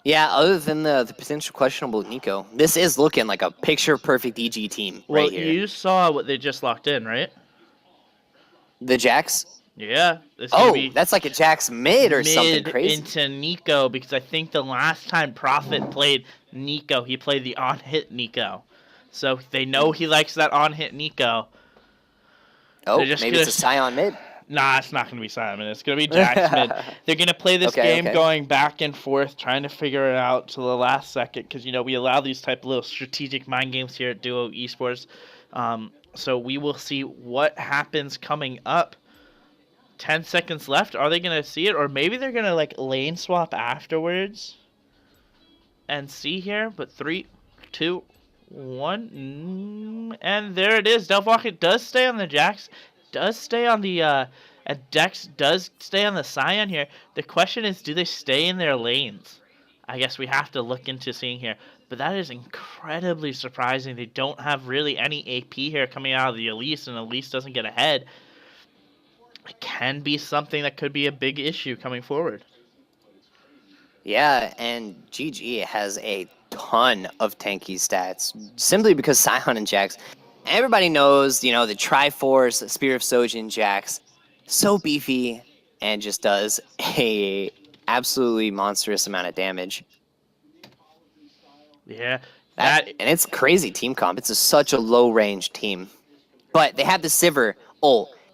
Yeah, other than the potential questionable Nico, this is looking like a picture-perfect EG team right here. Well, you saw what they just locked in, right? The Jax? Yeah. That's like a Jax mid or something crazy. Into Nico, because I think the last time Prophet played Nico, he played the on-hit Nico. So they know he likes that on-hit Nico. Oh, maybe it's a Scion mid? Nah, it's not going to be Simon. It's going to be Jax mid. They're going to play this game going back and forth, trying to figure it out to the last second, because, we allow these type of little strategic mind games here at Duo Esports. So we will see what happens coming up. 10 seconds left. Are they going to see it? Or maybe they're going to, lane swap afterwards and see here. But 3, 2, 1. And there it is. Delphocket does stay on the Jax. Does stay on the Dex does stay on the Scion here. The question is, do they stay in their lanes? I guess we have to look into seeing here. But that is incredibly surprising. They don't have really any AP here coming out of the Elise, and Elise doesn't get ahead. It can be something that could be a big issue coming forward. Yeah, and GG has a ton of tanky stats, simply because Scion and Jax. Everybody knows, the Triforce, Spear of Sojin, Jax, so beefy, and just does a absolutely monstrous amount of damage. Yeah. And it's crazy team comp. It's such a low-range team. But they have the Sivir,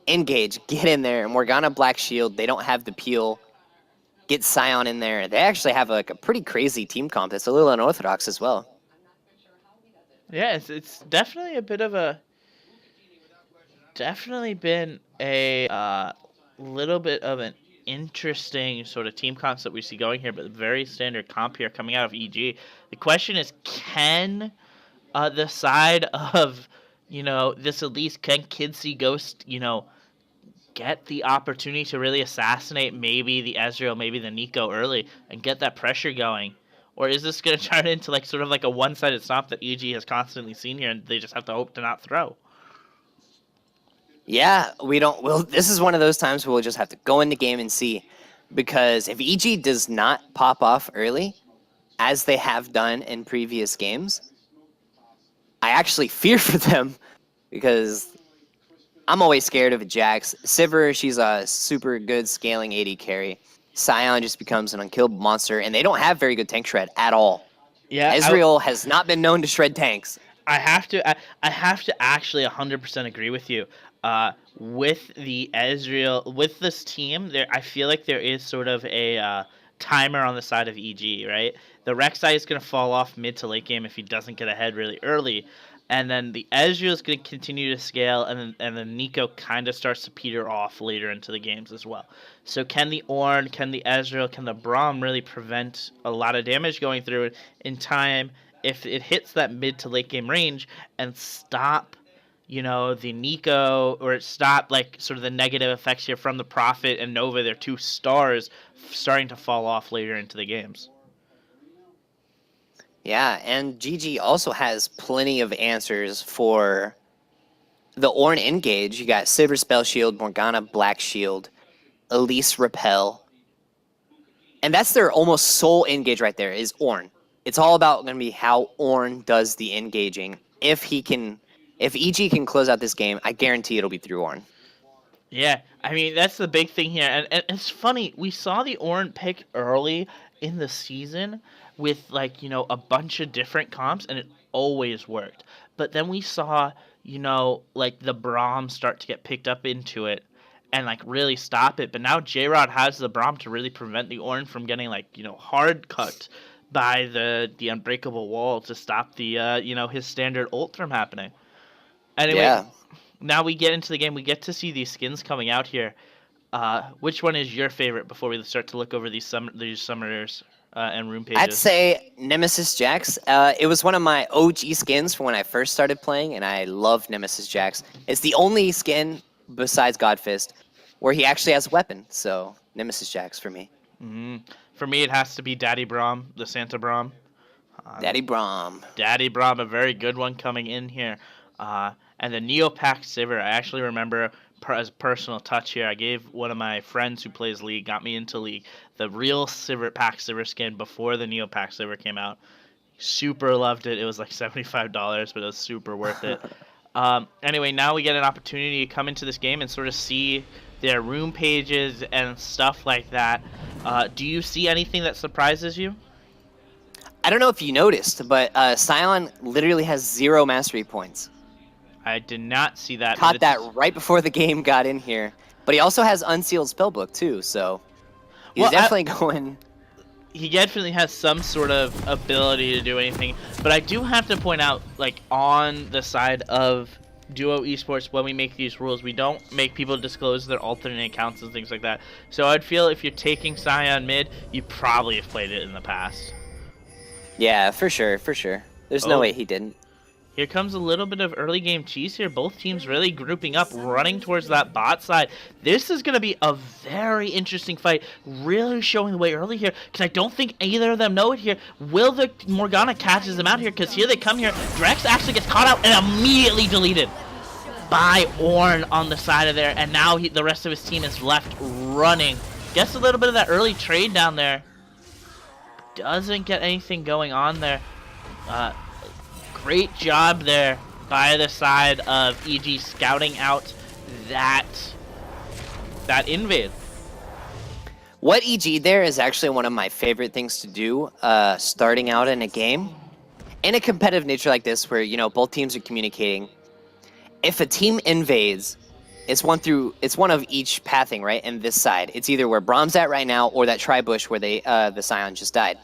engage, get in there, and Morgana Black Shield. They don't have the Peel. Get Scion in there. They actually have a pretty crazy team comp that's a little unorthodox as well. Yeah, it's definitely a bit of a definitely been a little bit of an interesting sort of team concept we see going here, but very standard comp here coming out of EG. The question is, can the side of, this Elise, can Kidsey Ghost, get the opportunity to really assassinate maybe the Ezreal, maybe the Nico early and get that pressure going? Or is this going to turn into like sort of like a one-sided stomp that EG has constantly seen here and they just have to hope to not throw? Yeah, we don't. Well, this is one of those times where we'll just have to go in the game and see, because if EG does not pop off early, as they have done in previous games, I actually fear for them because I'm always scared of a Jax. Sivir, she's a super good scaling AD carry. Sion just becomes an unkillable monster, and they don't have very good tank shred at all. Yeah, Ezreal has not been known to shred tanks. I have to actually 100% agree with you. With the Ezreal, with this team, I feel like there is sort of a timer on the side of EG, right? The Rek'Sai is going to fall off mid to late game if he doesn't get ahead really early. And then the Ezreal is going to continue to scale, and then Nico kind of starts to peter off later into the games as well. So can the Ornn, can the Ezreal, can the Braum really prevent a lot of damage going through it in time if it hits that mid to late game range and stop, the Nico, or stop like sort of the negative effects here from the Prophet and Nova, their two stars, starting to fall off later into the games? Yeah, and GG also has plenty of answers for the Ornn engage. You got Sivir Spell Shield, Morgana Black Shield, Elise Repel. And that's their almost sole engage right there, is Ornn. It's all about going to be how Ornn does the engaging. If EG can close out this game, I guarantee it'll be through Ornn. Yeah, I mean, that's the big thing here. And it's funny, we saw the Ornn pick early in the season with, like, a bunch of different comps, and it always worked. But then we saw, like, the Braum start to get picked up into it and, like, really stop it. But now J-Rod has the Braum to really prevent the Ornn from getting, like, hard cut by the Unbreakable Wall to stop the, his standard ult from happening. Anyway, Yeah. Now we get into the game. We get to see these skins coming out here. Which one is your favorite before we start to look over these summoners and room pages? I'd say Nemesis Jax. It was one of my OG skins from when I first started playing, and I love Nemesis Jax. It's the only skin besides Godfist where he actually has a weapon, so Nemesis Jax for me. Mm-hmm. For me, it has to be Daddy Braum, the Santa Braum. Daddy Braum. Daddy Braum, a very good one coming in here. And the Neopac Sivir, I actually remember as a personal touch here, I gave one of my friends who plays League, got me into League, the real Sivir skin before the Neopac Sivir came out. Super loved it. It was like $75, but it was super worth it. Anyway, now we get an opportunity to come into this game and sort of see their room pages and stuff like that. Do you see anything that surprises you? I don't know if you noticed, but Sion literally has 0 mastery points. I did not see that. Caught that right before the game got in here. But he also has Unsealed Spellbook too, so he's definitely going... He definitely has some sort of ability to do anything. But I do have to point out, like, on the side of Duo Esports, when we make these rules, we don't make people disclose their alternate accounts and things like that. So I'd feel if you're taking Sion mid, you probably have played it in the past. Yeah, for sure, for sure. There's no way he didn't. Here comes a little bit of early game cheese here. Both teams really grouping up, running towards that bot side. This is going to be a very interesting fight, really showing the way early here, because I don't think either of them know it here. Will the Morgana catches them out here? Because here they come here. Drex actually gets caught out and immediately deleted by Ornn on the side of there, and now the rest of his team is left running. Gets a little bit of that early trade down there. Doesn't get anything going on there. Great job there by the side of EG scouting out that invade. What EG there is actually one of my favorite things to do starting out in a game. In a competitive nature like this where, both teams are communicating, if a team invades, it's one of each pathing, right? And this side, it's either where Braum's at right now or that tri-bush where the Sion just died.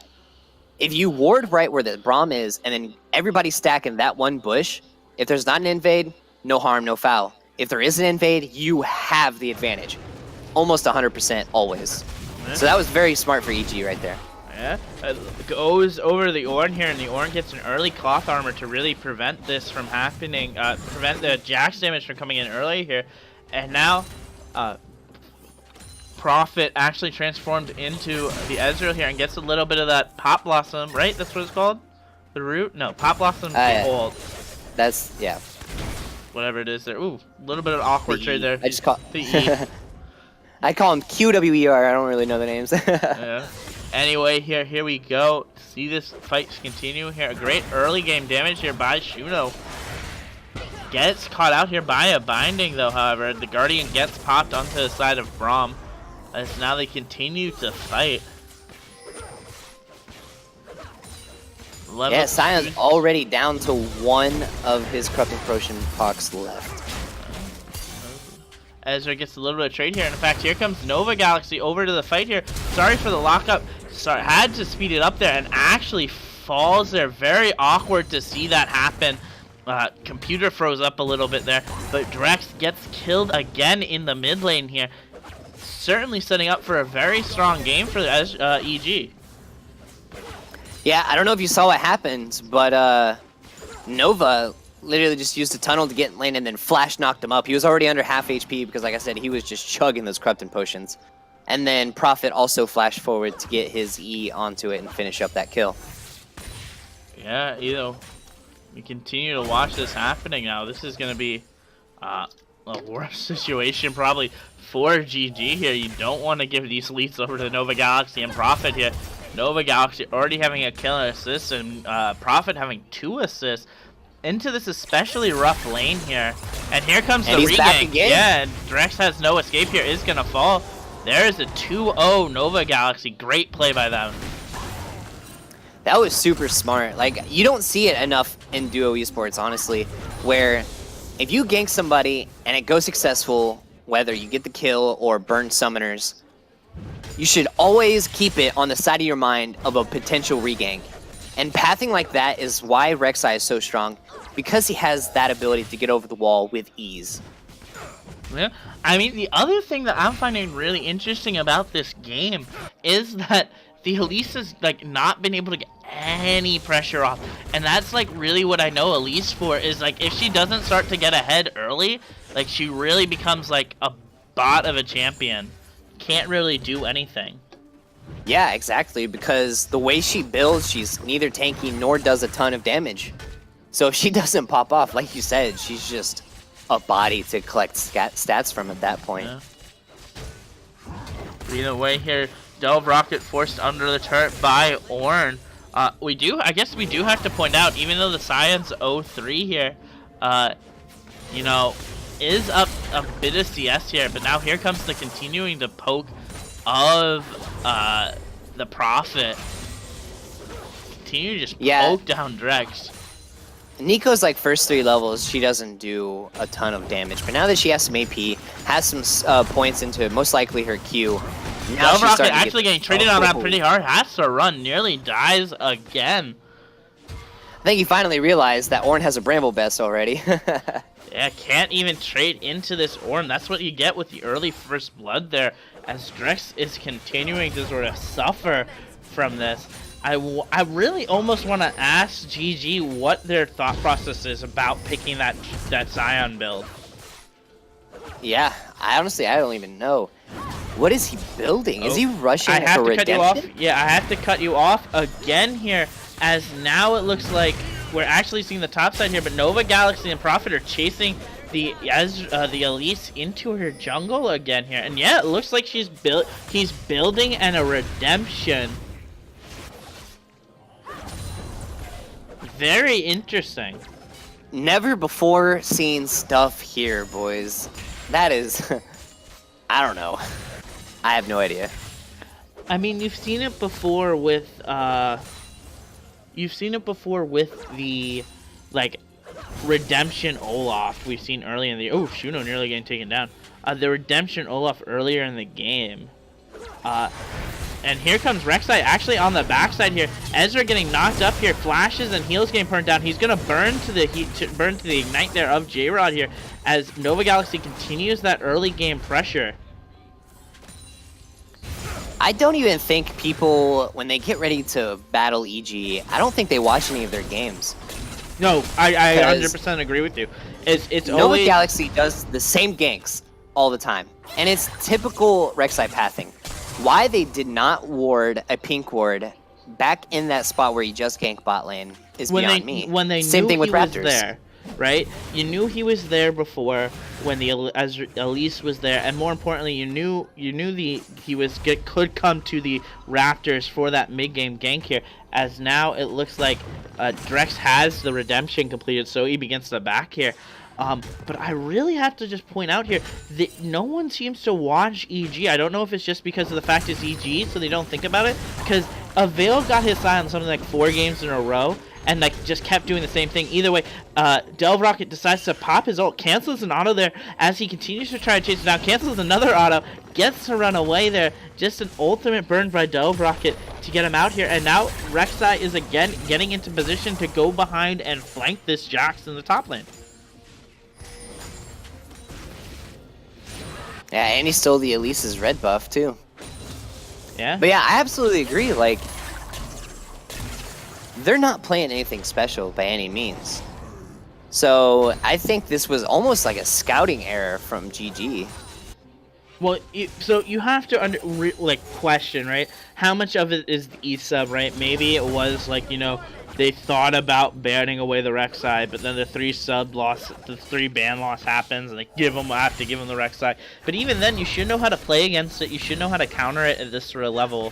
If you ward right where the Braum is, and then everybody stack in that one bush, if there's not an invade, no harm, no foul. if there is an invade, you have the advantage. Almost 100% always. So that was very smart for EG right there. Yeah, goes over to the Ornn here, and the Ornn gets an early cloth armor to really prevent this from happening, prevent the Jax damage from coming in early here. And now, Prophet actually transformed into the Ezreal here and gets a little bit of that Pop Blossom, right? That's what it's called? The root? No, Pop Blossom Behold. That's, yeah. Whatever it is there. Ooh, a little bit of awkward trade there. I just call the E. I call them QWER. I don't really know the names. Yeah. Anyway, here we go. See this fight continue here. A great early game damage here by Shuno. Gets caught out here by a binding though, however. The Guardian gets popped onto the side of Braum. As now they continue to fight. Yeah, Sion's already down to one of his Corrupting Potion pox left. Ezra gets a little bit of trade here. In fact, here comes Nova Galaxy over to the fight here. Sorry for the lockup. Sorry, had to speed it up there and actually falls there. Very awkward to see that happen. Computer froze up a little bit there, but Drex gets killed again in the mid lane here. Certainly setting up for a very strong game for the EG. Yeah, I don't know if you saw what happened, but Nova literally just used a tunnel to get in lane and then flash knocked him up. He was already under half HP because, like I said, he was just chugging those Corrupting Potions. And then Prophet also flashed forward to get his E onto it and finish up that kill. Yeah, we continue to watch this happening now. This is going to be a worse situation probably for GG here. You don't want to give these leads over to Nova Galaxy and Prophet here. Nova Galaxy already having a kill and assist, and Prophet having 2 assists into this especially rough lane here. And here comes the regank. Yeah, and Drex has no escape here, is going to fall. There is a 2-0 Nova Galaxy. Great play by them. That was super smart. Like, you don't see it enough in duo esports, honestly, where if you gank somebody and it goes successful, whether you get the kill or burn summoners, you should always keep it on the side of your mind of a potential regank. And pathing like that is why Rek'Sai is so strong, because he has that ability to get over the wall with ease. Yeah, I mean, the other thing that I'm finding really interesting about this game is that the Elise has like not been able to get any pressure off, and that's like really what I know Elise for, is like if she doesn't start to get ahead early, like she really becomes like a bot of a champion. Can't really do anything. Yeah, exactly, because the way she builds, she's neither tanky nor does a ton of damage. So if she doesn't pop off, like you said, she's just a body to collect stats from at that point. Yeah. Either way here, Delve Rocket forced under the turret by Ornn. I guess we do have to point out, even though the Scion's 0-3 here, you know, is up a bit of CS here, but now here comes the continuing to poke of the Prophet. Continue to just poke down Drex. Nico's like first 3 levels, she doesn't do a ton of damage, but now that she has some AP, has some points into most likely her Q. Delve Rocket actually getting traded on that pretty hard, has to run, nearly dies again. I think he finally realized that Ornn has a Bramble Best already. Yeah, can't even trade into this Ornn. That's what you get with the early first blood there, as Drex is continuing to sort of suffer from this. I really almost want to ask GG what their thought process is about picking that Sion build. Yeah, I don't even know. What is he building? Is he rushing I have for to cut you redemption? off. Yeah, I have to cut you off again here, as now it looks like we're actually seeing the top side here, but Nova Galaxy and Prophet are chasing the Elise into her jungle again here. And yeah, it looks like he's building a redemption. Very interesting. Never before seen stuff here, boys. That is... I don't know. I have no idea. I mean, you've seen it before with the like redemption Olaf we've seen early in the Shuno nearly getting taken down. The redemption Olaf earlier in the game. And here comes Rek'Sai actually on the backside here. Ezra getting knocked up here. Flashes and heals getting burned down. He's gonna burn to the burn to the ignite there of J-Rod here as Nova Galaxy continues that early game pressure. I don't even think people, when they get ready to battle EG, I don't think they watch any of their games. No, I 100% agree with you. It's Nova always Galaxy does the same ganks all the time, and it's typical Rek'Sai pathing. Why they did not ward a pink ward back in that spot where he just ganked bot lane is beyond me. When they Same knew thing with he was Raptors. there, right? You knew he was there before when as Elise was there, and more importantly, you knew he could come to the Raptors for that mid game gank here. As now it looks like Drex has the redemption completed, so he begins to back here. But I really have to just point out here that no one seems to watch EG. I don't know if it's just because of the fact it's EG, so they don't think about it. Because Avail got his eye on something like 4 games in a row, and like just kept doing the same thing. Either way, Delve Rocket decides to pop his ult, cancels an auto there as he continues to try to chase it down, cancels another auto, gets to run away there. Just an ultimate burn by Delve Rocket to get him out here. And now Rek'Sai is again getting into position to go behind and flank this Jax in the top lane. Yeah, and he stole the Elise's red buff too. Yeah. But yeah, I absolutely agree. Like, they're not playing anything special by any means. So I think this was almost like a scouting error from GG. Well, so you have to question, right? How much of it is the E-sub, right? Maybe it was like, you know, they thought about banning away the Rek'Sai, but then the 3 ban loss happens, and they have to give them the Rek'Sai. But even then, you should know how to play against it. You should know how to counter it at this sort of level.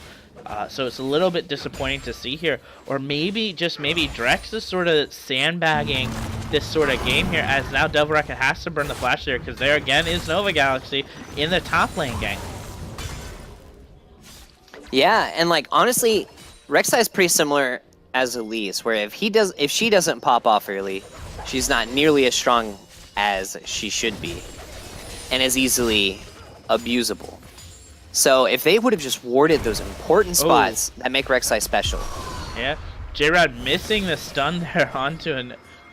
So it's a little bit disappointing to see here. Or maybe, just maybe, Drex is sort of sandbagging this sort of game here, as now Devil Rocket has to burn the flash there, because there again is Nova Galaxy in the top lane gang. Yeah, and like honestly, Rek'Sai is pretty similar as Elise, where if she doesn't pop off early, she's not nearly as strong as she should be, and as easily abusable. So if they would have just warded those important spots that make Rek'Sai special. Yeah, J-Rod missing the stun there onto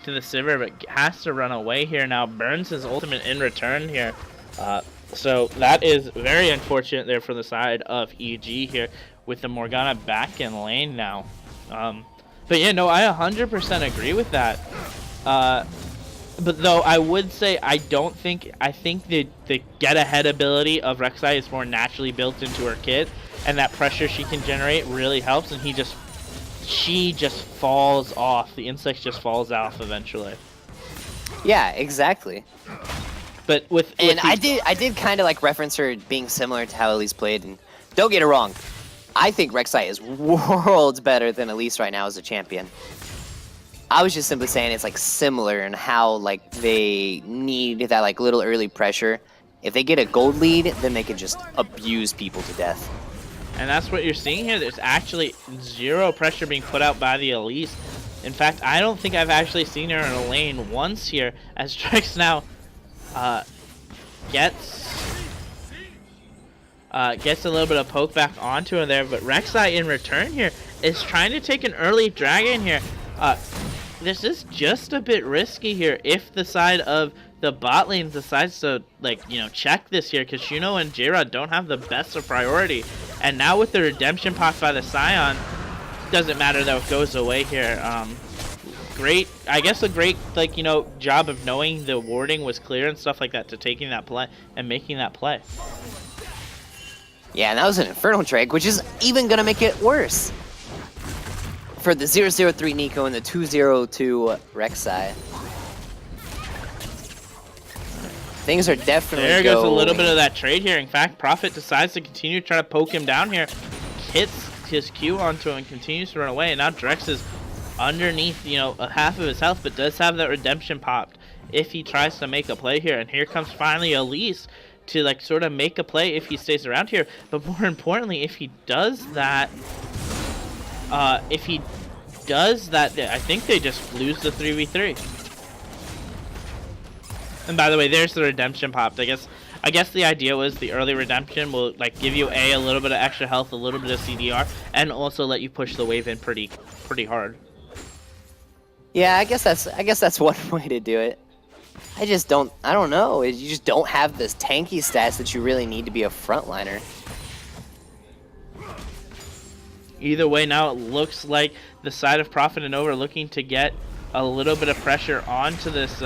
to the Sivir, but has to run away here now. Burns his ultimate in return here. So that is very unfortunate there for the side of EG here, with the Morgana back in lane now. But yeah, no, I 100% agree with that. But though I would say I think the get ahead ability of Rek'Sai is more naturally built into her kit, and that pressure she can generate really helps, and she just falls off. The insect just falls off eventually. Yeah, exactly. But I did kind of like reference her being similar to how Elise played, and don't get it wrong, I think Rek'Sai is worlds better than Elise right now as a champion. I was just simply saying it's like similar in how like they need that like little early pressure. If they get a gold lead, then they can just abuse people to death. And that's what you're seeing here. There's actually zero pressure being put out by the Elise. In fact, I don't think I've actually seen her in a lane once here, as Drex now gets a little bit of poke back onto her there, but Rek'Sai in return here is trying to take an early dragon here. This is just a bit risky here if the side of the bot lane decides to, like, you know, check this here, because Shuno and J-Rod don't have the best of priority. And now with the redemption pop by the Scion, doesn't matter though, it goes away here. I guess a great, like, you know, job of knowing the warding was clear and stuff like that to taking that play and making that play. Yeah, and that was an Infernal Drake, which is even gonna make it worse for the 003 Nico and the 202 Rek'Sai. Things are definitely There goes a little bit of that trade here. In fact, Prophet decides to continue to try to poke him down here. Hits his Q onto him and continues to run away. And now Drex is underneath, you know, half of his health, but does have that redemption popped if he tries to make a play here. And here comes finally Elise to, like, sort of make a play if he stays around here. But more importantly, if he does that, I think they just lose the 3v3. And by the way, there's the redemption popped. I guess I guess the idea was the early redemption will like give you a little bit of extra health, a little bit of CDR, and also let you push the wave in pretty hard. Yeah, I guess that's one way to do it. I don't know. You just don't have this tanky stats that you really need to be a frontliner. Either way, now it looks like the side of Prophet and Nova are looking to get a little bit of pressure onto this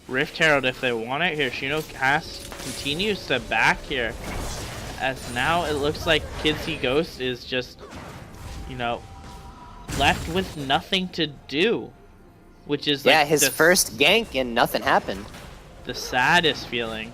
Rift Herald if they want it here. continues to back here, as now it looks like Kid See Ghost is just, you know, left with nothing to do, which is yeah, like his first gank and nothing happened. The saddest feeling.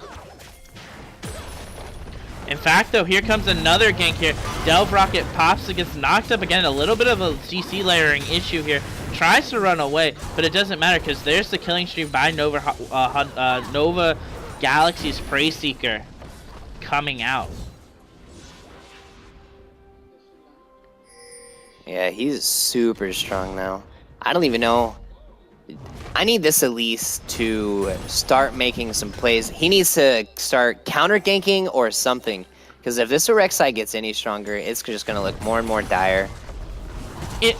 In fact, though, here comes another gank here. Delve Rocket pops and gets knocked up again. A little bit of a CC layering issue here. Tries to run away, but it doesn't matter because there's the killing streak by Nova Galaxy's Prey Seeker coming out. Yeah, he's super strong now. I don't even know. I need this Elise to start making some plays. He needs to start counter ganking or something. Because if this Rek'Sai gets any stronger, it's just going to look more and more dire.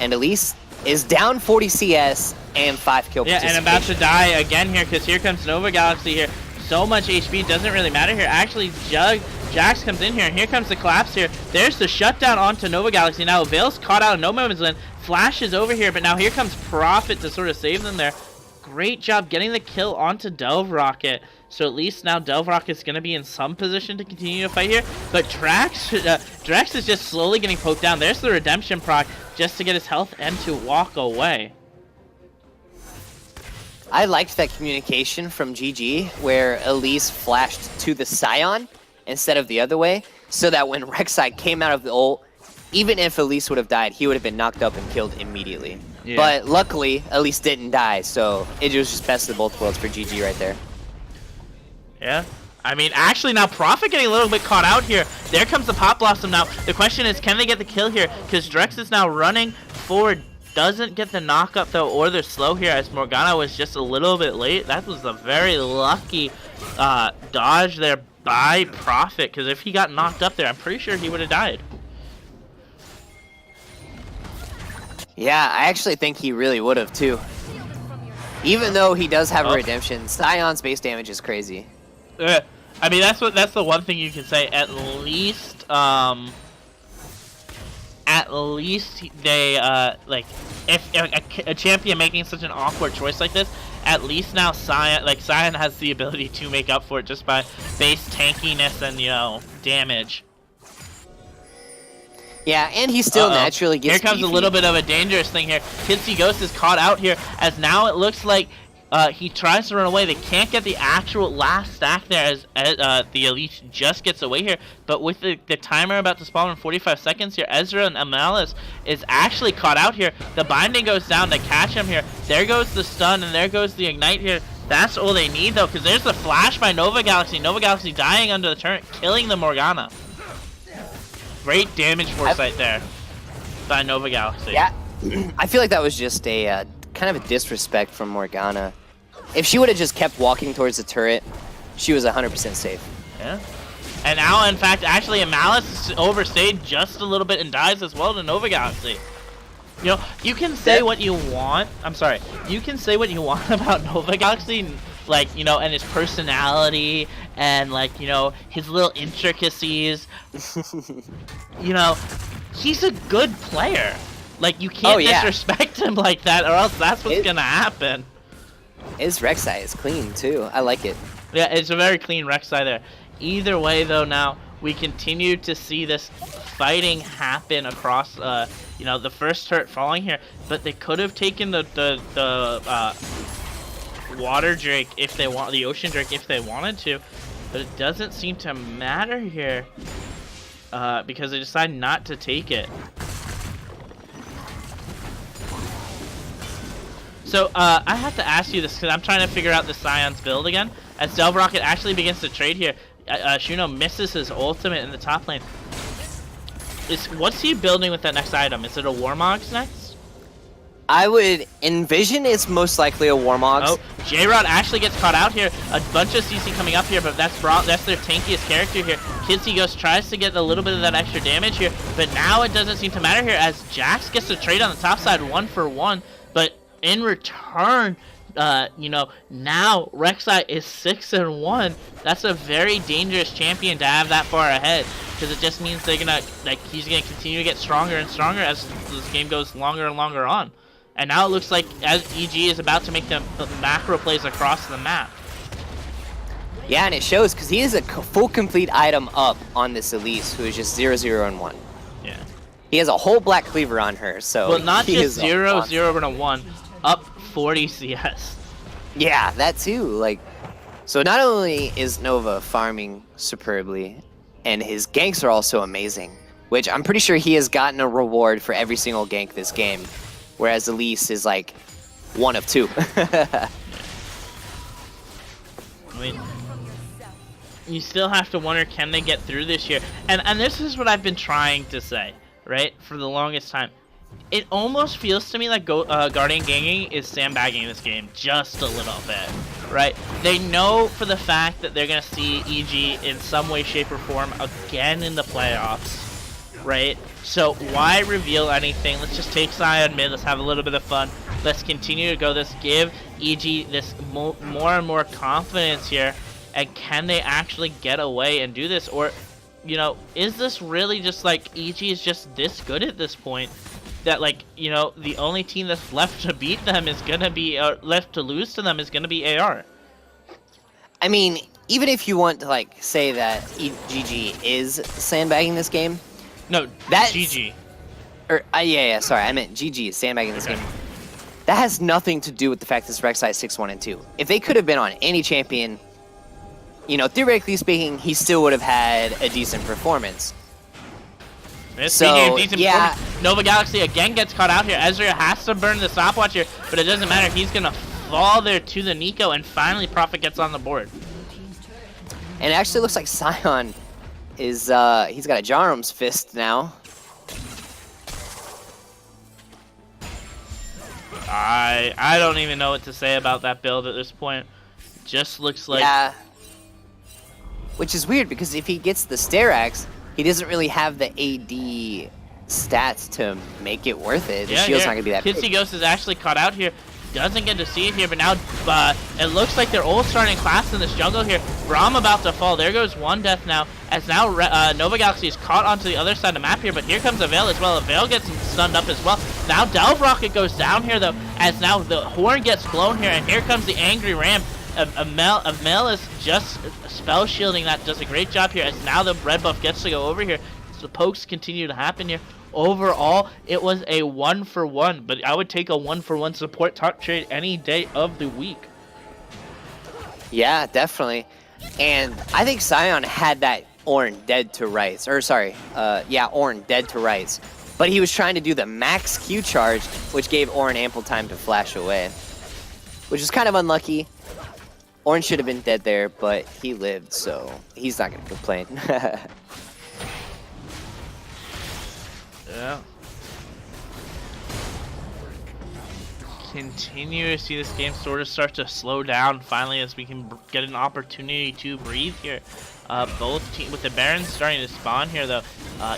And Elise is down 40 CS and 5 kill participation. And about to die again here because here comes Nova Galaxy here. So much HP, doesn't really matter here. Actually, Jax comes in here, and here comes the collapse here. There's the shutdown onto Nova Galaxy. Now, Veil's caught out, no moments in. Flash is over here, but now here comes Prophet to sort of save them there. Great job getting the kill onto Delve Rocket. So at least now Delve Rocket's going to be in some position to continue to fight here. But Drex is just slowly getting poked down. There's the redemption proc just to get his health and to walk away. I liked that communication from GG where Elise flashed to the Scion instead of the other way, so that when Rek'Sai came out of the ult, even if Elise would have died, he would have been knocked up and killed immediately. Yeah. But luckily, Elise didn't die, so it was just best of both worlds for GG right there. Yeah. I mean, actually, now Prophet getting a little bit caught out here. There comes the Pop Blossom now. The question is, can they get the kill here? Because Drex is now running forward. Doesn't get the knock up, though, or they're slow here, as Morgana was just a little bit late. That was a very lucky dodge there by Prophet, because if he got knocked up there, I'm pretty sure he would have died. Yeah, I actually think he really would have, too. Even though he does have a redemption, Scion's base damage is crazy. I mean, that's the one thing you can say. At least they like if a champion making such an awkward choice like this, at least now Scion has the ability to make up for it just by base tankiness and, you know, damage. Yeah, and he still naturally gets Here comes beefy. A little bit of a dangerous thing here. Kid See Ghost is caught out here, as now it looks like he tries to run away. They can't get the actual last stack there as the Elite just gets away here. But with the timer about to spawn in 45 seconds here, Ezra and Amalis is actually caught out here. The binding goes down to catch him here. There goes the stun, and there goes the ignite here. That's all they need, though, because there's the flash by Nova Galaxy. Nova Galaxy dying under the turret, killing the Morgana. Great damage foresight there by Nova Galaxy. Yeah, I feel like that was just a kind of a disrespect from Morgana. If she would have just kept walking towards the turret, she was 100% safe. Yeah. And now, in fact, actually, Amalis overstayed just a little bit and dies as well to Nova Galaxy. You know, you can say what you want. I'm sorry. You can say what you want about Nova Galaxy, like, you know, and his personality and, like, you know, his little intricacies. You know, he's a good player. Like, you can't disrespect him like that, or else that's what's gonna happen. His Rek'Sai is clean, too. I like it. Yeah, it's a very clean Rek'Sai there. Either way, though, now we continue to see this fighting happen across, you know, the first turret falling here, but they could have taken the water drake if they want, the ocean drake if they wanted to, but it doesn't seem to matter here because they decide not to take it. So I have to ask you this because I'm trying to figure out the Scion's build again. As Delve Rocket actually begins to trade here, Shuno misses his ultimate in the top lane. What's he building with that next item? Is it a Warmogs next? I would envision it's most likely a Warmogs. Oh, J-Rod actually gets caught out here. A bunch of CC coming up here, but that's their tankiest character here. Kitsy Ghost tries to get a little bit of that extra damage here, but now it doesn't seem to matter here as Jax gets to trade on the top side 1-for-1, but in return, you know, now Rek'Sai is 6-1. That's a very dangerous champion to have that far ahead, because it just means they're gonna, like, he's gonna continue to get stronger and stronger as this game goes longer and longer on. And now it looks like as EG is about to make the macro plays across the map. Yeah, and it shows because he is a full complete item up on this Elise, who is just 0-0-1. Yeah. He has a whole black cleaver on her, so. Well, not he just is 0-0-1, up 40 CS. Yeah, that too. Like, so not only is Nova farming superbly, and his ganks are also amazing, which I'm pretty sure he has gotten a reward for every single gank this game, whereas Elise is like 1 of 2. I mean, you still have to wonder, can they get through this year? And this is what I've been trying to say, right, for the longest time. It almost feels to me like Guardian Ganging is sandbagging this game just a little bit, right? They know for the fact that they're going to see EG in some way, shape, or form again in the playoffs, right? So why reveal anything? Let's just take Sion mid, let's have a little bit of fun. Let's continue to go this, give EG this more and more confidence here. And can they actually get away and do this? Or, you know, is this really just like EG is just this good at this point? That, like, you know, the only team that's left to beat them is gonna be, left to lose to them is gonna be AR. I mean, even if you want to, like, say that GG is sandbagging this game. No, that's GG. Or, yeah, sorry, I meant GG is sandbagging this game. That has nothing to do with the fact that this Rek'Sai is 6-1-2. If they could have been on any champion, you know, theoretically speaking, he still would have had a decent performance. So, yeah, Nova Galaxy again gets caught out here. Ezreal has to burn the stopwatch here, but it doesn't matter. He's going to fall there to the Nico, and finally Prophet gets on the board. And it actually looks like Sion is, he's got a Jarum's Fist now. I don't even know what to say about that build at this point. Just looks like... Yeah. Which is weird, because if he gets the Sterax, he doesn't really have the AD stats to make it worth it. The shield's not going to be that big. Kitsy Ghost is actually caught out here. Doesn't get to see it here, but now it looks like they're all starting class in this jungle here. Braum about to fall. There goes one death now, as now Nova Galaxy is caught onto the other side of the map here, but here comes Avail as well. Avail gets stunned up as well. Now Delve Rocket goes down here, though, as now the horn gets blown here, and here comes the Angry Ram. Amel is just spell shielding that, does a great job here, as now the red buff gets to go over here. So the pokes continue to happen here. Overall, it was a 1-for-1, but I would take a 1-for-1 support top trade any day of the week. Yeah, definitely. And I think Sion had that Ornn dead to rights. Or sorry, yeah, Ornn dead to rights. But he was trying to do the max Q charge, which gave Ornn ample time to flash away. Which is kind of unlucky. Ornn should have been dead there, but he lived, so he's not going to complain. Yeah. Continue to see this game sort of start to slow down finally as we can get an opportunity to breathe here. Both teams, with the Barons starting to spawn here though,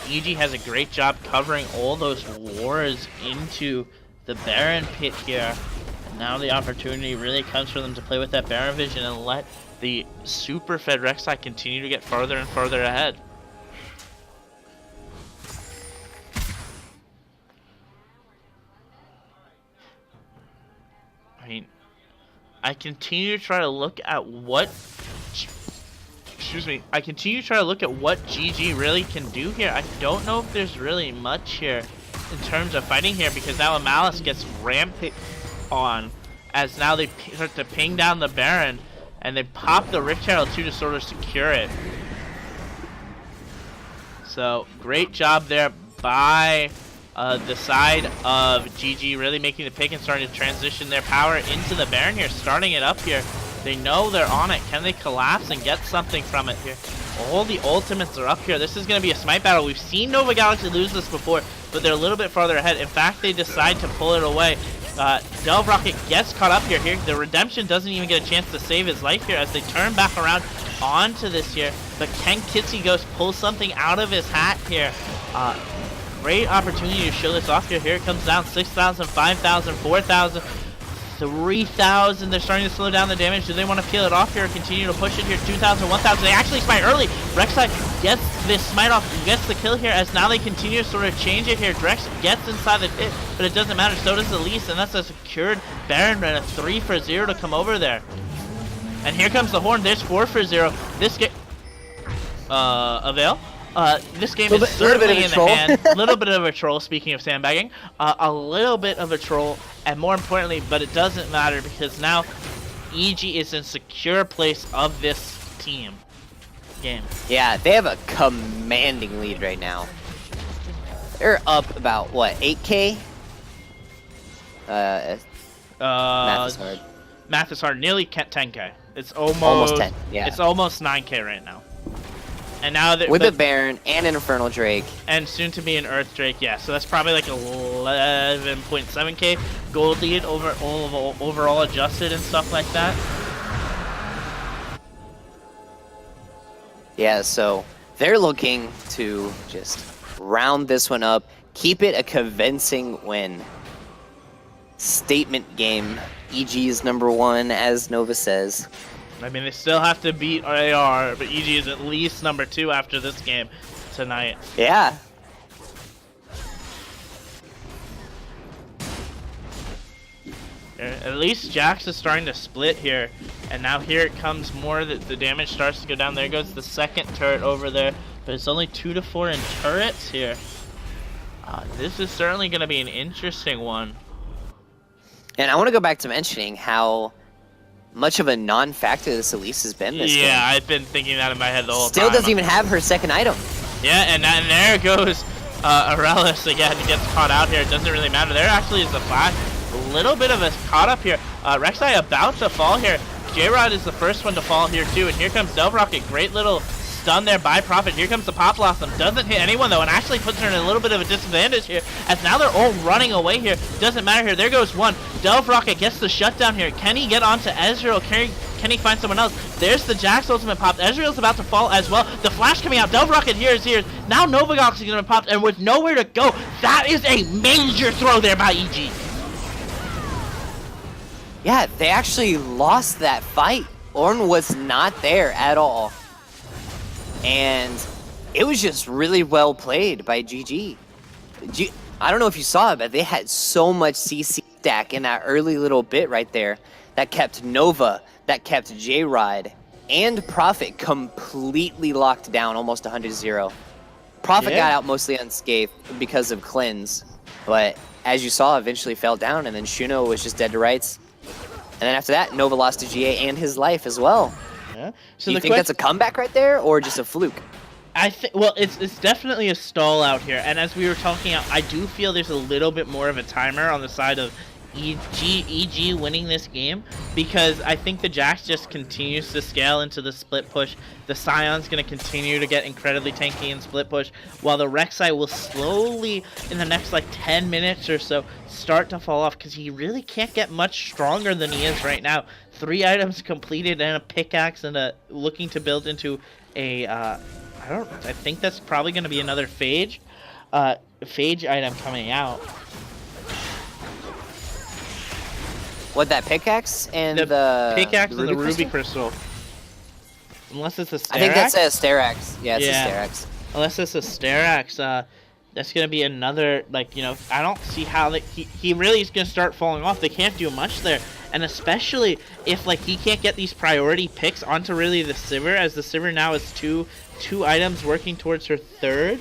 EG has a great job covering all those wars into the Baron pit here. And now the opportunity really comes for them to play with that Baron vision and let the super fed Rek'Sai continue to get further and further ahead. I mean, I continue to try to look at what, I continue to try to look at what GG really can do here. I don't know if there's really much here in terms of fighting here, because now Malice gets ramped on as now they start to ping down the Baron and they pop the Rift Channel 2 to sort of secure it. So great job there by the side of GG, really making the pick and starting to transition their power into the Baron here, starting it up here. They know they're on it. Can they collapse and get something from it here? All the ultimates are up here. This is going to be a smite battle. We've seen Nova Galaxy lose this before, but they're a little bit farther ahead. In fact, they decide to pull it away. Delve Rocket gets caught up here. The Redemption doesn't even get a chance to save his life here as they turn back around onto this here. But can Kitsy Ghost pull something out of his hat here? Great opportunity to show this off here. Here it comes down 6,000, 5,000, 4,000, 3,000. They're starting to slow down the damage. Do they want to peel it off here or continue to push it here? 2,000, 1,000. They actually smite early. Rek'Sai gets this smite off, gets the kill here as now they continue to sort of change it here. Drex gets inside the pit, but it doesn't matter. So does Elise, and that's a secured Baron and a 3 for 0 to come over there. And here comes the Horn. There's 4 for 0. This game, Avail. This game is certainly in the hand. A little bit of a troll, speaking of sandbagging. A little bit of a troll, and more importantly, but it doesn't matter because now EG is in secure place of this game. Yeah, they have a commanding lead right now. They're up about, what, 8K? Math is hard. Math is hard. Nearly 10K. It's almost 10, yeah. It's almost 9K right now. And now with a Baron and an Infernal Drake. And soon to be an Earth Drake, yeah. So that's probably like 11.7K gold lead overall adjusted and stuff like that. Yeah, so they're looking to just round this one up, keep it a convincing win. Statement game. EG is #1, as Nova says. I mean, they still have to beat AR, but EG is at least #2 after this game tonight. Yeah. At least Jax is starting to split here, and now here it comes more that the damage starts to go down. There goes the second turret over there, but it's only 2 to 4 in turrets here. This is certainly going to be an interesting one. And I want to go back to mentioning how much of a non-factor this Elise has been this game. Yeah, I've been thinking that in my head the whole time. Still doesn't even have her second item. Yeah, and there goes Aurelius again. He gets caught out here. It doesn't really matter. There actually is the flash. A little bit of a caught up here. Rek'Sai about to fall here. J-Rod is the first one to fall here too. And here comes Delve Rocket. Great little stun there by Prophet. Here comes the Pop Blossom. Doesn't hit anyone though, and actually puts her in a little bit of a disadvantage here. As now they're all running away here. Doesn't matter here. There goes one. Delve Rocket gets the shutdown here. Can he get onto Ezreal? Can he find someone else? There's the Jax ultimate pop. Ezreal's about to fall as well. The flash coming out. Delve Rocket here is here. Now Novagox is going to pop, and with nowhere to go, that is a major throw there by EG. Yeah, they actually lost that fight. Ornn was not there at all. And it was just really well played by GG. I don't know if you saw it, but they had so much CC stack in that early little bit right there that kept Nova, that kept J-Rod, and Prophet completely locked down, almost 100-0. Prophet got out mostly unscathed because of cleanse, but as you saw, eventually fell down, and then Shuno was just dead to rights. And then after that, Nova lost to GA and his life as well. Yeah. So do you think that's a comeback right there, or just a fluke? I think, well, it's definitely a stall out here, and as we were talking, I do feel there's a little bit more of a timer on the side of EG winning this game, because I think the Jax just continues to scale into the split push. The Scion's going to continue to get incredibly tanky in split push, while the Rek'Sai will slowly, in the next like 10 minutes or so, start to fall off, because he really can't get much stronger than he is right now. 3 items completed and a pickaxe, and looking to build into a I think that's probably going to be another Phage item coming out. What, that pickaxe and the pickaxe and the Ruby Ruby Crystal? Unless it's a Sterax? I think that's a Sterax. Yeah, it's a Sterax. Unless it's a Sterax, that's going to be another, like, you know, I don't see how he really is going to start falling off. They can't do much there. And especially if, like, he can't get these priority picks onto really the Sivir, as the Sivir now is two items working towards her third.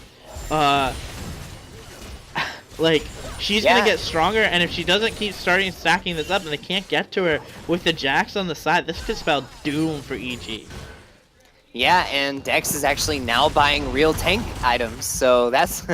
Like, she's going to get stronger, and if she doesn't keep stacking this up and they can't get to her with the Jax on the side, this could spell doom for EG. Yeah, and Dex is actually now buying real tank items, so that's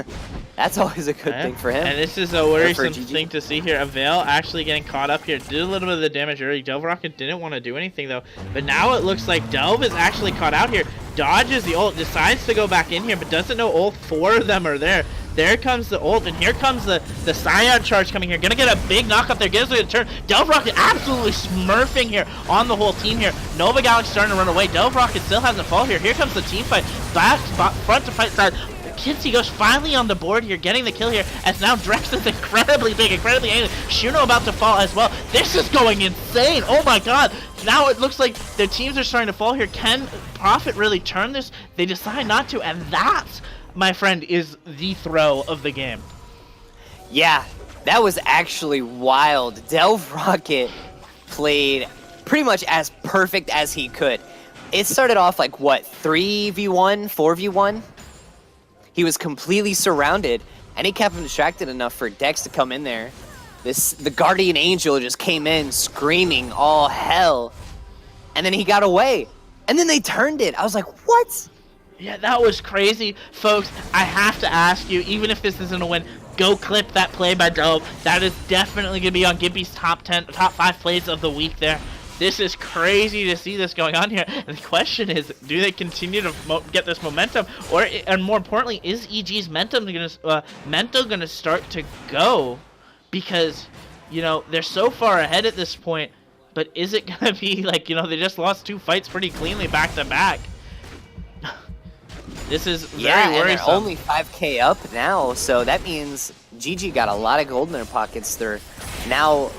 always a good thing for him. And this is a worrisome thing to see here. Avail actually getting caught up here. Did a little bit of the damage early. Delve Rocket didn't want to do anything, though. But now it looks like Delve is actually caught out here. Dodges the ult, decides to go back in here, but doesn't know all 4 of them are there. There comes the ult, and here comes the Scion charge coming here. Gonna get a big knock up there. Gives it a turn. Delve Rocket absolutely smurfing here on the whole team here. Nova Galaxy starting to run away. Delve Rocket still hasn't fall here. Here comes the team fight. Back, front to fight side. Kitsy goes finally on the board here, getting the kill here, as now Drex is incredibly big, incredibly angry. Shuno about to fall as well. This is going insane. Oh my god. Now it looks like their teams are starting to fall here. Can Prophet really turn this? They decide not to, and that, my friend, is the throw of the game. Yeah, that was actually wild. Delve Rocket played pretty much as perfect as he could. It started off like, what, 3v1, 4v1? He was completely surrounded, and he kept him distracted enough for Dex to come in there. The Guardian Angel just came in screaming all hell, and then he got away. And then they turned it. I was like, what? Yeah, that was crazy. Folks, I have to ask you, even if this isn't a win, go clip that play by Dove. That is definitely going to be on Gibby's top 5 plays of the week there. This is crazy to see this going on here. And the question is, do they continue to get this momentum? Or, and more importantly, is EG's mental gonna start to go? Because, you know, they're so far ahead at this point, but is it gonna be like, you know, they just lost 2 fights pretty cleanly back to back? This is very worrisome. And they're only 5k up now, so that means GG got a lot of gold in their pockets. They're now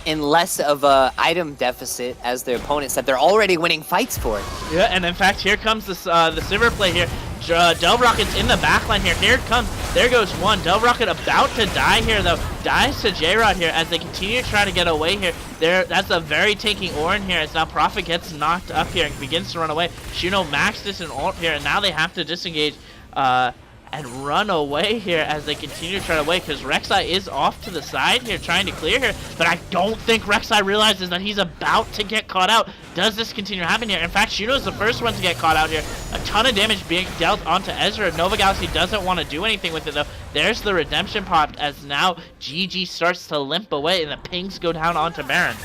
in less of a item deficit as their opponents that they're already winning fights for. Yeah, and in fact, here comes this, the Silver play here. Delve Rocket's in the backline here. Here it comes. There goes one. Delve Rocket about to die here, though. Dies to J-Rod here as they continue to try to get away here. That's a very taking Orin here as now Prophet gets knocked up here and begins to run away. Shuno maxed this in ult here, and now they have to disengage and run away here as they continue to try to away, because Rek'Sai is off to the side here trying to clear here, but I don't think Rek'Sai realizes that he's about to get caught out. Does this continue to happen here? In fact, Shuno's the first one to get caught out here. A ton of damage being dealt onto Ezra. Nova Galaxy doesn't want to do anything with it though. There's the redemption popped as now GG starts to limp away and the pings go down onto Baron.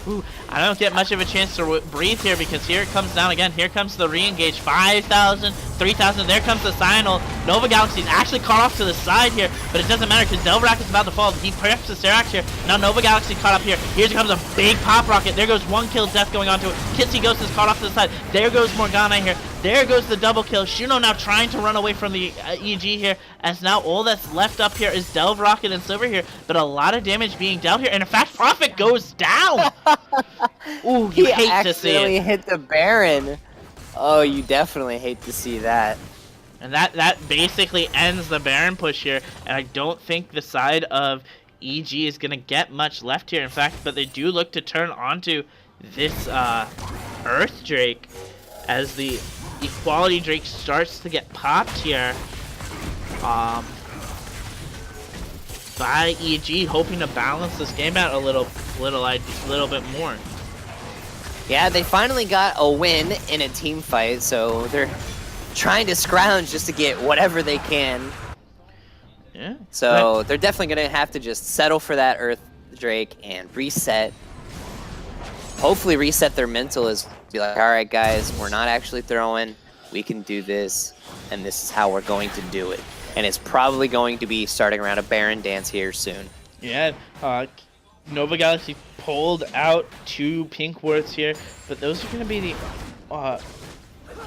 Ooh, I don't get much of a chance to breathe here because here it comes down again. Here comes the re-engage. 5,000, 3,000. There comes the Cyanol. Nova Galaxy's actually caught off to the side here, but it doesn't matter because Delvrak is about to fall. He preps the Serac here. Now Nova Galaxy caught up here. Here comes a big pop rocket. There goes one kill death going onto it. Kitsy Ghost is caught off to the side. There goes Morgana here. There goes the double kill. Shuno now trying to run away from the EG here, as now all that's left up here is Delve Rocket and Silver here, but a lot of damage being dealt here, and in fact, Prophet goes down! Ooh, you hate to see it. He actually hit the Baron. Oh, you definitely hate to see that. And that basically ends the Baron push here, and I don't think the side of EG is going to get much left here, in fact, but they do look to turn onto this Earth Drake, as the Equality Drake starts to get popped here by EG, hoping to balance this game out a little bit more. Yeah, they finally got a win in a team fight, so they're trying to scrounge just to get whatever they can. Yeah. So they're definitely going to have to just settle for that Earth Drake and reset. Hopefully reset their mental as be like, all right, guys, we're not actually throwing. We can do this, and this is how we're going to do it. And it's probably going to be starting around a Baron dance here soon. Yeah, Nova Galaxy pulled out 2 pink wards here, but those are going to be the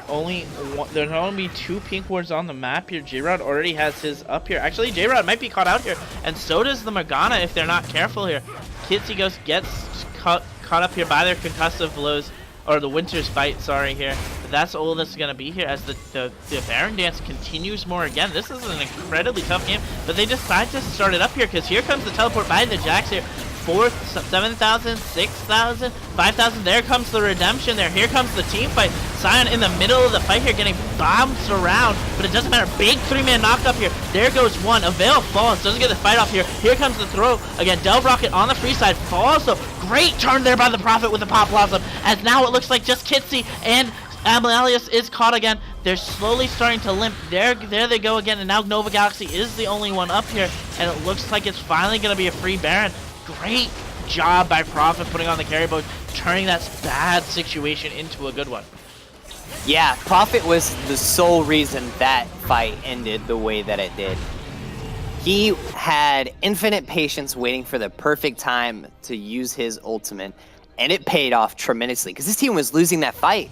only one. There's only 2 pink wards on the map here. J-Rod already has his up here. Actually, J-Rod might be caught out here, and so does the Morgana if they're not careful here. Kitsy Ghost gets caught up here by their concussive blows, or the Winter's Fight, sorry, here. But that's all that's going to be here as the Baron Dance continues more again. This is an incredibly tough game, but they decide to start it up here because here comes the teleport by the Jax here. 4,000, 7,000, 6,000, 5,000. There comes the redemption there. Here comes the team fight. Sion in the middle of the fight here getting bounced around, but it doesn't matter. Big 3-man knock up here. There goes one. Avail falls. Doesn't get the fight off here. Here comes the throw. Again, Delve Rocket on the free side. Falls. So great turn there by the Prophet with the pop blossom, as now it looks like just Kitsy and Amalalius is caught again. They're slowly starting to limp. There they go again, and now Nova Galaxy is the only one up here, and it looks like it's finally going to be a free Baron. Great job by Prophet putting on the carry boat, turning that bad situation into a good one. Yeah, Prophet was the sole reason that fight ended the way that it did. He had infinite patience waiting for the perfect time to use his ultimate, and it paid off tremendously because his team was losing that fight.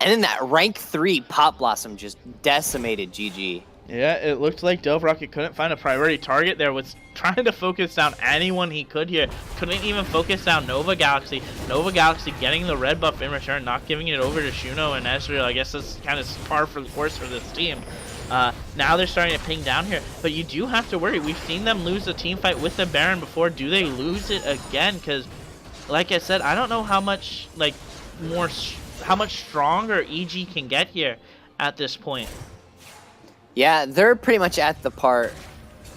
And then that rank 3 Pop Blossom just decimated GG. Yeah, it looked like Dove Rocket couldn't find a priority target there. Was trying to focus down anyone he could here. Couldn't even focus down Nova Galaxy. Nova Galaxy getting the red buff in return, not giving it over to Shuno and Ezreal. I guess that's kind of par for the course for this team. Now they're starting to ping down here, but you do have to worry. We've seen them lose a team fight with the Baron before. Do they lose it again? Because, like I said, I don't know how much how much stronger EG can get here at this point. Yeah, they're pretty much at the part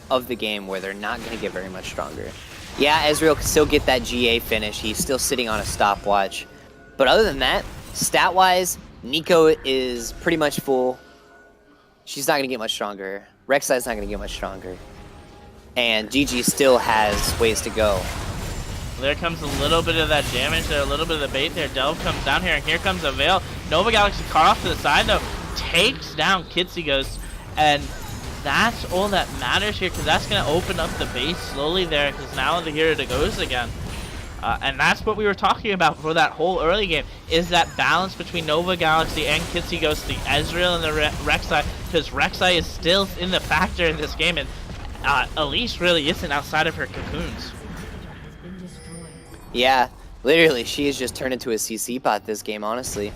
of the game where they're not going to get very much stronger. Yeah, Ezreal can still get that GA finish. He's still sitting on a stopwatch. But other than that, stat-wise, Nico is pretty much full. She's not going to get much stronger. Rek'Sai's not going to get much stronger. And GG still has ways to go. There comes a little bit of that damage there, a little bit of the bait there. Delve comes down here, and here comes a Veil. Nova Galaxy caught off to the side, though. Takes down Kitsy Ghost, and that's all that matters here, because that's going to open up the base slowly there, because now the hero goes again. And that's what we were talking about for that whole early game, is that balance between Nova Galaxy and Kitsy Ghost, the Ezreal and the Rek'Sai, because Rek'Sai is still in the factor in this game, and Elise really isn't outside of her cocoons. Yeah, literally, she has just turned into a CC bot this game, honestly.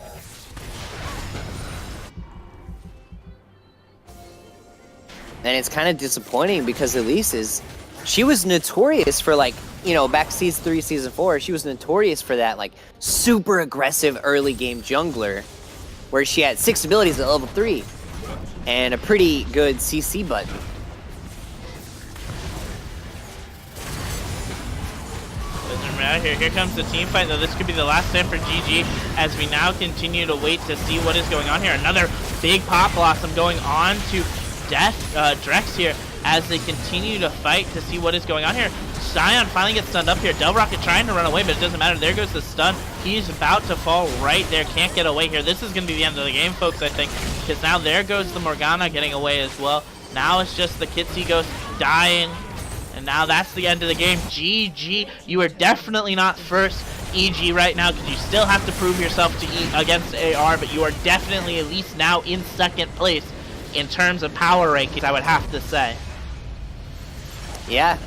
And it's kind of disappointing because Elise she was notorious for, like, you know, back Season 3, Season 4, she was notorious for that, like, super aggressive early game jungler, where she had 6 abilities at level 3, and a pretty good CC button. Doesn't matter here. Here comes the team fight, though. This could be the last stand for GG as we now continue to wait to see what is going on here. Another big Pop Blossom going on to Drex here as they continue to fight to see what is going on here. Sion finally gets stunned up here. Del Rocket trying to run away, but it doesn't matter. There goes the stun. He's about to fall right there. Can't get away here. This is going to be the end of the game, folks, I think, because now there goes the Morgana getting away as well. Now it's just the Kitsy Ghost dying, and now that's the end of the game. GG. You are definitely not first EG right now because you still have to prove yourself to against AR, but you are definitely at least now in second place in terms of power rankings, I would have to say. Yeah,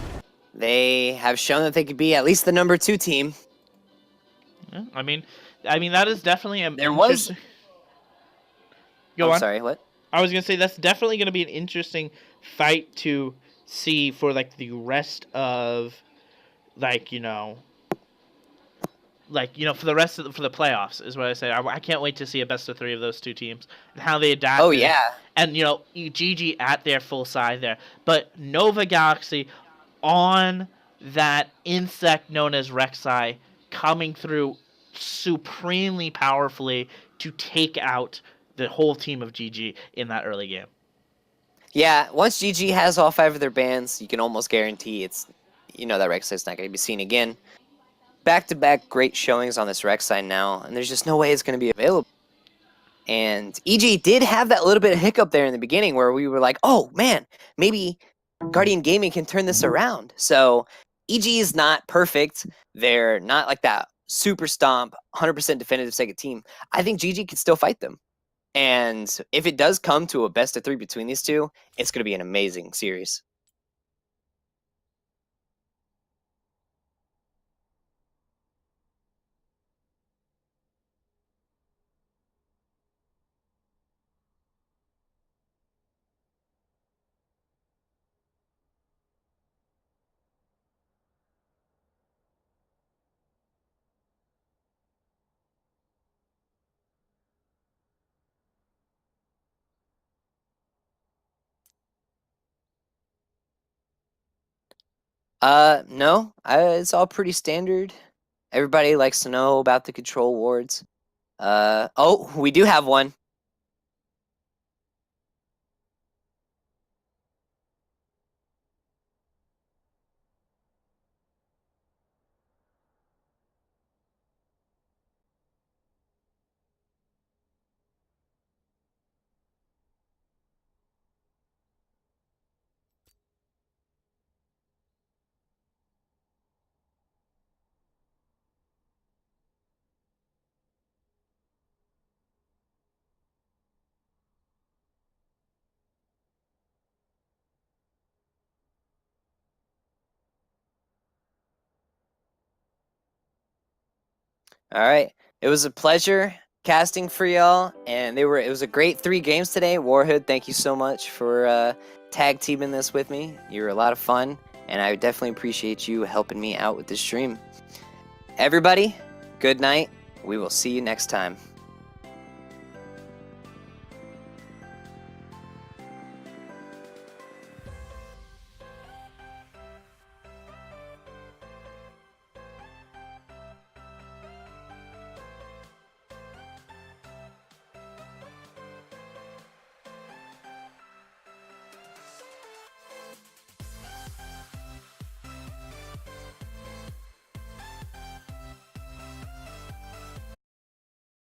they have shown that they could be at least the number 2 team. Yeah, I mean that is definitely a. There was. Go on. Sorry, what? I was gonna say that's definitely gonna be an interesting fight to see for like the rest of, like, you know, for the rest of for the playoffs is what I say. I can't wait to see a best of 3 of those 2 teams and how they adapt. Oh yeah. And you know, GG at their full side there, but Nova Galaxy on that insect known as Rek'Sai coming through supremely powerfully to take out the whole team of GG in that early game. Yeah, once GG has all 5 of their bans, you can almost guarantee it's, you know, that Rek'Sai's not going to be seen again. Back-to-back great showings on this Rek'Sai now, and there's just no way it's going to be available. And EG did have that little bit of hiccup there in the beginning where we were like, oh man, maybe Guardian Gaming can turn this around. So EG is not perfect. They're not like that super stomp, 100% definitive second team. I think GG can still fight them. And if it does come to a best of 3 between these two, it's going to be an amazing series. No, it's all pretty standard. Everybody likes to know about the control wards. Oh, we do have one. All right. It was a pleasure casting for y'all, and it was a great 3 games today. Warhood, thank you so much for tag teaming this with me. You were a lot of fun, and I definitely appreciate you helping me out with this stream. Everybody, good night. We will see you next time.